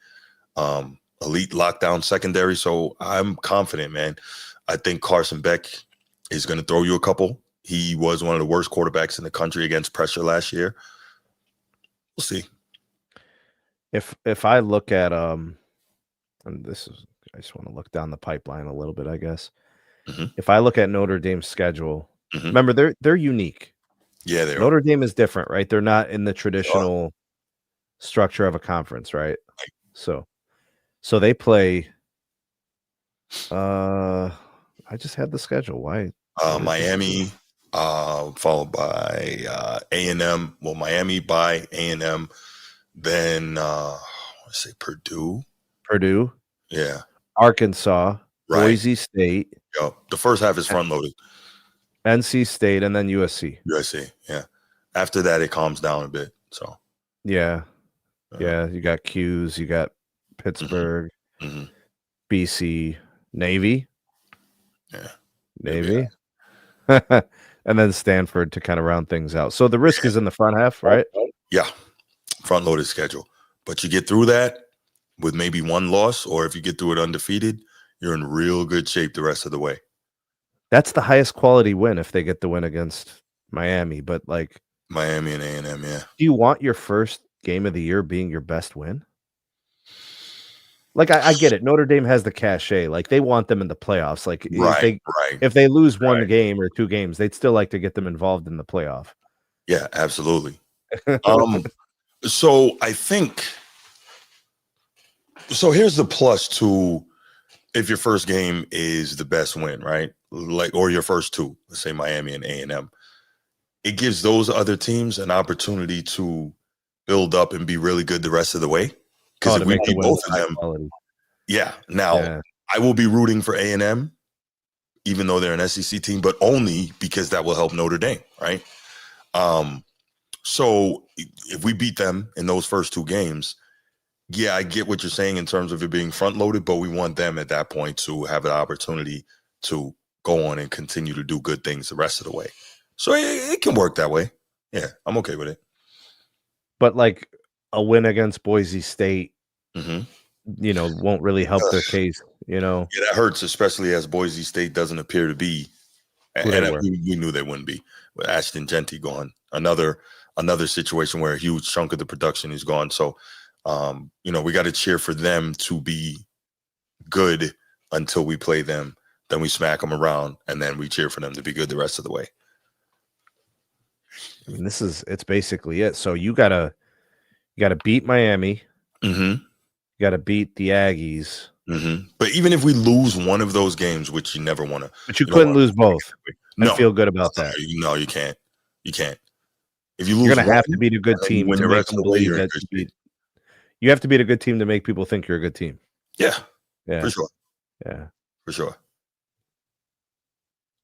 Elite lockdown secondary. So I'm confident, man. I think Carson Beck is going to throw you a couple. He was one of the worst quarterbacks in the country against pressure last year. We'll see. If I look at and I just want to look down the pipeline a little bit, I guess. Mm-hmm. If I look at Notre Dame's schedule, remember they're unique. Yeah, they are. Notre Dame is different, right? They're not in the traditional structure of a conference, right? So they play. I just had the schedule. Why? Miami, followed by A&M. Well, Miami by A&M. Then let's say Purdue. Yeah. Arkansas. Right. Boise State. Yeah. The first half is front loaded. NC State, and then USC. USC, yeah. After that, it calms down a bit. So yeah. You got Q's, you got Pittsburgh, BC, Navy, Navy, and then Stanford to kind of round things out. So the risk is in the front half, right? Yeah, front loaded schedule. But you get through that with maybe one loss, or if you get through it undefeated, you're in real good shape the rest of the way. That's the highest quality win if they get the win against Miami. But like Miami and A&M, yeah. Do you want your first game of the year being your best win? Like I get it. Notre Dame has the cachet. Like they want them in the playoffs. Like if they lose one game or two games, they'd still like to get them involved in the playoff. Yeah, absolutely. So I think here's the plus to if your first game is the best win, right? Like, or your first two, let's say Miami and A&M. It gives those other teams an opportunity to build up and be really good the rest of the way. Because if we beat both of them, I will be rooting for A&M, even though they're an SEC team, but only because that will help Notre Dame, right? So if we beat them in those first two games, yeah, I get what you're saying in terms of it being front loaded, but we want them at that point to have an opportunity to go on and continue to do good things the rest of the way. So it can work that way. Yeah, I'm okay with it. But like a win against Boise State, won't really help their case, Yeah, that hurts, especially as Boise State doesn't appear to be, and we knew they wouldn't be. With Ashton Genty gone, another situation where a huge chunk of the production is gone. So, we got to cheer for them to be good until we play them. Then we smack them around, and then we cheer for them to be good the rest of the way. I mean, it's basically it. So you gotta beat Miami. You gotta beat the Aggies. But even if we lose one of those games, which you never want to, but you couldn't lose both. I feel good about that. No, you can't. You can't. If you lose, you're gonna have to beat a good team to make them believe that you have to beat a good team to make people think you're a good team. Yeah, for sure. Yeah, for sure.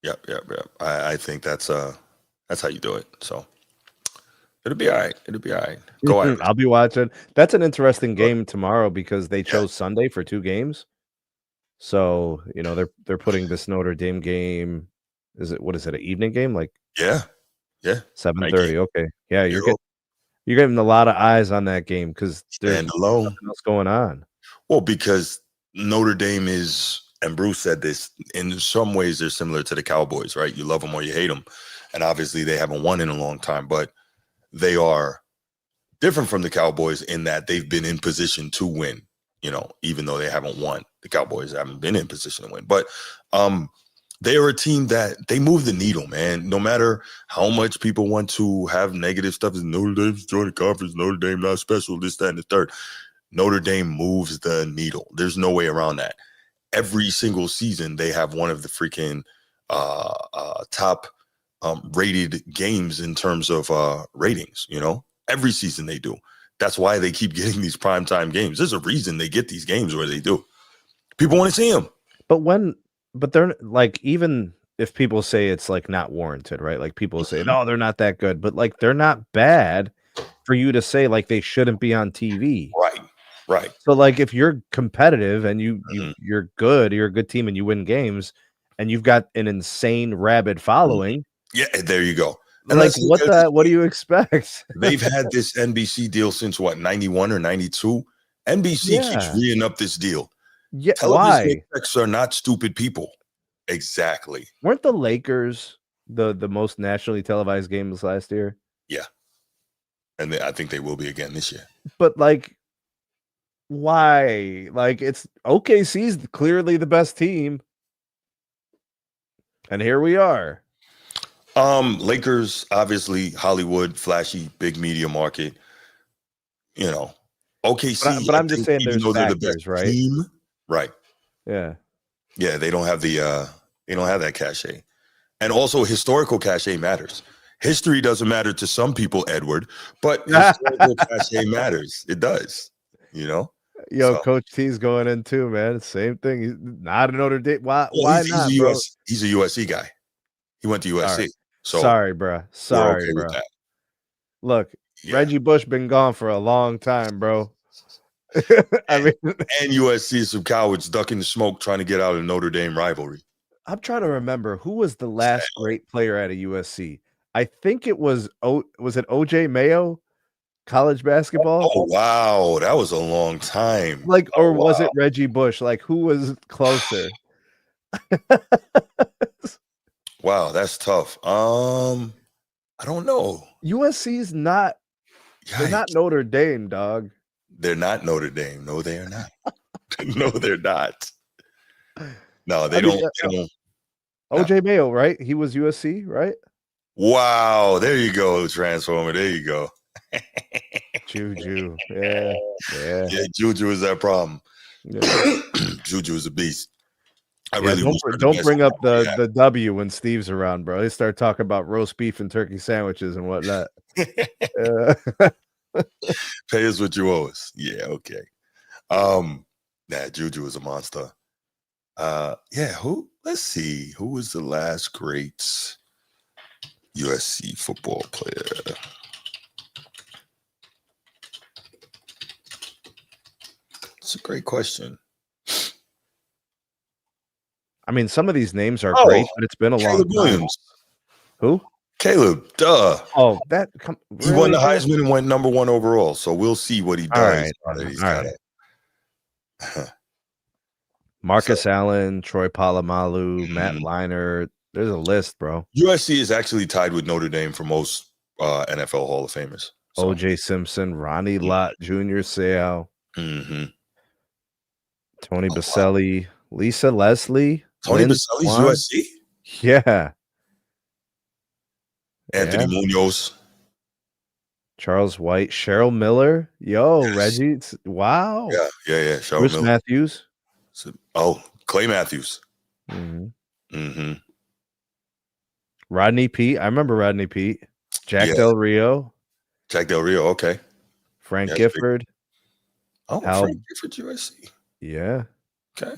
Yep. I think that's how you do it. So it'll be all right. Go ahead. I'll be watching. That's an interesting game tomorrow because they chose Sunday for two games. So they're putting this Notre Dame game. What is it? An evening game? Like 7:30. Okay, yeah, you're getting a lot of eyes on that game because there's nothing else going on. Well, because Notre Dame is, and Bruce said this, in some ways they're similar to the Cowboys, right? You love them or you hate them. And obviously they haven't won in a long time, but they are different from the Cowboys in that they've been in position to win, even though they haven't won. The Cowboys haven't been in position to win. But they are a team that they move the needle, man. No matter how much people want to have negative stuff, Notre Dame's joining the conference, Notre Dame not special, this, that, and the third. Notre Dame moves the needle. There's no way around that. Every single season, they have one of the freaking top rated games in terms of ratings, every season they do. That's why they keep getting these primetime games. There's a reason they get these games where they do. People want to see them. But they're like, even if people say it's like not warranted, right? Like people say, no, they're not that good, but like they're not bad for you to say like they shouldn't be on TV. Right. So like if you're competitive and you're good, you're a good team and you win games and you've got an insane rabid following. Yeah, there you go. And like what do you expect? They've had this NBC deal since 91 or 92. NBC keeps reeing up this deal. Yeah, television execs are not stupid people. Exactly. Weren't the Lakers the most nationally televised games last year? Yeah. And I think they will be again this year. But like, why? Like, it's OKC's clearly the best team. And here we are. Lakers, obviously Hollywood, flashy, big media market. OKC. But I'm just saying there's factors, right? Team, right. Yeah. Yeah, they don't have that cachet. And also historical cachet matters. History doesn't matter to some people, Edward, but historical cachet matters. It does, Yo, so. Coach T's going in too, man. Same thing. He's not a Notre Dame. Why not? He's a USC guy. He went to USC. So sorry, bro. we're Sorry, okay bro. with that. Look, Yeah. Reggie Bush been gone for a long time, bro. I mean, And USC is some cowards ducking the smoke trying to get out of Notre Dame rivalry. I'm trying to remember who was the last great player at a USC. I think it was it OJ Mayo, college basketball? Oh, wow. That was a long time. Like, Oh, or was wow. it Reggie Bush? Like, who was closer? Wow, that's tough. I don't know. USC's not. They're not Yikes. Notre Dame, dog. They're not Notre Dame. No, they are not. No, they're not. No, they I mean, don't. OJ Mayo, right? He was USC, right? Wow. There you go, Transformer. There you go. Juju. Yeah. Yeah, Juju is that problem. Yeah. Juju is a beast. I Yeah, really don't bring up the W when Steve's around, bro. They start talking about roast beef and turkey sandwiches and whatnot. Pay us what you owe us. Yeah, okay. Juju is a monster. Let's see. Who was the last great USC football player? It's a great question. I mean, some of these names are great, but it's been a long time. Williams. Who? Caleb, duh. Oh, he won the Heisman and went number 1 overall. So we'll see what he does. All right. Marcus Allen, Troy Polamalu, Matt Leinart. There's a list, bro. USC is actually tied with Notre Dame for most NFL Hall of Famers. So. OJ Simpson, Ronnie Lott Jr. Seau, mm-hmm. Tony Baselli, Lisa Leslie. Tony Baselli's USC? Yeah. Anthony Munoz. Charles White, Cheryl Miller. Yo, yes. Reggie. Wow. Yeah. Cheryl Bruce Miller. Matthews. Clay Matthews. Mm-hmm. Rodney Pete. I remember Rodney Pete. Jack Del Rio. Okay. Frank Gifford. Frank Gifford, USC. Yeah. Okay.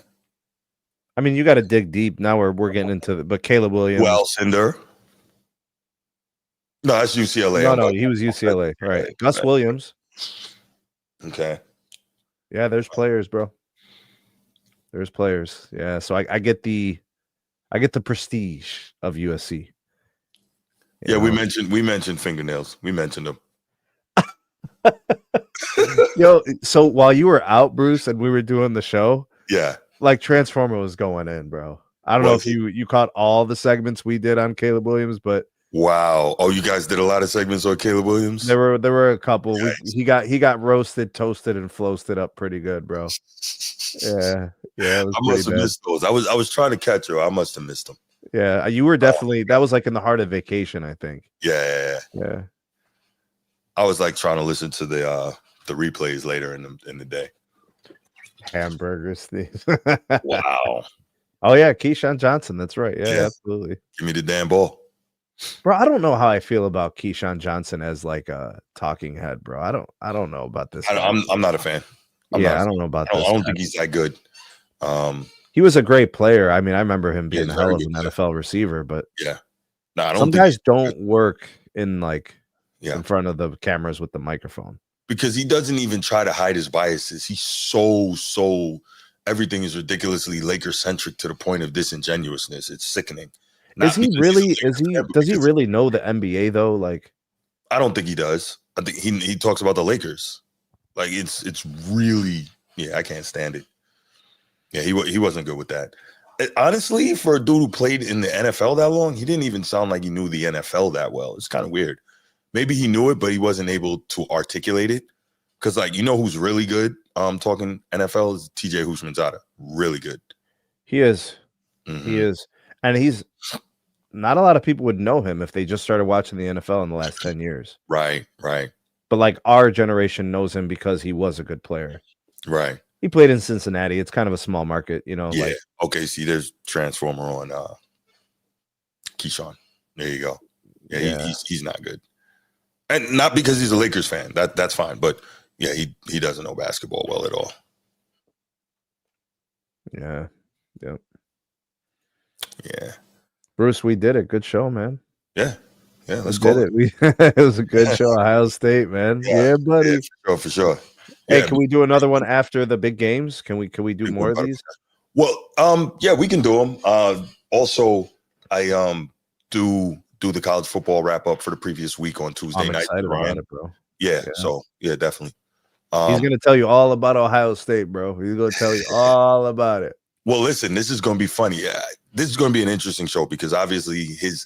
I mean, you got to dig deep. Now we're getting into but Caleb Williams. Well, Cinder. No, that's UCLA. No, he was UCLA. Right. Gus Williams. Okay. Yeah, there's players, bro. There's players. Yeah. So I get the prestige of USC. Yeah, we mentioned fingernails. We mentioned them. Yo, so while you were out, Bruce, and we were doing the show, like Transformer was going in, bro. I don't know if you caught all the segments we did on Caleb Williams, but wow. Oh, you guys did a lot of segments on Caleb Williams? There were a couple. He got roasted, toasted, and floasted up pretty good, bro. Yeah. I must have missed those. I was trying to catch her. I must have missed them. Yeah, you were definitely that was like in the heart of vacation, I think. Yeah. I was like trying to listen to the replays later in the day. Hamburgers, these. Wow. Oh yeah, Keyshawn Johnson. That's right. Yeah, absolutely. Give me the damn ball. Bro, I don't know how I feel about Keyshawn Johnson as like a talking head, bro. I don't know about this. I'm not a fan. I don't know about this. I don't think he's that good. He was a great player. I mean, I remember him being a hell of an NFL receiver, but some guys don't work in in front of the cameras with the microphone. Because he doesn't even try to hide his biases. He's so everything is ridiculously Laker centric to the point of disingenuousness. It's sickening. Does he really know the NBA though? Like, I don't think he does. I think he talks about the Lakers. Like it's really, I can't stand it. Yeah, he wasn't good with that. Honestly, for a dude who played in the NFL that long, he didn't even sound like he knew the NFL that well. It's kind of weird. Maybe he knew it, but he wasn't able to articulate it. Because, who's really good talking NFL is TJ Houshmandzadeh. Really good. He is. Mm-hmm. He is. And he's not a lot of people would know him if they just started watching the NFL in the last 10 years. Right. But our generation knows him because he was a good player. Right. He played in Cincinnati. It's kind of a small market, Yeah. Okay. See, there's Transformer on Keyshawn. There you go. Yeah. He's not good. And not because he's a Lakers fan. That's fine. But yeah, he doesn't know basketball well at all. Yeah. Yep. Yeah. Bruce, we did it. Good show, man. Yeah. Let's We call did it. It was a good show. Ohio State, man. Yeah, buddy. For sure. Hey, Yeah. can we do another one after the big games? Can we do more of these? Well, yeah, we can do them. Also, I do the college football wrap up for the previous week on Tuesday I'm night. excited about it, bro. Yeah. So yeah, definitely. He's gonna tell you all about Ohio State, bro. He's gonna tell you all about it. Well, listen, this is gonna be funny. Yeah, this is gonna be an interesting show because obviously his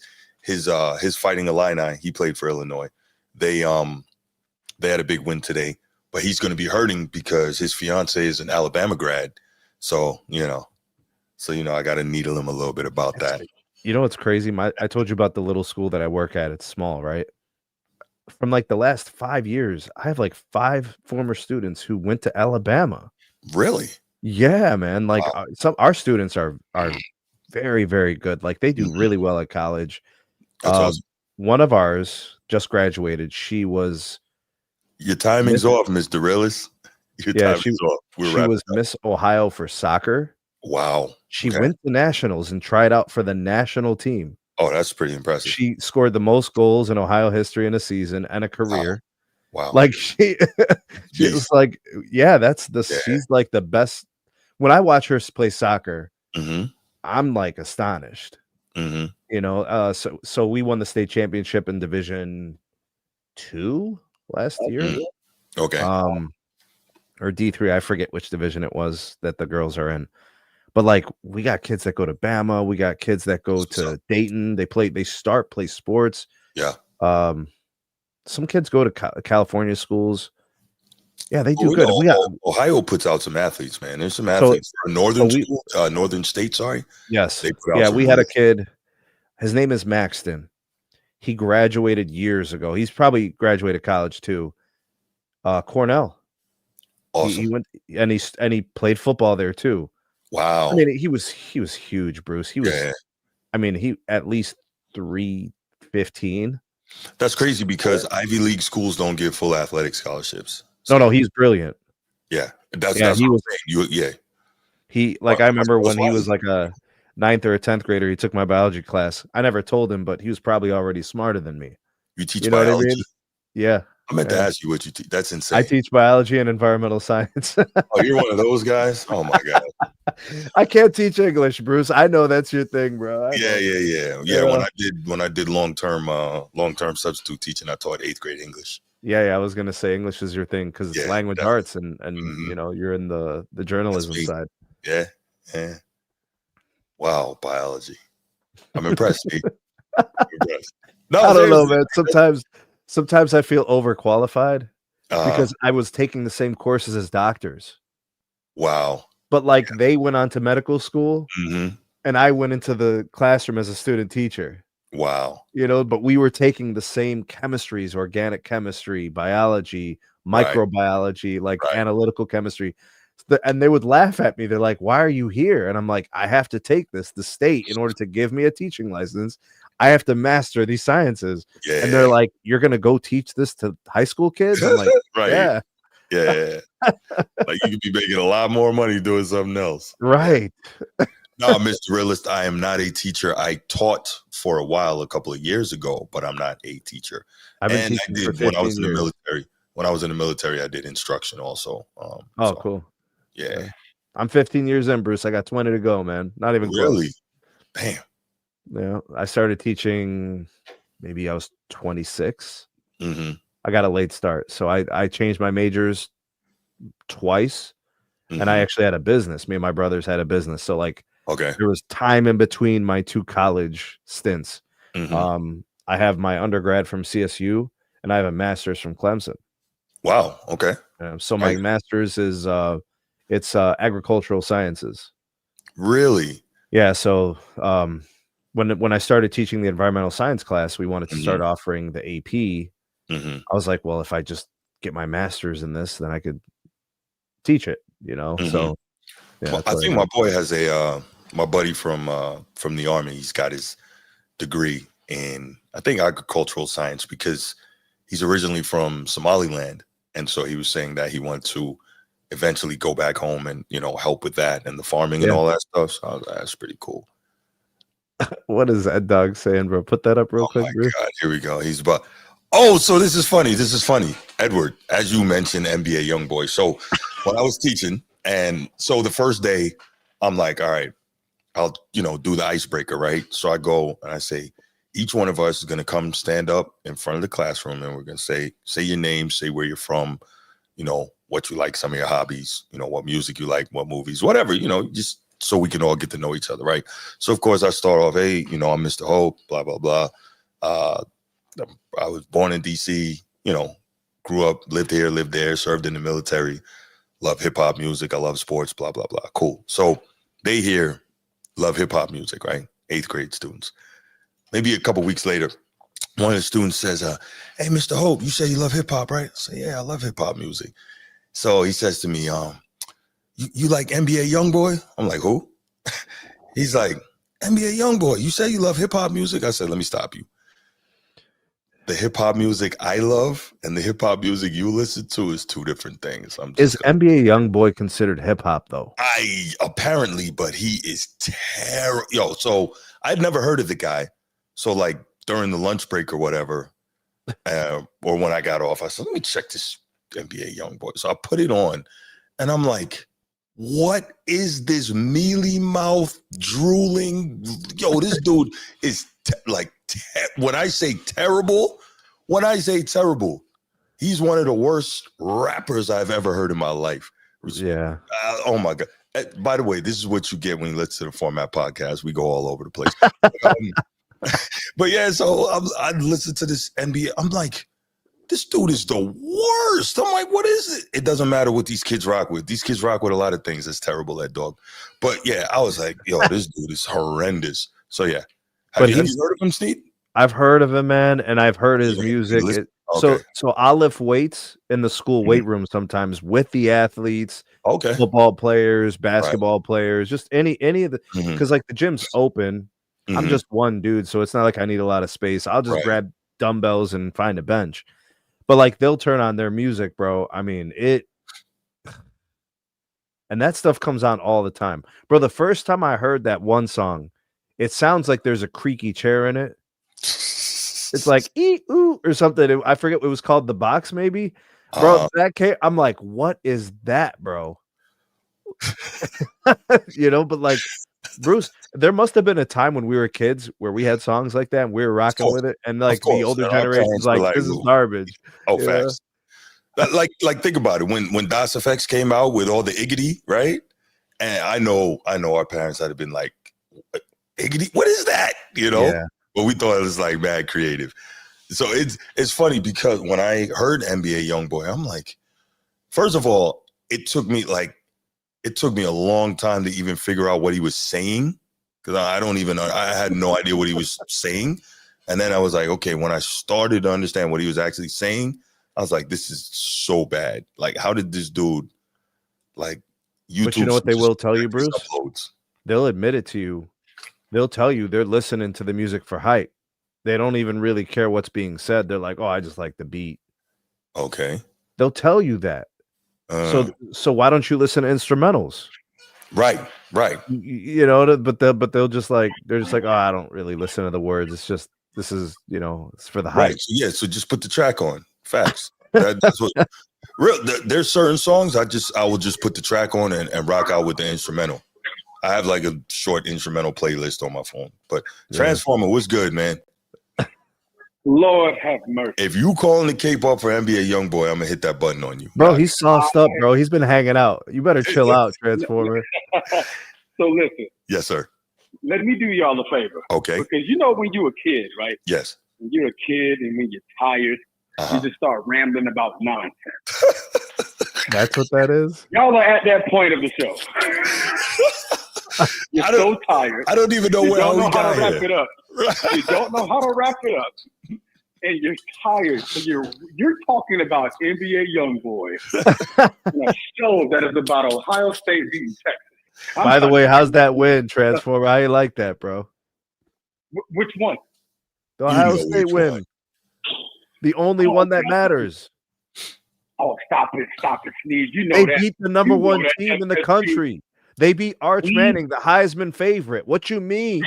Fighting Illini, he played for Illinois. They had a big win today, but he's gonna be hurting because his fiance is an Alabama grad. So I got to needle him a little bit about that. You know what's crazy? I told you about the little school that I work at. It's small, right? From like the last 5 years, I have like 5 former students who went to Alabama. Really? Yeah, man. Like some our students are very, very good. Like they do really well at college. That's awesome. One of ours just graduated. She was your timing's off, Mr. Rillis. Your timing's off. She was Miss Ohio for soccer. Wow. She went to nationals and tried out for the national team. Oh, that's pretty impressive. She scored the most goals in Ohio history in a season and a career. Wow. Like she was like, she's like the best. When I watch her play soccer, I'm like astonished. So we won the state championship in Division 2 last year. Okay. Or D3, I forget which division it was that the girls are in. But like we got kids that go to Bama, we got kids that go to Dayton. They play sports. Yeah. Some kids go to California schools. Yeah, they do good. Ohio puts out some athletes, man. There's some athletes. Northern State, sorry. Yes. We had a kid. His name is Maxton. He graduated years ago. He's probably graduated college too. Cornell. Awesome. He went and he played football there too. Wow. I mean, he was huge, Bruce. He was. Yeah. I mean, he at least 315. That's crazy because Ivy League schools don't give full athletic scholarships. So. No, he's brilliant. Yeah, that's he was. He I remember when he was like a 9th or a 10th grader. He took my biology class. I never told him, but he was probably already smarter than me. You teach biology? What I mean? Yeah. I meant to ask you what you teach. That's insane. I teach biology and environmental science. Oh, you're one of those guys? Oh my god. I can't teach English, Bruce. I know that's your thing, bro. Yeah. When I did long-term substitute teaching, I taught 8th grade English. Yeah. I was gonna say English is your thing because it's language arts and you're in the journalism side. Yeah. Wow, biology. I'm impressed, Steve. No, I don't know, man. Sometimes I feel overqualified because I was taking the same courses as doctors. Wow. But they went on to medical school and I went into the classroom as a student teacher. Wow. But we were taking the same chemistries, organic chemistry, biology, microbiology, analytical chemistry. And they would laugh at me. They're like, "Why are you here?" And I'm like, "I have to take this. The state, in order to give me a teaching license, I have to master these sciences." Yeah. And they're like, "You're going to go teach this to high school kids?" I'm like, right. Yeah. Like you could be making a lot more money doing something else. Right. No, Mr. Realist, I am not a teacher. I taught for a while a couple of years ago, but I'm not a teacher. When I was in the military. When I was in the military, I did instruction also. Cool. Yeah. I'm 15 years in, Bruce. I got 20 to go, man. Not even close. Damn. Yeah. I started teaching maybe I was 26. I got a late start. So I changed my majors twice. And I actually had a business. Me and my brothers had a business. So there was time in between my 2 college stints. I have my undergrad from CSU and I have a master's from Clemson. Wow. Okay. So my master's is it's agricultural sciences. Really? Yeah. So when I started teaching the environmental science class, we wanted to start offering the AP. I was like, well, if I just get my master's in this, then I could teach it, So yeah, I think my boy has my buddy from the Army. He's got his degree in, I think, agricultural science because he's originally from Somaliland. And so he was saying that he wanted to eventually go back home and, help with that and the farming and all that stuff. So I was like, that's pretty cool. What is that dog saying, bro? Put that up real quick, My bro. God, here we go. He's about. Oh, so this is funny. This is funny, Edward. As you mentioned, NBA YoungBoy. So when I was teaching, and so the first day, I'm like, all right, I'll do the icebreaker, right? So I go and I say, each one of us is gonna come stand up in front of the classroom, and we're gonna say your name, say where you're from, what you like, some of your hobbies, what music you like, what movies, whatever, just so we can all get to know each other, right? So of course I start off, hey, I'm Mr. Hope, blah, blah, blah. I was born in DC, grew up, lived here, lived there, served in the military, love hip hop music, I love sports, blah, blah, blah. Cool. So they here love hip hop music, right? 8th grade students. Maybe a couple weeks later, one of the students says, hey, Mr. Hope, you say you love hip hop, right? I say, yeah, I love hip hop music. So he says to me, you like NBA YoungBoy? I'm like, who? He's like, NBA YoungBoy, you say you love hip hop music? I said, let me stop you. The hip hop music I love and the hip hop music you listen to is two different things. Is NBA YoungBoy considered hip hop though? Apparently, but he is terrible. Yo, so I'd never heard of the guy. So like during the lunch break or whatever, or when I got off, I said, let me check this NBA YoungBoy. So I put it on and I'm like, what is this mealy mouth drooling? Yo, this dude is when I say terrible, he's one of the worst rappers I've ever heard in my life. Yeah. Oh my God. By the way, this is what you get when you listen to the Format Podcast. We go all over the place. But yeah, so I listen to this NBA. I'm like, this dude is the worst. I'm like, what is it? It doesn't matter what these kids rock with. These kids rock with a lot of things. That's terrible, that dog. But yeah, I was like, yo, this dude is horrendous. So yeah. Have you heard of him, Steve? I've heard of him, man, and I've heard his music. So I'll lift weights in the school weight room sometimes with the athletes, football players, basketball players, just any of the, because like the gym's open. I'm just one dude, so it's not like I need a lot of space. I'll just grab dumbbells and find a bench. But like they'll turn on their music, bro. I mean, and that stuff comes on all the time. Bro, the first time I heard that one song, it sounds like there's a creaky chair in it. It's like ooh or something. I forget what it was called, The Box, maybe. Bro, I'm like, what is that, bro? But like, Bruce, there must have been a time when we were kids where we had songs like that and we were rocking with it, and like the older generation's like, this is garbage. Oh, facts. Like think about it. When DOS Effects came out with all the Iggity, right? And I know our parents had been like, Iggity, what is that? Yeah. But we thought it was like mad creative. So it's funny because when I heard NBA YoungBoy, I'm like, first of all, it took me a long time to even figure out what he was saying, because I had no idea what he was saying. And then I was like, okay, when I started to understand what he was actually saying, I was like, this is so bad. Like, how did this dude, like, YouTube? But you know what they will tell you, Bruce? Uploads. They'll admit it to you. They'll tell you they're listening to the music for hype. They don't even really care what's being said. They're like, oh, I just like the beat. Okay. They'll tell you that. So why don't you listen to instrumentals? Right. But they'll just like, they're just like, oh, I don't really listen to the words. It's just, this is, it's for the hype. Right. So just put the track on. Facts. That's what there's certain songs I will just put the track on and rock out with the instrumental. I have like a short instrumental playlist on my phone. But Transformer, what's good, man? Lord have mercy. If you calling the Cape up for NBA YoungBoy, I'm gonna hit that button on you. Bro, he's sauced up, bro. He's been hanging out. You better chill out, Transformer. So listen. Yes, sir. Let me do y'all a favor. Okay. Because when you're a kid, right? Yes. When you're a kid and when you're tired, you just start rambling about nonsense. That's what that is? Y'all are at that point of the show. You're so tired. I don't even know where we got here. Wrap it up. You don't know how to wrap it up. And you're tired. So you're talking about NBA YoungBoy in a show that is about Ohio State beating Texas. By the way, how's that win, Transformer? I like that, bro. Which one? The Ohio State win. The only one that matters. Oh, stop it, Sneeze. They beat the number one team in the country. They beat Arch Manning, the Heisman favorite. What you mean?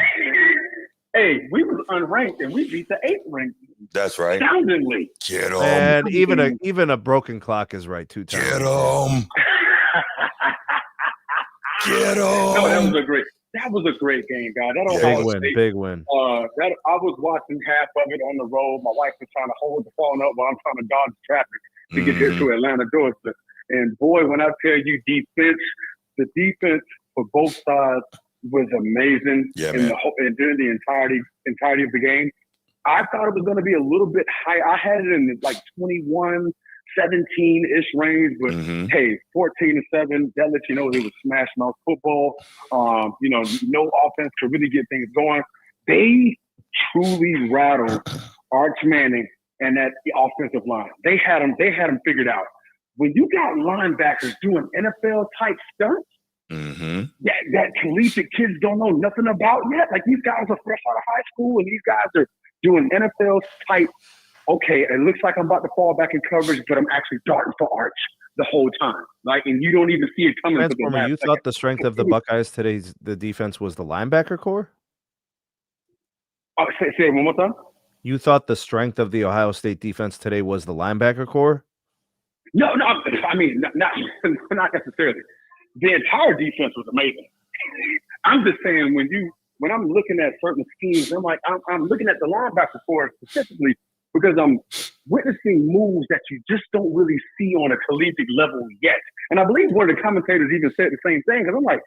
Hey, we was unranked and we beat the 8th ranked. That's right. Astoundingly. Get him. And even a broken clock is right 2 times. Get him. Get him. No, that was a great game, guys. Big win. That I was watching half of it on the road. My wife was trying to hold the phone up while I'm trying to dodge traffic to get here to Atlanta, Georgia. And boy, when I tell you the defense for both sides was amazing. Yeah, and during the entirety of the game. I thought it was going to be a little bit high. I had it in like 21, 17-ish range, but hey, 14-7, that lets you know they was smash mouth football. No offense could really get things going. They truly rattled Arch Manning and that offensive line. They had them figured out. When you got linebackers doing NFL type stunts, that collegiate kids don't know nothing about yet. Like these guys are fresh out of high school, and these guys are doing NFL type. Okay, it looks like I'm about to fall back in coverage, but I'm actually darting for Arch the whole time. Like, and you don't even see it coming. Transformer, you thought the strength of the Buckeyes today's the defense was the linebacker core? Say it one more time. You thought the strength of the Ohio State defense today was the linebacker core? No. I mean, not necessarily. The entire defense was amazing. I'm just saying when I'm looking at certain schemes, I'm looking at the linebacker core specifically because I'm witnessing moves that you just don't really see on a collegiate level yet. And I believe one of the commentators even said the same thing because I'm like,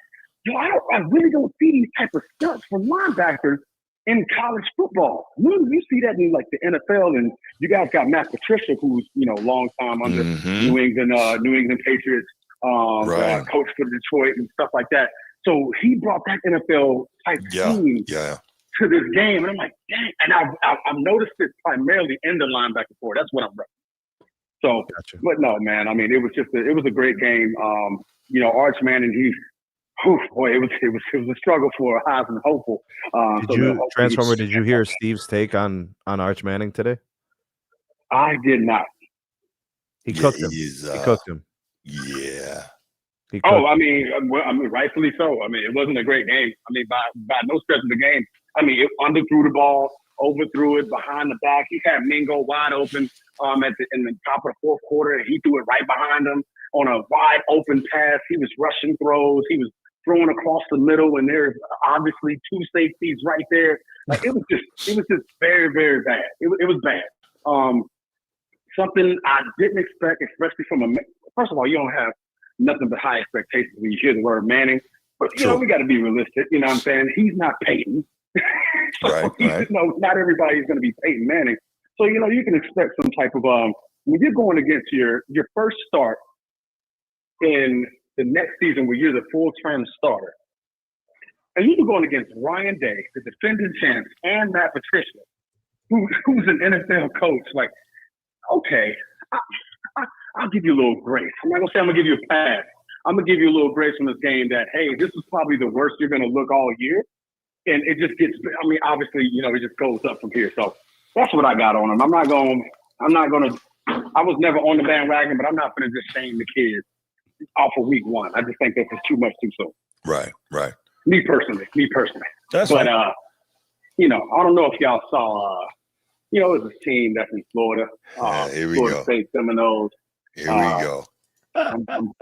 I really don't see these type of stunts from linebackers in college football. You see that in like the NFL, and you guys got Matt Patricia, who's long time under New England Patriots, coach for Detroit and stuff like that. So he brought that NFL type team to this game, and I'm like, dang. And I've noticed it primarily in the linebacker core. That's what I'm repping. So, gotcha. But no, man. I mean, it was a great game. Arch Manning, it was a struggle for Heisman hopeful. Did you hear Steve's take on Arch Manning today? I did not. He cooked him. He cooked him. Yeah. I mean, rightfully so. I mean, it wasn't a great game. I mean, by no stretch of the game. I mean, it underthrew the ball, overthrew it behind the back. He had Mingo wide open in the top of the fourth quarter, and he threw it right behind him on a wide open pass. He was rushing throws. He was throwing across the middle, and there's obviously 2 safeties right there. Like it was just very, very bad. It was bad. Something I didn't expect, especially first of all, you don't have nothing but high expectations when you hear the word Manning. But, we got to be realistic. You know what I'm saying? He's not Peyton. Right. Not everybody's going to be Peyton Manning. So, you can expect some type of when you're going against your first start in the next season where you're the full-time starter, and you're going against Ryan Day, the defending champ, and Matt Patricia, who's an NFL coach. Like, okay, I'll give you a little grace. I'm not going to say I'm going to give you a pass. I'm going to give you a little grace from this game that, hey, this is probably the worst you're going to look all year. And it just gets, obviously, it just goes up from here. So that's what I got on him. I was never on the bandwagon, but I'm not going to just shame the kids off of week 1. I just think that's just too much too soon. Right. Me personally. That's but, I don't know if y'all saw, it was a team that's in Florida. Here we Florida go. State Seminoles. Here we go. I'm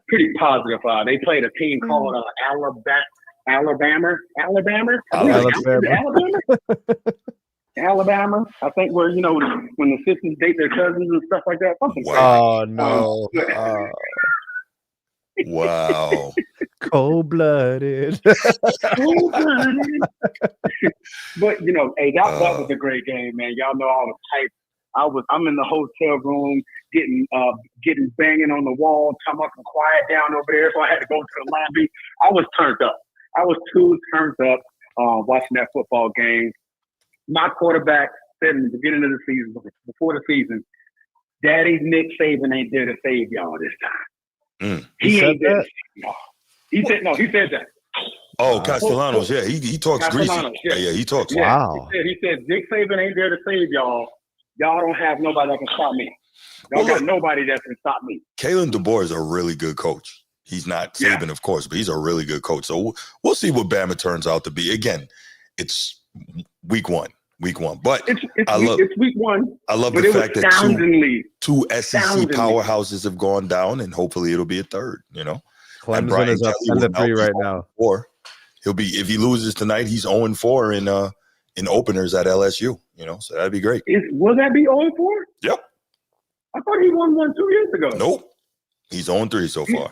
pretty positive. They played a team called Alabama. I think where when the sisters date their cousins and stuff like that. Oh no! Wow. Cold-blooded. But hey, that was a great game, man. Y'all know I was hyped. I'm in the hotel room getting banging on the wall, talking about some quiet down over there, so I had to go to the lobby. I was turned up. I was too turned up watching that football game. My quarterback said in the beginning of the season, before the season, Daddy Nick Saban ain't there to save y'all this time. He ain't there to save y'all. He said that. Oh, Castellanos, yeah, he talks greasy. Yeah, he talks. Wow. He said Nick Saban ain't there to save y'all. Y'all don't have nobody that can stop me. Y'all got nobody that can stop me. Kalen DeBoer is a really good coach. He's not Saban, of course, but he's a really good coach. So we'll see what Bama turns out to be. Again, it's Week one. But it's week one. I love but the it fact was that two SEC astoundingly. powerhouses have gone down, and hopefully it'll be a third. Clemson is up 10-3 right now. He'll be, if he loses tonight, he's 0-4 in openers at LSU. So that'd be great. Will that be 0-4? Yep. I thought he won 2 years ago. Nope. He's 0-3 so far.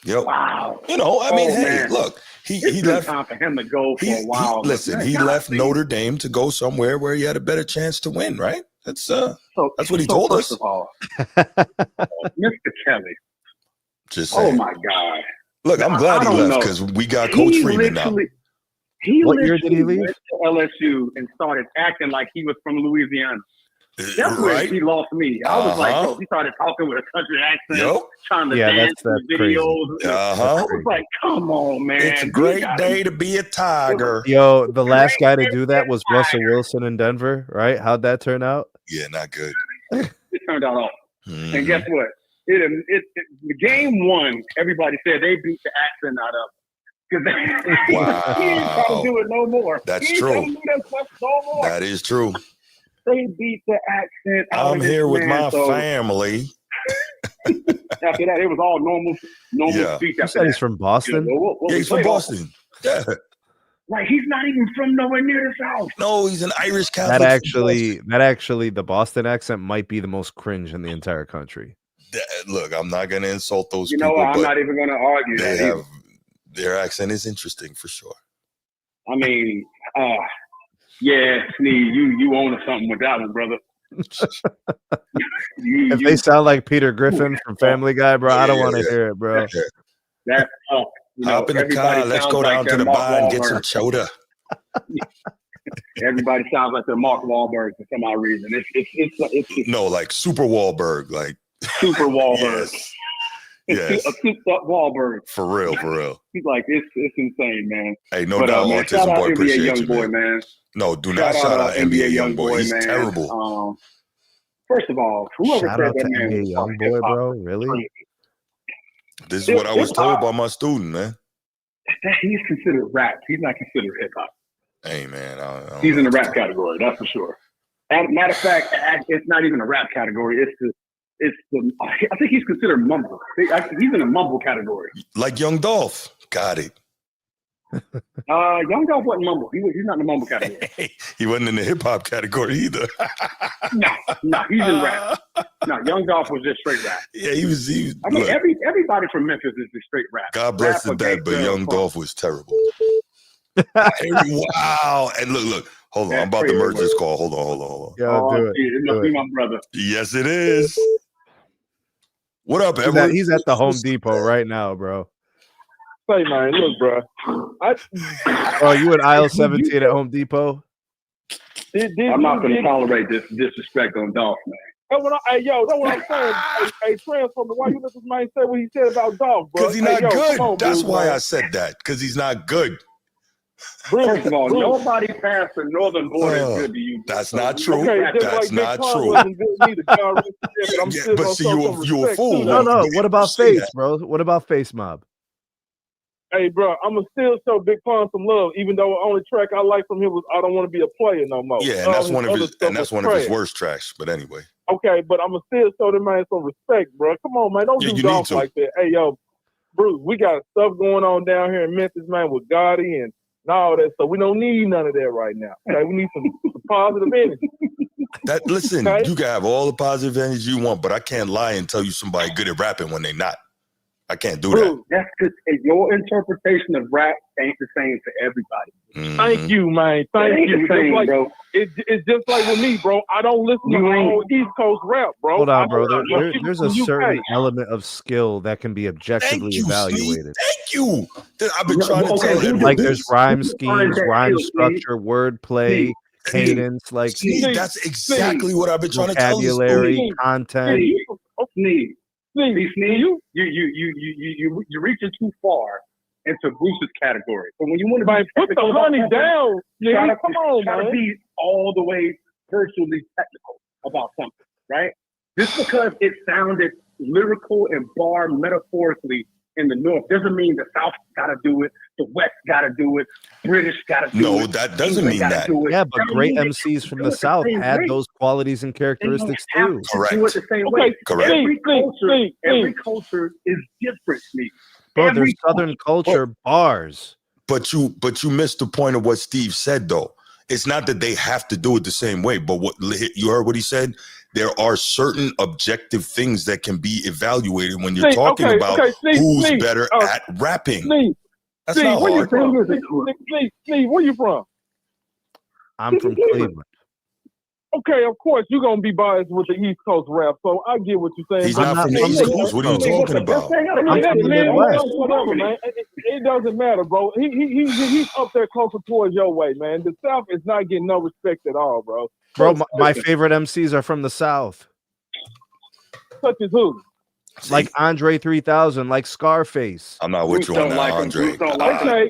Yep. Wow. Hey, look, he left. Time for him to go for a while. He left Notre Dame to go somewhere where he had a better chance to win, right? That's what he told us. First of all, Mr. Kelly. Just saying. Oh my God. Look, I'm glad he left because we got Coach Freeman now. What year did he leave? Went to LSU and started acting like he was from Louisiana. That's where he lost me. I was like, oh, he started talking with a country accent, trying to dance in videos. I was like, come on, man. It's a great day to be a Tiger. Yo, the last guy to do that was Russell Wilson in Denver, right? How'd that turn out? Yeah, not good. It turned out awful. Mm-hmm. And guess what? The game one, everybody said they beat the accent out of it. Because he ain't trying to do it no more. That's true. That is true. They beat the accent out I'm of here with my so family. After that, it was all normal speech. You said he's from Boston? He's from Boston. Yeah. Like, he's not even from nowhere near the South. No, he's an Irish Catholic. That actually, the Boston accent might be the most cringe in the entire country. Look, I'm not going to insult those people. I'm not even going to argue that. Their accent is interesting for sure. I mean, yeah, Sneed, you own something with that one, brother. If they sound like Peter Griffin from Family Guy, bro, I don't want to hear it, bro. That's tough. Hop in the car. Let's go down to the bar and get some chowder. Everybody sounds like they're Mark Wahlberg for some odd reason. It's no, like Super Wahlberg, like Super Wahlberg. Yes. A souped up Wahlberg. For real. He's like, it's insane, man. Hey, no doubt, man, Autism Boy, appreciate you, man. No, do not shout out NBA Youngboy. He's terrible. First of all, whoever shout said out that to man NBA Youngboy, bro. Really? This is what I was told by my student, man. He's considered rap. He's not considered hip hop. Hey, man. He's in the rap category, that's for sure. Matter of fact, it's not even a rap category. I think he's considered mumble. He's in a mumble category. Like Young Dolph. Got it. Young Dolph wasn't mumble. He's not in the mumble category. He wasn't in the hip hop category either. No, he's in rap. No, Young Dolph was just straight rap. Yeah, he was. I mean, everybody from Memphis is just straight rap. God bless the dead, but Young Dolph was terrible. Wow. And look. Hold on. I'm about to merge this call. Hold on. Yeah, do it. It must be my brother. Yes, it is. What up, Edward? He's at the Home Depot right now, bro. Say, man, look, bro. Oh, you in aisle 17 at Home Depot? I'm not going to tolerate this disrespect on Dolph, man. That's what I'm saying. Hey, Transformer, why you let this man say what he said about Dolph, bro? Because he's not good. On, that's dude, why man. I said that. Because he's not good. First of all, nobody past the northern border is good to you. That's not true. Okay, that's not true. But see, you a fool. No. What about Face, bro? What about Face Mob? Hey, bro, I'm going to still show Big Pun some love, even though the only track I like from him was I Don't Want to Be a Player No More. Yeah, and that's one of his worst tracks. But anyway. Okay, but I'm going to still show the man some respect, bro. Come on, man. Don't do golf like that. Hey, yo, Bruce, we got stuff going on down here in Memphis, man, with Gotti and all that stuff. We don't need none of that right now. Okay, we need some positive energy. Listen, you can have all the positive energy you want, but I can't lie and tell you somebody good at rapping when they're not. I can't do that. That's because your interpretation of rap ain't the same for everybody. Mm-hmm. Thank you, man. Thank you. It's just like with me, bro. I don't listen to all East Coast rap, bro. Hold on, bro. There's a certain element of skill that can be objectively evaluated. Thank you. I've been trying to tell you. Like there's rhyme schemes, rhyme structure, wordplay, cadence. Like that's exactly what I've been trying to tell you. Vocabulary, content. You're reaching too far into Bruce's category. But when you want to put the money down, come on, man. Try to be all the way virtually technical about something, right? Just because it sounded lyrical and bar metaphorically in the North doesn't mean the South got to do it. The West got to do it. British got to do it. No, that doesn't mean that. Yeah, but great MCs from the South had those qualities and characteristics too. Correct. Do it the same way. Correct. Every culture is different, Steve. Bro, there's Southern culture bars. But you missed the point of what Steve said, though. It's not that they have to do it the same way, but what you heard what he said? There are certain objective things that can be evaluated when you're talking about who's better at rapping. That's not hard. Steve, where you from? I'm from Cleveland. Okay, of course you're gonna be biased with the East Coast rap, so I get what you're saying. He's not from the East Coast. What are you talking about? I'm from the Midwest. Whatever, man. It doesn't matter, bro. He's up there closer towards your way, man. The South is not getting no respect at all, bro. Bro, my favorite MCs are from the South. Such as who? Like Andre 3000, like Scarface. I'm not with you on that, Andre. Okay.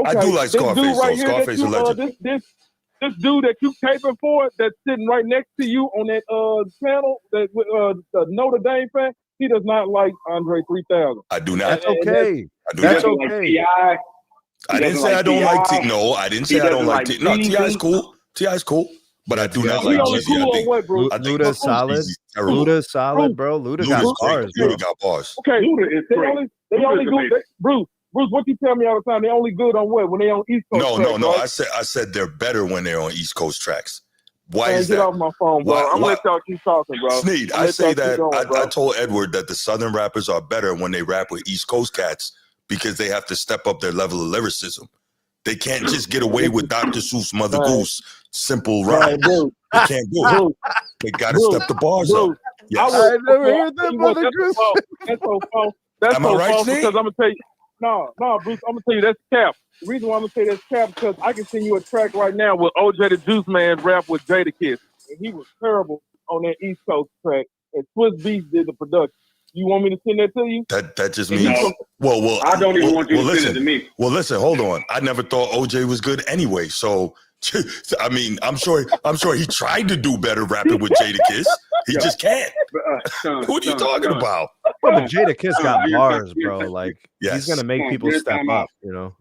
I do like Scarface, though. Scarface is a legend. This dude that you taping for, that's sitting right next to you on that channel, that the Notre Dame fan, he does not like Andre 3000. I do not. That's okay. That's okay. I didn't say I don't like T. No, I didn't say I don't like T. No, T.I.'s cool. T.I.'s cool. But I do not like Jeezy. Luda is solid. Luda is solid, bro. Luda got bars. Luda got bars. Okay, they only good. Bruce, what you tell me all the time? They only good on what? When they on East Coast? No. I said they're better when they're on East Coast tracks. Why is that? Get off my phone, bro. I'm gonna let y'all keep talking, bro. Sneed, I say that I told Edward that the Southern rappers are better when they rap with East Coast cats because they have to step up their level of lyricism. They can't just get away with Dr. Seuss, Mother Goose, simple rhymes. They can't do it. They got to step the bars up. Yes. I never heard that, Mother Goose. That's so false. That's so false because I'm gonna tell you. No, Bruce, I'm gonna tell you that's cap. The reason why I'm gonna say that's cap because I can send you a track right now with OJ the Juice Man rap with Jadakiss, and he was terrible on that East Coast track. And Swiss Beats did the production. You want me to send that to you? That just means well. I don't even want you to send it to me. Well, listen, hold on. I never thought OJ was good anyway. So, I mean, I'm sure he tried to do better rapping with Jadakiss. He just can't. What are you talking about? Bro, but Jadakiss got bars, bro. Like he's gonna make people step up. You know.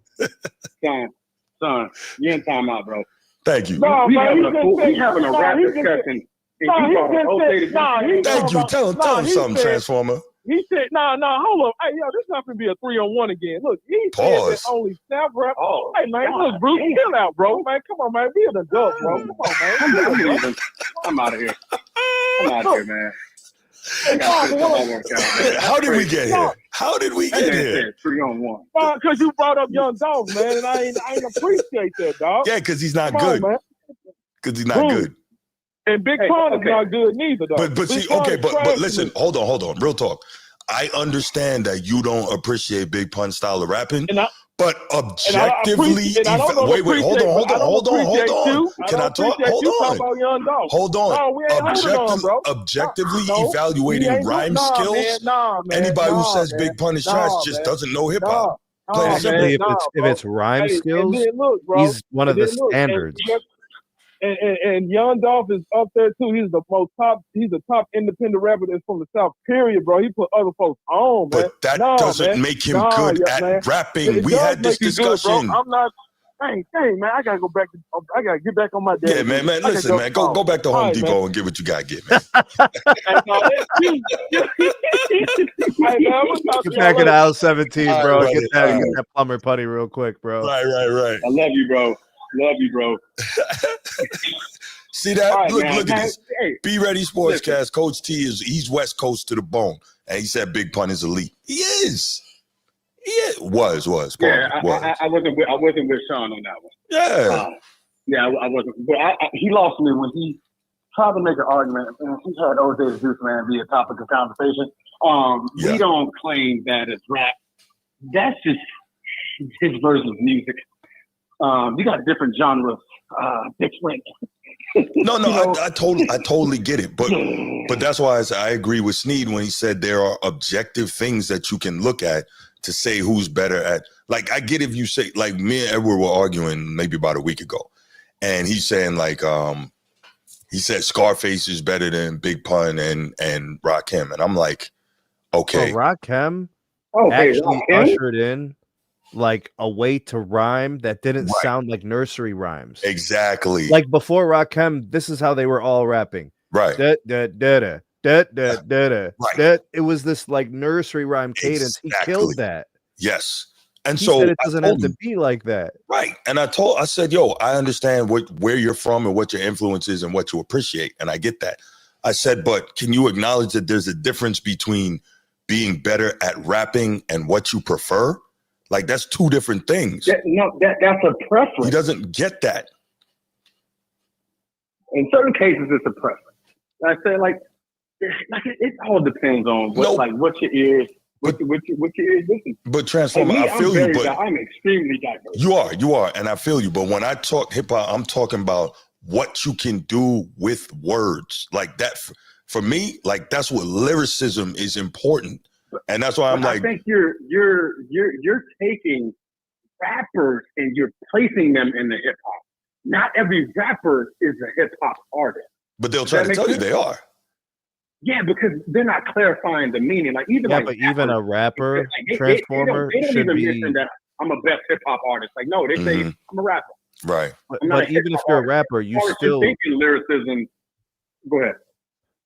Son, you're in timeout, bro. Thank you. We having a rap discussion. Thank you. Tell him something, Transformer. He said, hold up. Hey, yo, this is not going to be a 3-on-1 again. Look, he said that only snap rap. Hey, man, look, Bruce, chill out, bro. Man, come on, man. Be an adult, bro. Come on, man. I'm out of here. Man. How did we get here? How did we get here? 3-on-1. Because you brought up Young Dog, man, and I ain't appreciate that, dog. Yeah, because he's not good. Because he's not good. And Big Pun is not good neither, though. But see, okay, but listen, hold on, real talk. I understand that you don't appreciate Big Pun style of rapping, but objectively, wait, hold on. Can I talk? Hold on. Objectively evaluating rhyme skills, anybody who says Big Pun is trash just doesn't know hip hop. If it's rhyme skills, he's one of the standards. And Young Dolph is up there too. He's the top independent rapper that's from the South. Period, bro. He put other folks on, man. But that doesn't make him good at rapping. We had this discussion. Good, I'm not. Dang, man. I gotta go back. I gotta get back on my day. Yeah, man. Listen, man. Go back to Home Depot and get what you gotta get, man. Get back in aisle 17, bro. Right, get that plumber putty real quick, bro. Right. I love you, bro. See that? Right, look at this. Hey, Be Ready Sportscast. Coach T he's West Coast to the bone, and he said Big Pun is elite. He is. Was. Yeah, I wasn't with Sean on that one. Yeah, I wasn't. But he lost me when he tried to make an argument, and he had OJ the Juice Man be a topic of conversation. We don't claim that as rap. That's just his version of music. You got different genres, different. No, I totally get it, but that's why I agree with Sneed when he said there are objective things that you can look at to say who's better at. Like, I get if you say, like, me and Edward were arguing maybe about a week ago, and he's saying like, he said Scarface is better than Big Pun and Rakim, and I'm like, Okay. So Rakim Okay, actually Rakim? ushered in like a way to rhyme that didn't Right. sound like nursery rhymes. Exactly. Like before Rakim, this is how they were all rapping. Right. Da, da, da, da, da, da, da, da, Right. da. It was this like nursery rhyme cadence. He killed that. Yes. And He so said it doesn't have to be like that. Right. And I said, yo, I understand where you're from and what your influence is and what you appreciate. And I get that. I said, but can you acknowledge that there's a difference between being better at rapping and what you prefer? Like, that's two different things. That's a preference. He doesn't get that. In certain cases, it's a preference. I say, like it all depends on what your ears, what your ears listen. But Transformer, I feel you. But I'm extremely diverse. You are, and I feel you. But when I talk hip hop, I'm talking about what you can do with words, like that. For me, like that's what lyricism is important, and that's why I'm I think you're taking rappers and you're placing them in the hip hop. Not every rapper is a hip hop artist. But they'll try to tell you they are. Yeah, because they're not clarifying the meaning. Like even even a rapper, Transformer they don't should even be. mention that I'm a best hip hop artist. Like no, they say I'm a rapper. Right. But even if you're a rapper, you still thinking lyricism. Go ahead.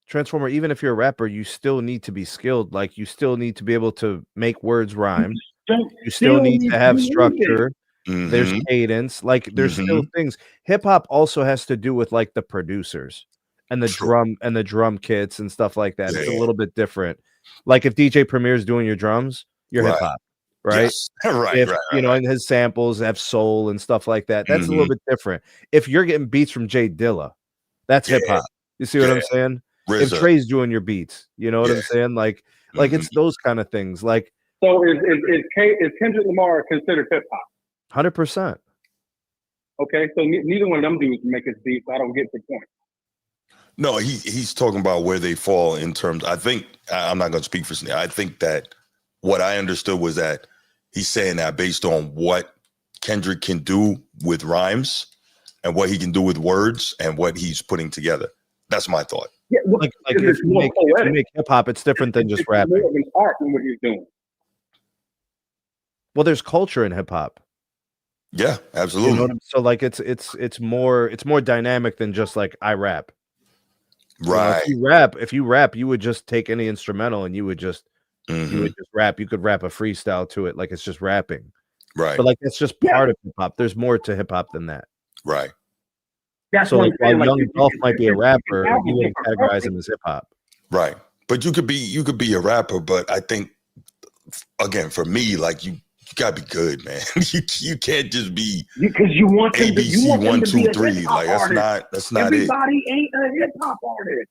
Transformer, even if you're a rapper, you still need to be skilled. Like you still need to be able to make words rhyme. You still need to have structure. There's cadence. Like there's still things. Hip hop also has to do with like the producers and the drum kits and stuff like that. It's a little bit different. Like if DJ Premier's doing your drums, you're hip hop, right? Yes. Right. If you know, and his samples have soul and stuff like that, that's a little bit different. If you're getting beats from Jay Dilla, that's hip hop. You see what I'm saying? If Trey's doing your beats, you know what I'm saying? Like it's those kind of things. Like so, is Kendrick Lamar considered hip hop? 100%. Okay, so neither one of them dudes make his beats. I don't get the point. No, he's talking about where they fall in terms. I think I'm not going to speak for Sneak. I think that what I understood was that he's saying that based on what Kendrick can do with rhymes and what he can do with words and what he's putting together. That's my thought. Yeah, like if you make hip hop, it's different than just rapping. More of an art than what he's doing. Well, there's culture in hip hop. Yeah, absolutely. You know so like it's more dynamic than just like I rap. Right. You know, if you rap, you would just take any instrumental and you would just rap. You could rap a freestyle to it like it's just rapping. Right. But like it's just part of hip hop. There's more to hip hop than that. Right. That's so like, while like, Young Dolph might be a rapper, you wouldn't categorize him as hip hop. Right. But you could be a rapper, but I think again, for me, like you gotta be good, man. you can't just be because you want them ABC to, 1, 2, 3. Like that's not Everybody ain't a hip hop artist.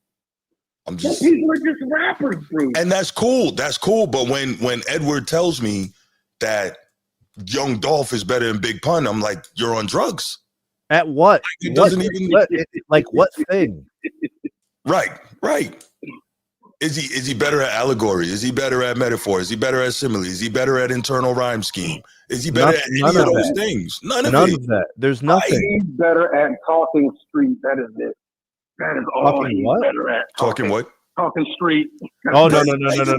Some people are just rappers, bro. And that's cool. That's cool. But when Edward tells me that Young Dolph is better than Big Pun, I'm like, you're on drugs. At what? Like, it doesn't even like what thing? Right. Is he better at allegory? Is he better at metaphor? Is he better at simile? Is he better at internal rhyme scheme? Is he better at any of those things? None of that. There's nothing. He's better at talking street. That is it. That is all he's better at. Talking what? Talking street. Oh no. He's better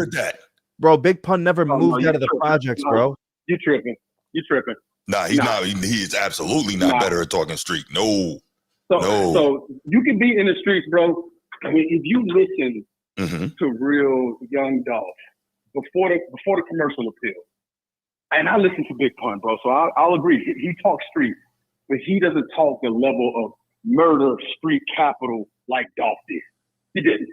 at that. Bro, Big Pun never moved out of the projects, bro. You tripping. Nah, he's not. He is absolutely not better at talking street. No. So you can be in the streets, bro. I mean, if you listen to real Young Dolph before the commercial appeal, and I listen to Big Pun, bro. So I'll agree. He talks street, but he doesn't talk the level of murder street capital like Dolph did. He didn't.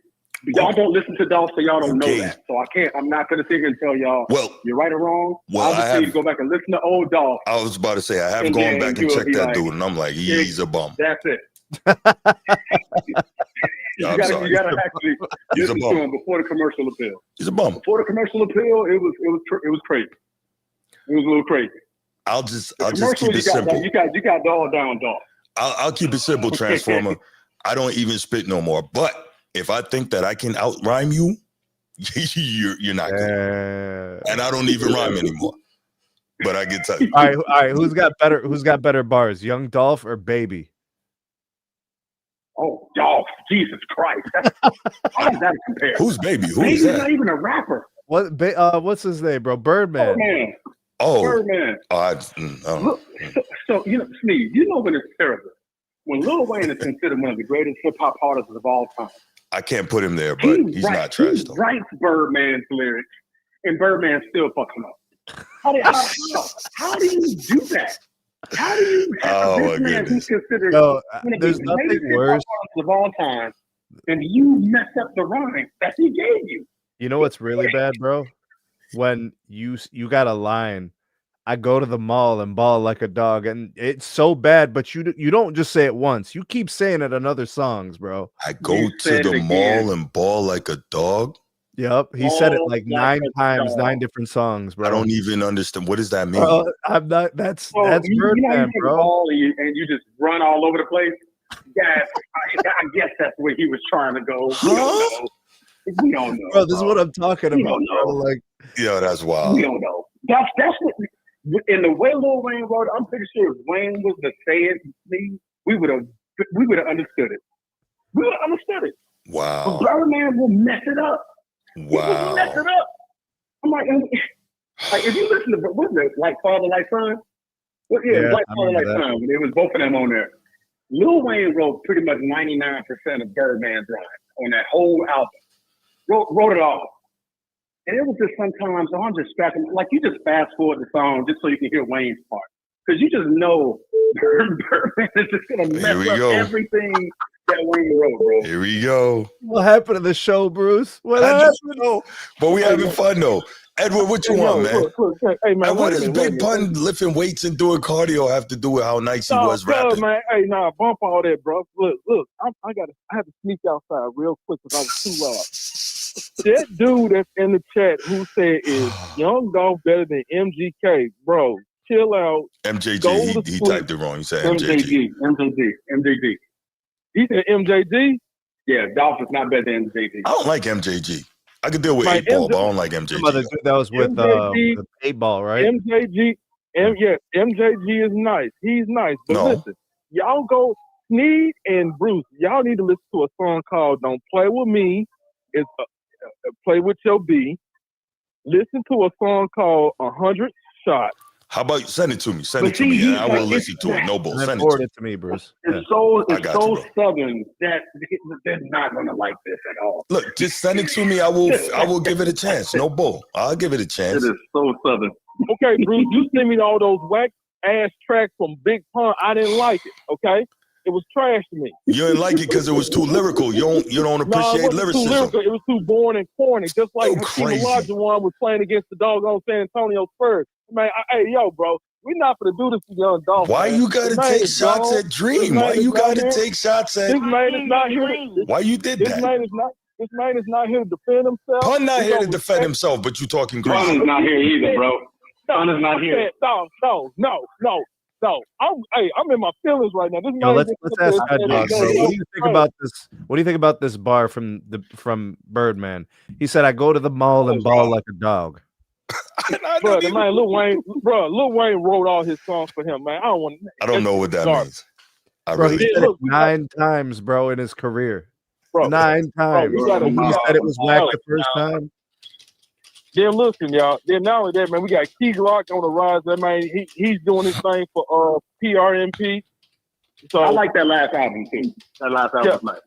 Y'all don't listen to Dolph, so y'all don't know that. So I'm not going to sit here and tell y'all you're right or wrong. Well, I'll just tell you to go back and listen to old Dolph. I was about to say, I have gone back and checked that dude, and I'm like, he's a bum. That's it. You gotta actually listen to him before the commercial appeal. He's a bum. Before the commercial appeal, it was crazy. It was a little crazy. I'll just keep it simple. You got all down Dolph. I'll keep it simple, Transformer. I don't even spit no more. But if I think that I can out rhyme you, you're not good. And I don't even rhyme anymore. But I can tell you. All right. Who's got better bars, Young Dolph or Baby? Oh, Dolph. Jesus Christ. How does that compare? Who's Baby? Who Baby's is that? not even a rapper. What's his name, bro? Birdman. Birdman. Oh, Birdman. I don't know. Look, so Sneed, you know when it's terrible. When Lil Wayne is considered one of the greatest hip-hop artists of all time. I can't put him there, but he's not trash, though. He writes Birdman's lyrics, and Birdman still fucking up. How do you do that? How do you have this man who's considered one of there's the nothing greatest worse hip-hop artists of all time, and you mess up the rhyme that he gave you? You know what's really bad, bro? When you got a line, I go to the mall and ball like a dog, and it's so bad, but you don't just say it once. You keep saying it in other songs, bro. I go to the mall and ball like a dog. Yep, he said it like 9 times, 9 different songs, bro. I don't even understand. What does that mean? I'm not. That's Birdman, Birdman, bro. And you just run all over the place. Yeah, I guess that's where he was trying to go. We don't know. Bro, this is what I'm talking about. Bro. Like, yeah, that's wild. We don't know. That's what. In the way Lil Wayne wrote it, I'm pretty sure if Wayne was to say it, we would have understood it. We would have understood it. Wow. But Birdman will mess it up. Wow. He will mess it up. I'm like if you listen to what's it, Like Father, Like Son? Well, yeah, Like Father, Like Son. It was both of them on there. Lil Wayne wrote pretty much 99% of Birdman's rhymes on that whole album. Wrote it all. And it was just sometimes, I'm just scratching, like you just fast forward the song just so you can hear Wayne's part. Because you just know Birdman is just going to mess up everything that Wayne wrote, bro. Here we go. What happened to the show, Bruce? What happened? But we having fun, though. Edward, what you want, man? Look, hey, man, what does Big Pun lifting weights and doing cardio have to do with how nice he was rapping? Man, hey, bump all that, bro. Look, I had to sneak outside real quick because I was too loud. That dude that's in the chat who said is Young Dolph better than MGK, bro? Chill out. MJG, he typed it wrong. He said MJG. MJG. He said MJG? Yeah, Dolph is not better than MJG. I don't like MJG. I could deal with 8-Ball, but I don't like MJG. That was with the 8-Ball, right? MJG, MJG is nice. He's nice. But listen, y'all go, Sneed and Bruce, y'all need to listen to a song called Don't Play With Me. It's Play With Your B. Listen to a song called 100 Shots. How about you send it to me? Send it to me, and I will listen to it. No bull. Send it to me, Bruce. It's so southern that they're not gonna like this at all. Look, just send it to me. I will give it a chance. No bull. I'll give it a chance. It is so southern. Okay, Bruce, you send me all those whack ass tracks from Big Pun. I didn't like it. Okay, it was trash to me. You didn't like it because it was too lyrical. You don't appreciate lyricism. Too lyrical. It was too boring and corny. Just like Hakeem Olajuwon was playing against the doggone San Antonio Spurs. Man, hey, yo, bro, we're not gonna do this to Young Dolph. Why you gotta take shots at Dream? Why you gotta take shots at? This man is not here. Why you did that? This man is not here to defend himself. Pun not here to defend himself, but you talking greasy. Pun is not here either, bro. Pun is not here. No. I'm in my feelings right now. This man let's ask Dog, bro. What do you think about this? What do you think about this bar from Birdman? He said, "I go to the mall and ball like a dog." Bro, man, Lil Wayne wrote all his songs for him, man. I don't know what that means. He said it 9 times, bro, in his career. Bro, 9 times. He said it was whack the first time. Then listen, y'all. Then not only that, man, we got Key Glock on the rise. That man, he's doing his thing for PRMP. So I like that last album too. That last album was nice.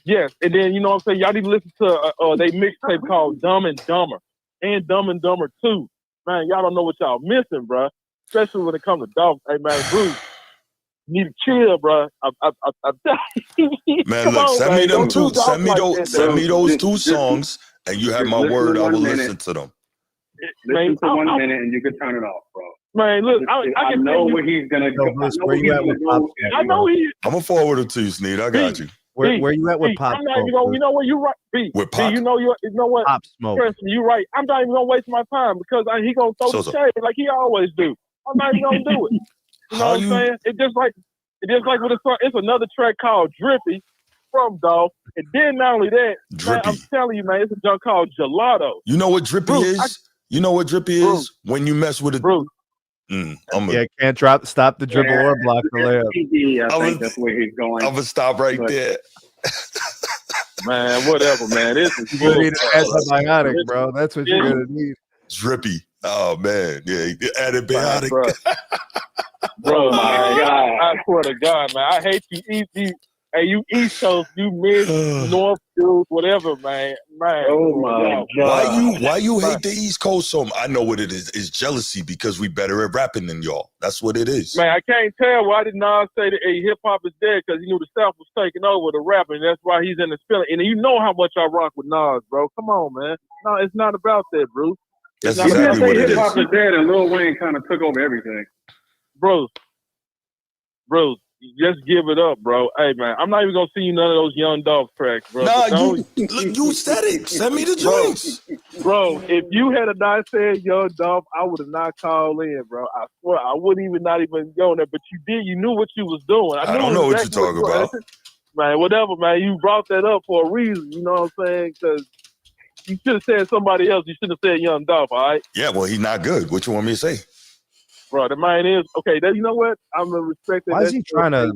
Yes, and then you know what I'm saying. Y'all need to listen to they mixtape called Dumb and Dumber and Dumb and Dumber 2. Man, y'all don't know what y'all missing, bro. Especially when it comes to dogs. Hey, man, Bruce, you need to chill, bro. Man, look, send me them two. Send me those 2 songs, and you have my word. I will listen to them. Listen to 1 minute, and you can turn it off, bro. Man, look, I know where he's gonna go. I know he. I'm gonna forward it to you, Sneed. I got you. Where you at with Pop Smoke? You know what? You're right. B, you know what? Pop Smoke. You're right. I'm not even gonna waste my time because he gonna throw the shade like he always do. I'm not even gonna do it. You know what I'm saying? It's just like with a song. It's another track called Drippy from Dolph, and then not only that, man, I'm telling you, man, it's a junk called Gelato. You know what Drippy is? You know what Drippy is? When you mess with a can't stop the dribble or block the layup. I think that's where he's going. I'm gonna stop right there. Man, whatever, man. This is You're gonna need an bull, antibiotic, bro. That's what you're gonna need. Drippy. Oh man, yeah, antibiotic. bro. Bro, my God. I swear to God, man. I hate you. Hey, you East Coast, you Mid, North, dude, whatever, man. Oh my God. Why you hate the East Coast so much? I know what it is. It's jealousy because we better at rapping than y'all. That's what it is. Man, I can't tell why did Nas say that hip hop is dead, because he knew the South was taking over the rapping, and that's why he's in the spilling. And you know how much I rock with Nas, bro. Come on, man. No, it's not about that, Bruce. That's exactly what it is. Hip hop is dead, and Lil Wayne kind of took over everything. Bruce, just give it up, bro. Hey, man, I'm not even gonna see you none of those Young Dolph tracks, bro. Nah, you said it. Send me the joints, bro. If you had not said Young Dolph, I would have not called in, bro. I swear, I wouldn't even not even go there. But you did. You knew what you was doing. I don't know what you're talking about, man. Whatever, man. You brought that up for a reason. You know what I'm saying? Because you should have said somebody else. You should have said Young Dolph. All right. Yeah, well, he's not good. What you want me to say? Bro, the man is okay. You know what? I'm gonna respect it. Why is he trying to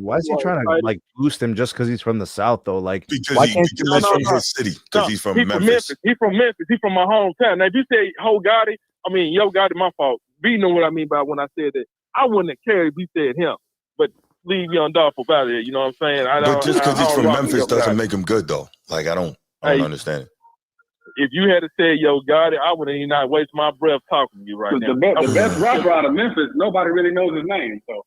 like boost him just because he's from the South though? Like because he's from his city. Because he's from Memphis. He's from Memphis. He's from my hometown. Now, if you say Yo Gotti, my fault. B know what I mean by when I said that. I wouldn't have cared if you said him, but leave Young Dolph out of there. You know what I'm saying? But just because he's from Memphis doesn't make him good though. Like I don't understand it. If you had said Yo Gotti, I would have not waste my breath talking to you right now. The best rapper out of Memphis, nobody really knows his name. So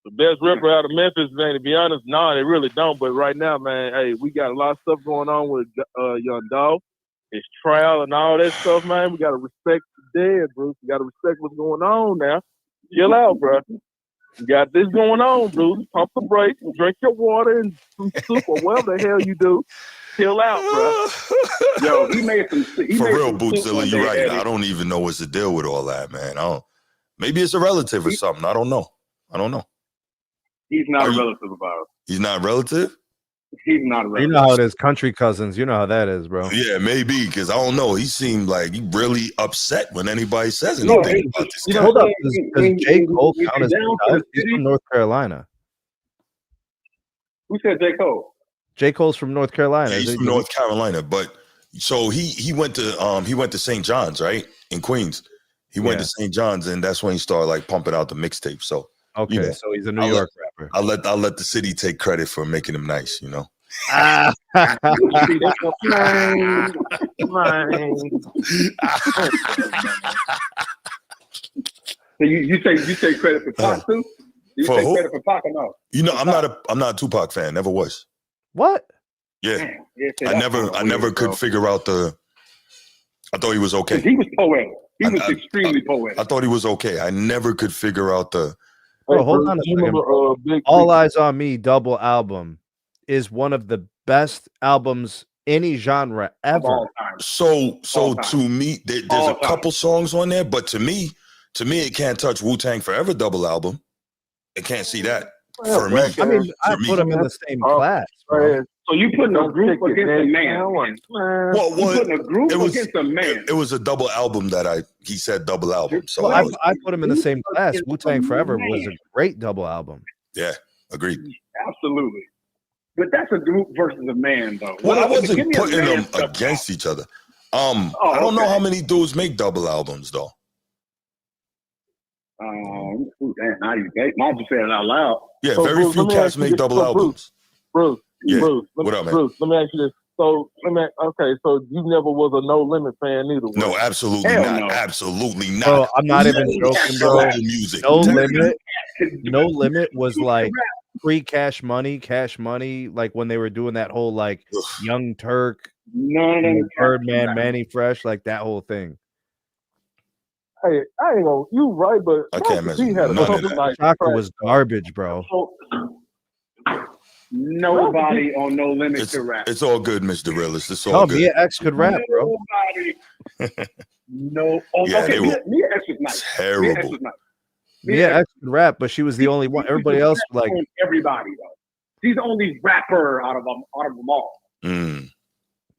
the best rapper out of Memphis, man, to be honest, no, they really don't. But right now, man, hey, we got a lot of stuff going on with Young Dolph, his trial and all that stuff, man. We got to respect the dead, Bruce. We got to respect what's going on now. Chill out, bro. You got this going on, Bruce. Pump the brakes, drink your water and some soup or whatever the hell you do. Chill out, bro. Yo, he made some. For real, Bootzilla, you're right. I don't even know what's the deal with all that, man. Maybe it's a relative or something. I don't know. He's not a relative of ours. He's not a relative? He's not a relative. You know how it is, country cousins. You know how that is, bro. Yeah, maybe, because I don't know. He seemed like he really upset when anybody says anything about this guy. Hold up, does J. Cole count as he's from North Carolina? Who said J. Cole? J. Cole's from North Carolina. Yeah, he's from North Carolina, but so he went to St. John's, right? In Queens. He went to St. John's, and that's when he started like pumping out the mixtape. So okay, so he's a New York rapper. I'll let the city take credit for making him nice, you know. So you take credit for Pac too? You take credit for Pac or no? You know, I'm not a Tupac fan. Never was. What? Yeah, I never could figure out I thought he was okay. He was poetic. He was extremely poetic. I thought he was okay. I never could figure out Bro, hold on a second. All Eyes on Me double album is one of the best albums any genre ever. So to me, there's a couple songs on there, but to me, it can't touch Wu-Tang Forever double album. It can't see that. For me, I mean, I put them in the same class. Bro. So you putting a group against a man? You putting a group against a man? It was a double album that he said double album. So I put them in the same class. Wu-Tang Forever was a great double album. Yeah, agreed. Absolutely. But that's a group versus a man, though. Well, I wasn't putting them against each other. I don't know how many dudes make double albums though. Now you just said it out loud. Yeah, so very few cats make double albums. Bruce, what up, man? Bruce, let me ask you this. So you never was a No Limit fan either. No, absolutely not. No. Absolutely not. Bro, I'm not even joking, bro. No Limit was like pre-Cash Money, like when they were doing that whole like Young Turk, Birdman, Manny Fresh, like that whole thing. Hey, I ain't gonna. You right, but I can't imagine. Chaka was garbage, bro. Nobody on No Limit could rap. It's all good, Mr. Realist. It's all good. Mia X could rap, bro. No. Okay, Mia X was nice. Terrible. Mia X could rap, but she was the only one. Everybody else, like everybody though. She's the only rapper out of them all.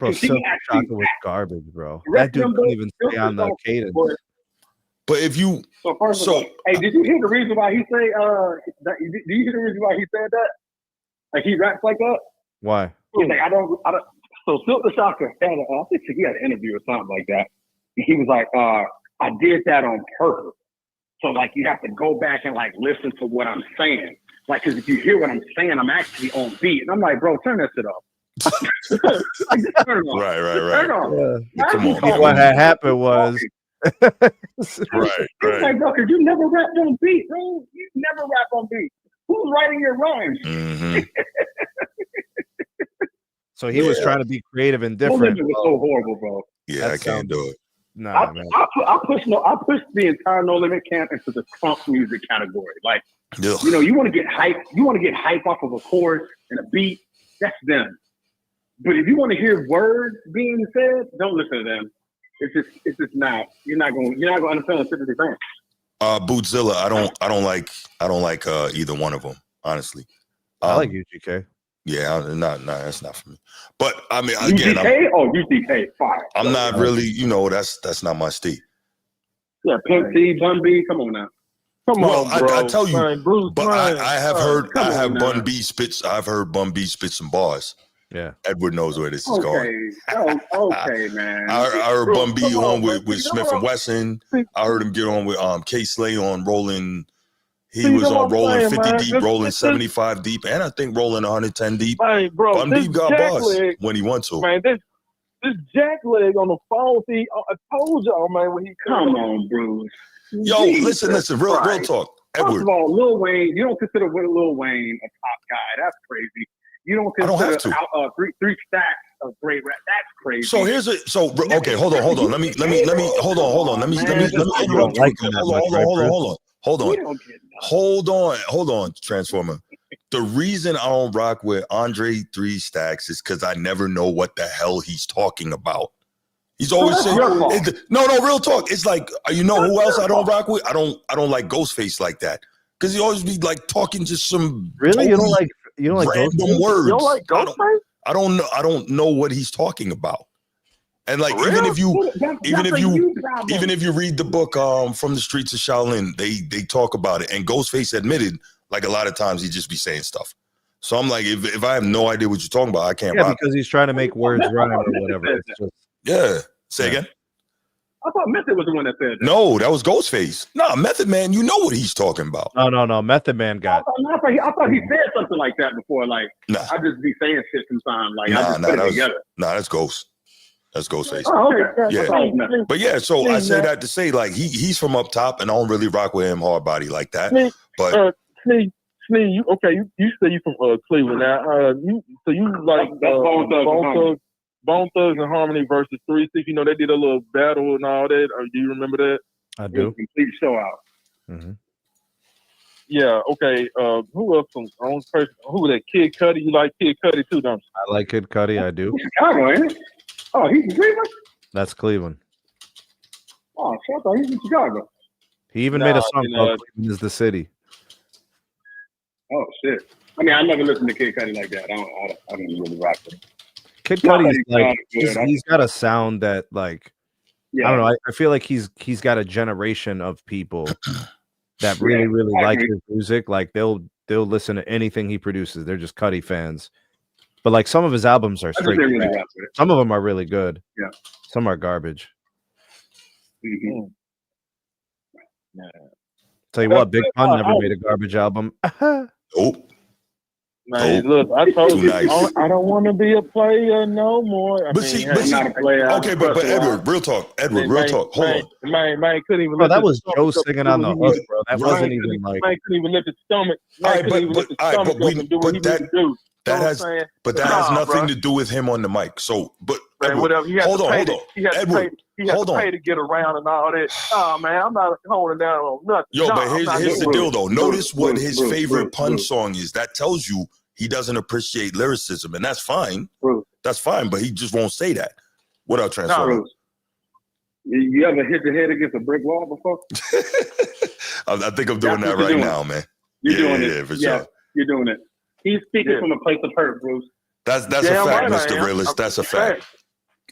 Bro, Silk Chaka was garbage, bro. That dude couldn't even stay on the cadence. But if you hey, did you hear the reason why he say do you hear the reason why he said that? Like he raps like that? Why? He's like, I don't. So Silk the Shocker had I think he had an interview or something like that. He was like, I did that on purpose. So like you have to go back and like listen to what I'm saying. Like, because if you hear what I'm saying, I'm actually on beat. And I'm like, bro, turn that shit off. Like, just turn it off. Right. Turn it off. Yeah, come on. What had happened was right. Like, bro, because you never rapped on beat, bro. You never rap on beat. Who's writing your rhymes? Mm-hmm. So he was trying to be creative and different. It was so horrible, bro. Yeah, I can't do it. Nah, man. I pushed the entire No Limit camp into the crunk music category. Like, you know, you want to get hype. You want to get hype off of a chorus and a beat. That's them. But if you want to hear words being said, don't listen to them. It's just not. You're not going to understand what they're saying. Bootzilla, I don't like either one of them, honestly. I like UGK. Yeah, that's not for me. But I mean, again, UGK, fire. I'm not really, that's not my state. Yeah, Pimp C, Bun B, come on now. Come on, bro. I tell you, man, Bruce, but man. I have heard, on now. I've heard Bun B spit some bars. Yeah, Edward knows where this is going. Okay, man. I heard Bun B on with You Smith know and Wesson. I heard him get on with K Slay on Rolling. He See, was what on I'm Rolling saying, 50 man. deep, Rolling 75 deep, and I think Rolling 110 deep. Man, bro, Bun B got bars when he went to. Man, this jack leg on the phone. See, I told y'all, man, when he come on, Bruce. Yo, listen, real talk. Edward. First of all, Lil Wayne, you don't consider Lil Wayne a top guy. That's crazy. You don't consider three stacks of great rap. That's crazy. So okay, hold on. Let me Hold on, Transformer. The reason I don't rock with Andre 3 Stacks is because I never know what the hell he's talking about. He's always saying, no, real talk. It's like, you know who else I don't rock with? I don't like Ghostface like that. Because he always be like talking just some really you don't like random Ghostface? words. You don't like Ghostface? I don't know what he's talking about. And like even if you read the book From the Streets of Shaolin, they talk about it. And Ghostface admitted like a lot of times he just be saying stuff. So I'm like, if I have no idea what you're talking about, I can't rock. Because he's trying to make words rhyme or whatever. It's just, Say again. I thought Method was the one that said that. No, that was Ghostface. Nah, Method Man, you know what he's talking about. No. Method Man got. I thought he said something like that before. Like, I just be saying shit sometimes. Like, I just put it together. That's Ghost. That's Ghostface. Oh, okay. Yeah. But yeah, so I say that to say, like, he's from up top, and I don't really rock with him hard body like that. But Snee, you say you from Cleveland now. You like Bone Thugs and Harmony versus 3-6. You know, they did a little battle and all that. Do you remember that? I do. Complete show out. Mm-hmm. Yeah, okay. Who else from who was that? Kid Cudi? You like Kid Cudi too, don't you? I like Kid Cudi, I do. Chicago, ain't it? Oh, he's in Cleveland? That's Cleveland. Oh, shit, I thought he's in Chicago. He even made a song called Cleveland is the City. Oh, shit. I mean, I never listened to Kid Cudi like that. I don't really rock with him. Kid Cudi's like he's got a sound that like I don't know. I feel like he's got a generation of people that really like his music. Like they'll listen to anything he produces. They're just Cudi fans. But like some of his albums are straight. Some of them are really good. Yeah. Some are garbage. Mm-hmm. Tell you what, Big Pun never made a garbage album. Man, look, I told you, I don't want to be a player no more. I'm not a player. Okay, but Edward, real talk. Hold on. Man, couldn't even. Bro, that was Joe singing on the hook, bro. That wasn't even like. Man couldn't even lift his stomach. But that has nothing to do with him on the mic. So, but whatever. Hold on. He had to pay to get around and all that. Oh man, I'm not holding down on nothing. Yo, but here's the deal though. Notice what his favorite pun song is. That tells you he doesn't appreciate lyricism, and that's fine. That's fine, but he just won't say that. What else, Transformer? You ever hit your head against a brick wall before? I think I'm doing that right now, man. You're doing it. Yeah, for sure. You're doing it. He's speaking from a place of hurt, Bruce. That's a fact, Mr. Realist. That's a fact.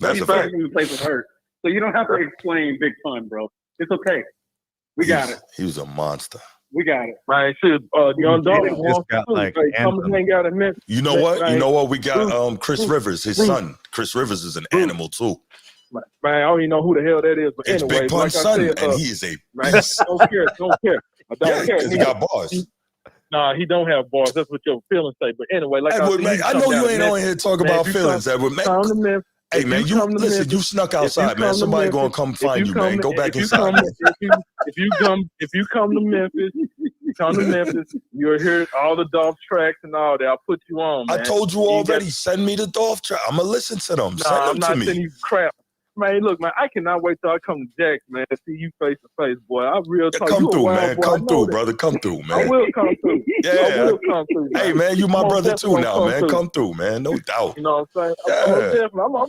That's a fact. From a place of hurt. So you don't have to explain Big Pun, bro. It's okay. We got it. He was a monster. We got it. Man, shit, Young Dog just wants got, to. like, Hey, come anthem. hang out in Memphis. You know what? Man, You know what? We got Bruce, Chris Rivers, his Bruce. son. Chris Rivers is an animal too. Man, I don't even know who the hell that is. But It's anyway, Big Pun's son, I said, and he is a man, beast. don't care. I don't Yeah, care. because he got bars. Nah, he don't have bars. That's what your feelings say. But anyway, like Edward, I man, said, I know you ain't on here talking about feelings, Edward. Man, come to Memphis. hey, man, you listen. You snuck outside, man. Somebody gonna come find you, man. Go back inside. If you come to Memphis, you'll hear all the Dolph tracks and all that. I'll put you on, man. I told you already. Send me the Dolph track. I'm gonna listen to them. Send them I'm not to me. sending you crap. Man, look, man, I cannot wait till I come to Jackson, man, to see you face to face, boy. I real talk. Come you through, a wild man. boy. Come through, brother. Come through, man. I will come through. Yeah. I will come through. Man. Hey, man, you my brother too now, man. Through. Come through, man. No doubt. You know what I'm saying? Yeah. I'm gonna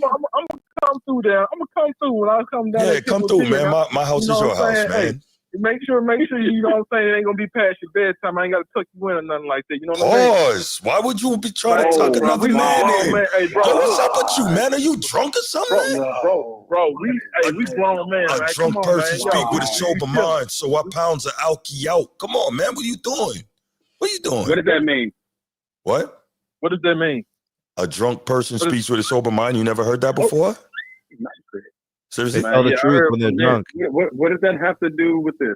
come through there. I'm gonna come through when I come down. Yeah, come through, man. My house is your house, man. Hey, make sure you know what I'm saying. It ain't gonna be past your bedtime. I ain't gotta tuck you in or nothing like that. You know what I'm saying? Pause. Why would you be trying to tuck another man in? Hey, bro, Yo, what's up with you, man? Are you drunk or something? Bro, we grown man. A man. drunk on, person man. speak with a sober mind, so what pounds of alky out? Come on, man. What are you doing? What are you doing? What does that mean? What? What does that mean? A drunk person speaks with a sober mind? You never heard that before? Seriously? They tell the truth when they're drunk. What does that have to do with this?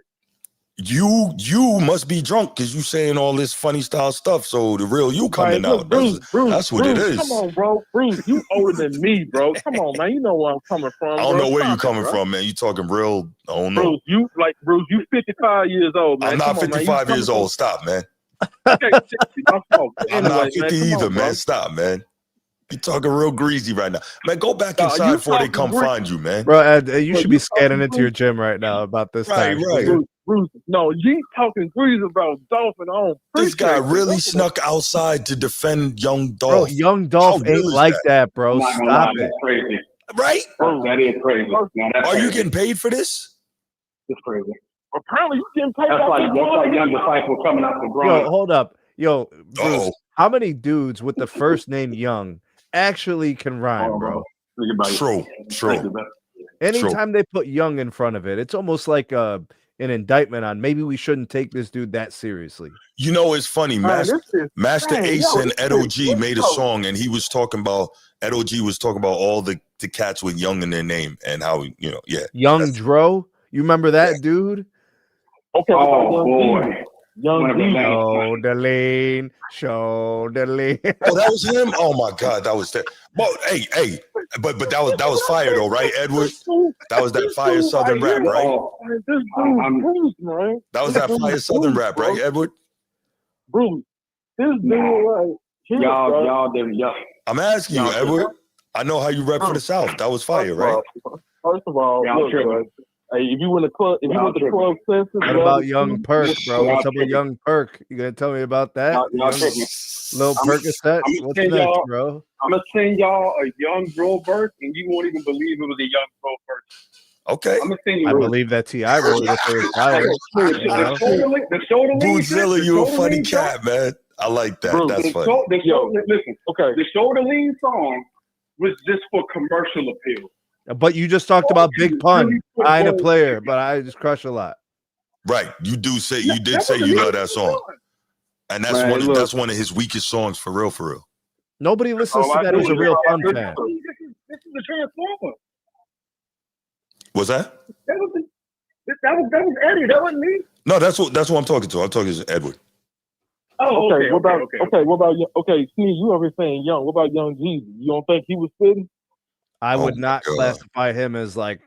You must be drunk because you saying all this funny style stuff. So the real you coming out. Bruce, that's what it is. Come on, bro. Bruce, you older than me, bro. Come on, man. You know where I'm coming from. I don't know where you Stop coming it, from, man. You talking real? I don't know. Bruce, you 55 years old, man. I'm not Come on, 55 man. years old. Stop, man. Okay, I'm not 50 either, man. Stop, man. You talking real greasy right now, man. Go back inside before they come find you, man. Bro, Ed, you should be scanning into your gym right now about this time. Right. Bruce, no, you talking greasy about Dolphin on. This guy really snuck outside to defend young Dolph. Bro, young Dolph ain't like that, bro. Stop it. That's crazy. Right? That is crazy. Are you getting paid for this? It's crazy. Apparently, you getting paid. That's like young disciple coming out the ground. Yo, hold up. Yo, Bruce, how many dudes with the first name Young actually can rhyme, bro? True. Anytime they put Young in front of it, it's almost like an indictment on maybe we shouldn't take this dude that seriously. You know, it's funny. Master Ace and Ed O.G. made a song, and he was talking about, Ed O.G. was talking about all the cats with Young in their name and how, Young Dro. You remember that dude? Okay. Oh, boy. Young Show the lane. Oh, that was him? Oh my God, that was that. Well, hey, but that was fire though, right, Edward? That was that fire Southern rap, right? That was that fire Southern rap, right, Edward? Bruce, this dude, right? Y'all. I'm asking you, Edward. I know how you rep for the South. That was fire, right? First of all, look, hey, if you went to club, census, what about Young Perk, bro? What's up with Young Perk? You gonna tell me about that? Little Percocet? What's next, bro? I'm gonna send y'all a Young Bro verse, and you won't even believe it was a Young Bro verse. Okay. I'm gonna send you. I believe that T.I. wrote it for his fire. Bootzilla, you a funny cat, man. I like that. That's funny. Listen, the Shoulder Lean song was just for commercial appeal. But you just talked about Big Pun. I ain't a player, but I just crush a lot. Right. You did say you love that song. And that's one of his weakest songs for real. Nobody listens to that who's a real Pun fan. This is the Transformer. Was that? That was Eddie. That wasn't me. No, that's what I'm talking to. I'm talking to Edward. Oh, okay. What about Steve? You ever saying Young? What about Young Jeezy? You don't think he was spitting? I would not classify him as like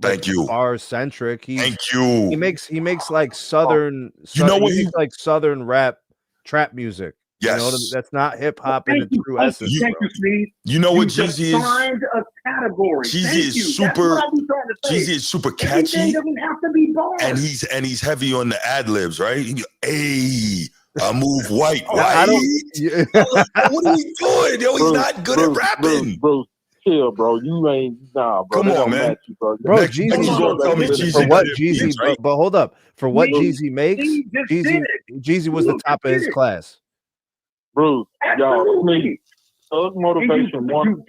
Thank you. Bar centric. Thank you. He makes like southern. You know what? He makes like southern rap, trap music. Yes, you know, that's not hip hop in its true essence. Thank you, Steve. You know what Jeezy is? Find a category. Jeezy is super. Jeezy is super catchy. Doesn't have to be bars. And he's heavy on the ad libs, right? Hey, I move white. I don't. What are we doing? Yo, he's not good at rapping. Bruce, chill, bro. You ain't bro. Come on, man. Bro, Jeezy. For what Jeezy? Right? But hold up. For what Jeezy makes, Jeezy was the top of his class. Bruce, y'all, please. Thug Motivation 101.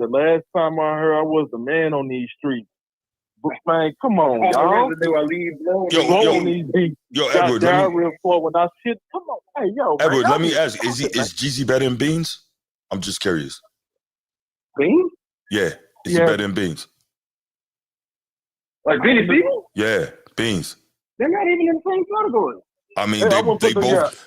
The last time I heard I was the man on these streets. Man, come on, y'all. Yo, Edward, when I shit. Come on, hey, yo, Edward, man, let me ask: is Jeezy better than Beans? I'm just curious. Beans? Yeah, is he better than Beans? Like Beanie Siegel? Yeah, Beans. They're not even in the same category. I mean,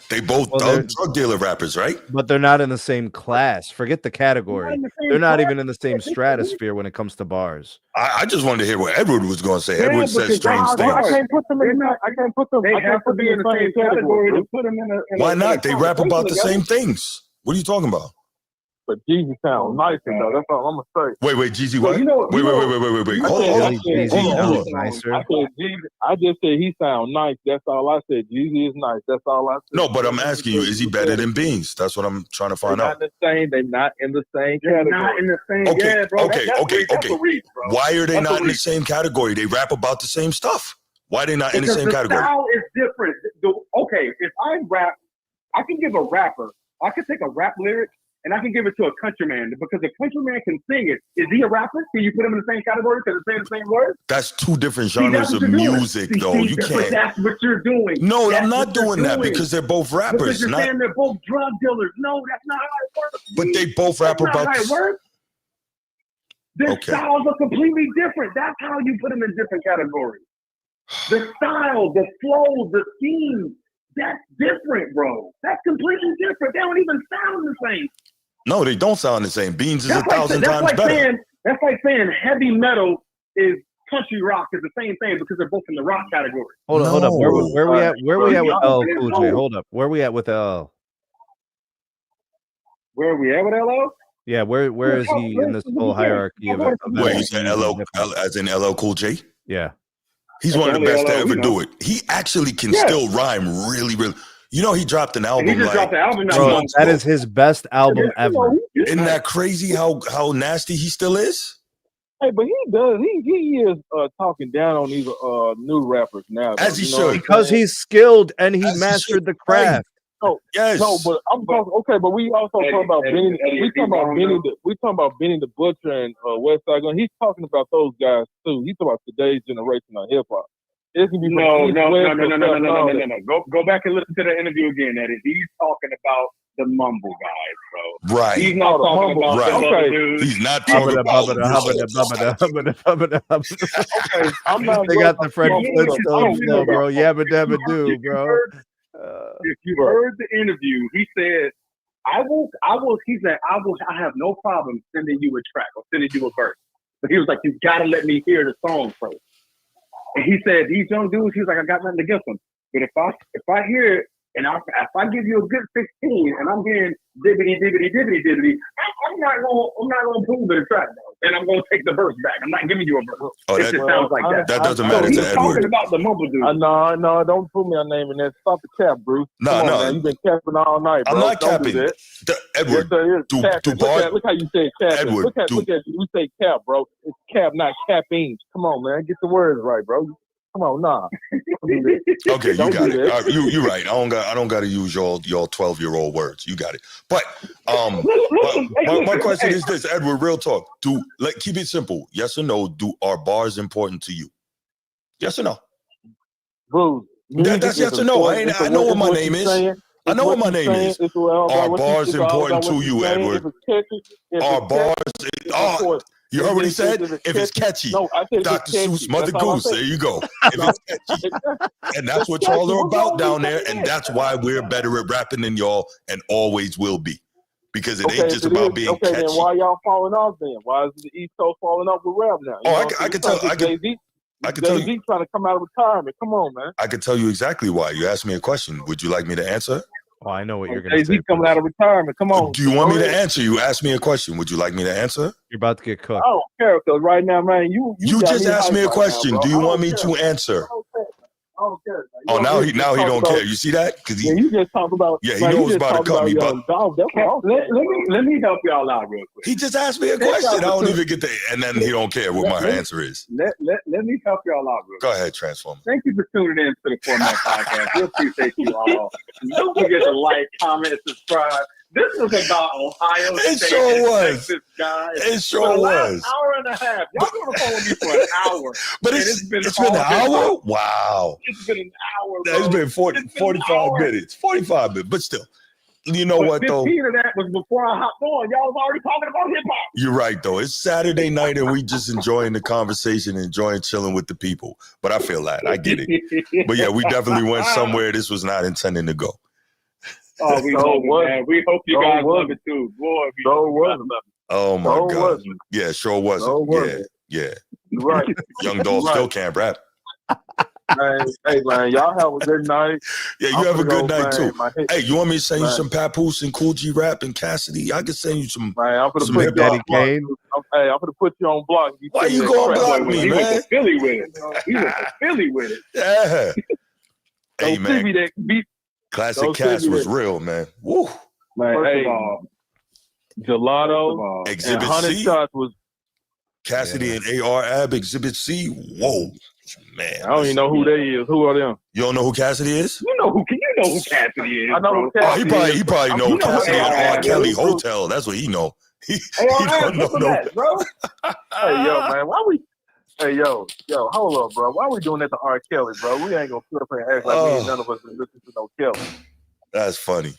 they both drug dealer rappers, right? But they're not in the same class. Forget the category. They're not even in the same stratosphere when it comes to bars. I just wanted to hear what Edward was going to say. Edward said strange things. I can't put them in. I can't put them. They have to be in the same category to put them in. Why not? They rap about the same things. What are you talking about? But Jeezy sounds nicer, though. That's all I'm gonna say. Wait, Jeezy, what? Wait. Hold on. I just said he sounds nice. That's all I said. Jeezy is nice. That's all I said. No, but I'm asking you, is he better than Beans? That's what I'm trying to find out. They're not in the same category. They're not in the same. Okay, yeah, bro. okay. That's a reach, bro. Why are they not in the same category? They rap about the same stuff. Why are they not in the same category? The style is different. Okay, if I rap, I can give a rapper. I can take a rap lyric and I can give it to a countryman because a countryman can sing it. Is he a rapper? Can you put him in the same category because it's saying the same words? That's two different genres of music, though. You can't. That's what you're doing. No, I'm not doing that because they're both rappers. Because you're saying they're both drug dealers. No, that's not how it works. But they both rap about. That's not how it works. Their styles are completely different. That's how you put them in different categories. The style, the flow, the theme. That's different, bro. That's completely different. They don't even sound the same. No, they don't sound the same. Beans is 1,000 times better. That's like saying heavy metal is country rock is the same thing because they're both in the rock category. Hold up. Where we at? Where we at with LL Cool J? Hold up. Where we at with LL? Where are we at with LL? Yeah, where is he in this whole hierarchy of it? Wait, you said LL as in LL Cool J? Yeah. He's one of the best to ever do it. He actually can still rhyme really. You know, he dropped an album. He just dropped the album. Bro, that is his best album ever. Isn't that crazy how nasty he still is? Hey, but he does. He is talking down on these new rappers now. As he should. Because he's skilled and he mastered the craft. No, yes. No, but I'm talking. Okay, but we also talking about Benny. We talking about Benny the Butcher and Westside Gun. He's talking about those guys too. He's talking about today's generation of hip hop. No. Go back and listen to the interview again, Eddie. He's talking about the mumble guys, bro. Right. He's not talking about the other dudes. He's not talking about Okay, I'm not. They got the Fred Flintstones flow, bro. Yabba dabba doo, bro. If you heard the interview, he said, I have no problem sending you a track or sending you a verse. But he was like, you gotta let me hear the song first. And he said, these young dudes, he was like, I got nothing against them. But if I hear it, and if I give you a good 16 and I'm getting dibbity, I'm not gonna prove it a track, though. And I'm gonna take the verse back. I'm not giving you a verse. Oh, it just sounds like that. That doesn't matter to Edward. Talking about the mumble dude. No, don't put me on name in that. Stop the cap, Bruce. No. Man, you've been capping all night, bro. I'm not capping. Edward, look how you say cap. Edward, look at you say cap, bro. It's cap, not capping. Come on, man. Get the words right, bro. Come on, nah. Okay, you got it. You're right. I don't got to use your 12-year-old words. You got it. But my question is this, Edward. Real talk. Keep it simple. Yes or no? Are bars important to you? Yes or no? Bro, that's yes or no. I know what my name is. I know what my name is. Are bars important to you, Edward? Are bars? You heard what he said? If it's catchy, Dr. Seuss, Mother Goose, there you go. If it's catchy. And that's what y'all are about down there, and that's why we're better at rapping than y'all and always will be. Because it ain't just about being catchy. Okay, then why y'all falling off then? Why is the East Coast falling off with rap now? I can tell you. trying to come out of retirement. Come on, man. I can tell you exactly why. You asked me a question. Would you like me to answer? Oh, I know what you're going to say. Jay-Z coming out of retirement. Come on. Do you want me to answer? You asked me a question. Would you like me to answer? You're about to get cooked. I don't care, because right now, man, you just asked me a question. Do you want me to answer? I don't care. Oh, now he don't care. You see that? Because you just talk about. Yeah, he knows about to cut me. But let me help y'all out real quick. He just asked me a question. I don't even get and then he don't care what my answer is. Let me help y'all out real quick. Go ahead, Transformer. Thank you for tuning in to the Format Podcast. We appreciate you all. Don't forget to like, comment, subscribe. This was about Ohio It State. sure and was. Texas, guys. It sure For the last was. hour and a half. Y'all been on the phone with me for an hour. But And it's been all an hour? hip-hop. Wow. It's been an hour, bro. It's been 40, It's been 45 minutes. 45 minutes. But still, you know But what, 15 though? of that was before I hopped on. Y'all was already talking about hip-hop. You're right, though. It's Saturday night, and we just enjoying the conversation, enjoying chilling with the people. But I feel that. I get it. But, yeah, we definitely went somewhere this was not intending to go. Oh, we love it, man. We hope you guys love it, too. Boy, Oh, my God. Yeah, sure wasn't. Yeah. You're right. Young Dolph still can't rap. Man, hey, man, y'all have a good night. Yeah, you have a good night, too. Man, hey, you want me to send you some Papoose and Cool G rap and Cassidy? I can send you some. Man, I'm gonna some put you on block. Kane. Hey, I'm gonna put you on block. Why you gonna block me, he man? went to Philly with it. He went to Philly with it. Yeah. Hey, Don't see me man. that beat. Classic Don't Cass send me was that. real, man. Woo. Man, First hey, of all, Gelato and Exhibit 100 C. shots was. Cassidy and AR Ab, Exhibit C. Whoa. Man. I don't even know who they is. Who are them? You don't know who Cassidy is? you know who Cassidy is. I know who Oh, Cassidy he probably know You know who Cassidy and AR R. Kelly is. Hotel. That's what he know. He don't don't know that, bro. Hey, yo, man, why we? Hey, yo, hold up, bro. Why we doing that to R. Kelly, bro? We ain't gonna sit up and act like we ain't none of us listen to no Kelly. That's funny.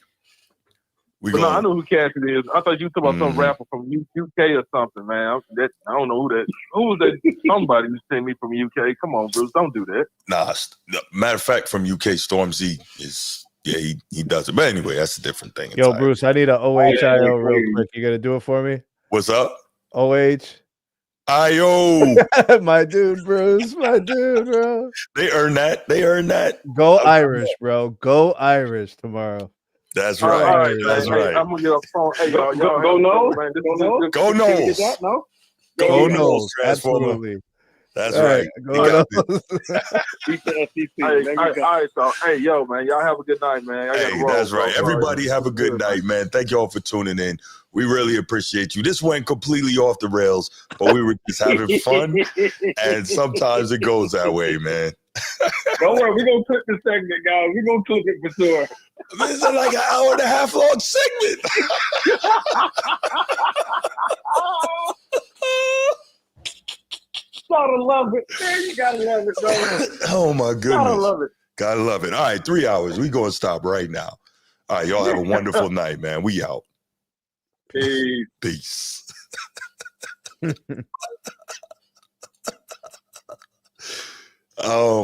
But no, I know who Cassidy is. I thought you were talking about some rapper from UK or something, man. I don't know who that. Who was that? Somebody who sent me from UK. Come on, Bruce, don't do that. Nah, matter of fact, from UK, Stormzy is he does it. But anyway, that's a different thing. Yo, Bruce, I need a OHIO real quick. You gonna do it for me? What's up? OH. IO. My dude, Bruce. My dude, bro. They earn that. Go Irish, bro. Go Irish tomorrow. That's right. That's right. I'm gonna get a phone. Hey, y'all go no. Go Knowles. Go Knowles. Absolutely. That's right. Go Knowles. All right, so hey, yo, man, y'all have a good night, man. Hey, that's right. Everybody have a good night, man. Thank you all for tuning in. We really appreciate you. This went completely off the rails, but we were just having fun, and sometimes it goes that way, man. Don't worry, we're gonna clip this segment, guys. We're gonna clip it for sure. This is like an hour and a half long segment. Gotta love it. Man, you gotta love it, bro. Oh my goodness. Gotta love it. Gotta love it. All right, 3 hours. We gonna stop right now. All right, y'all have a wonderful night, man. We out. Peace. Oh.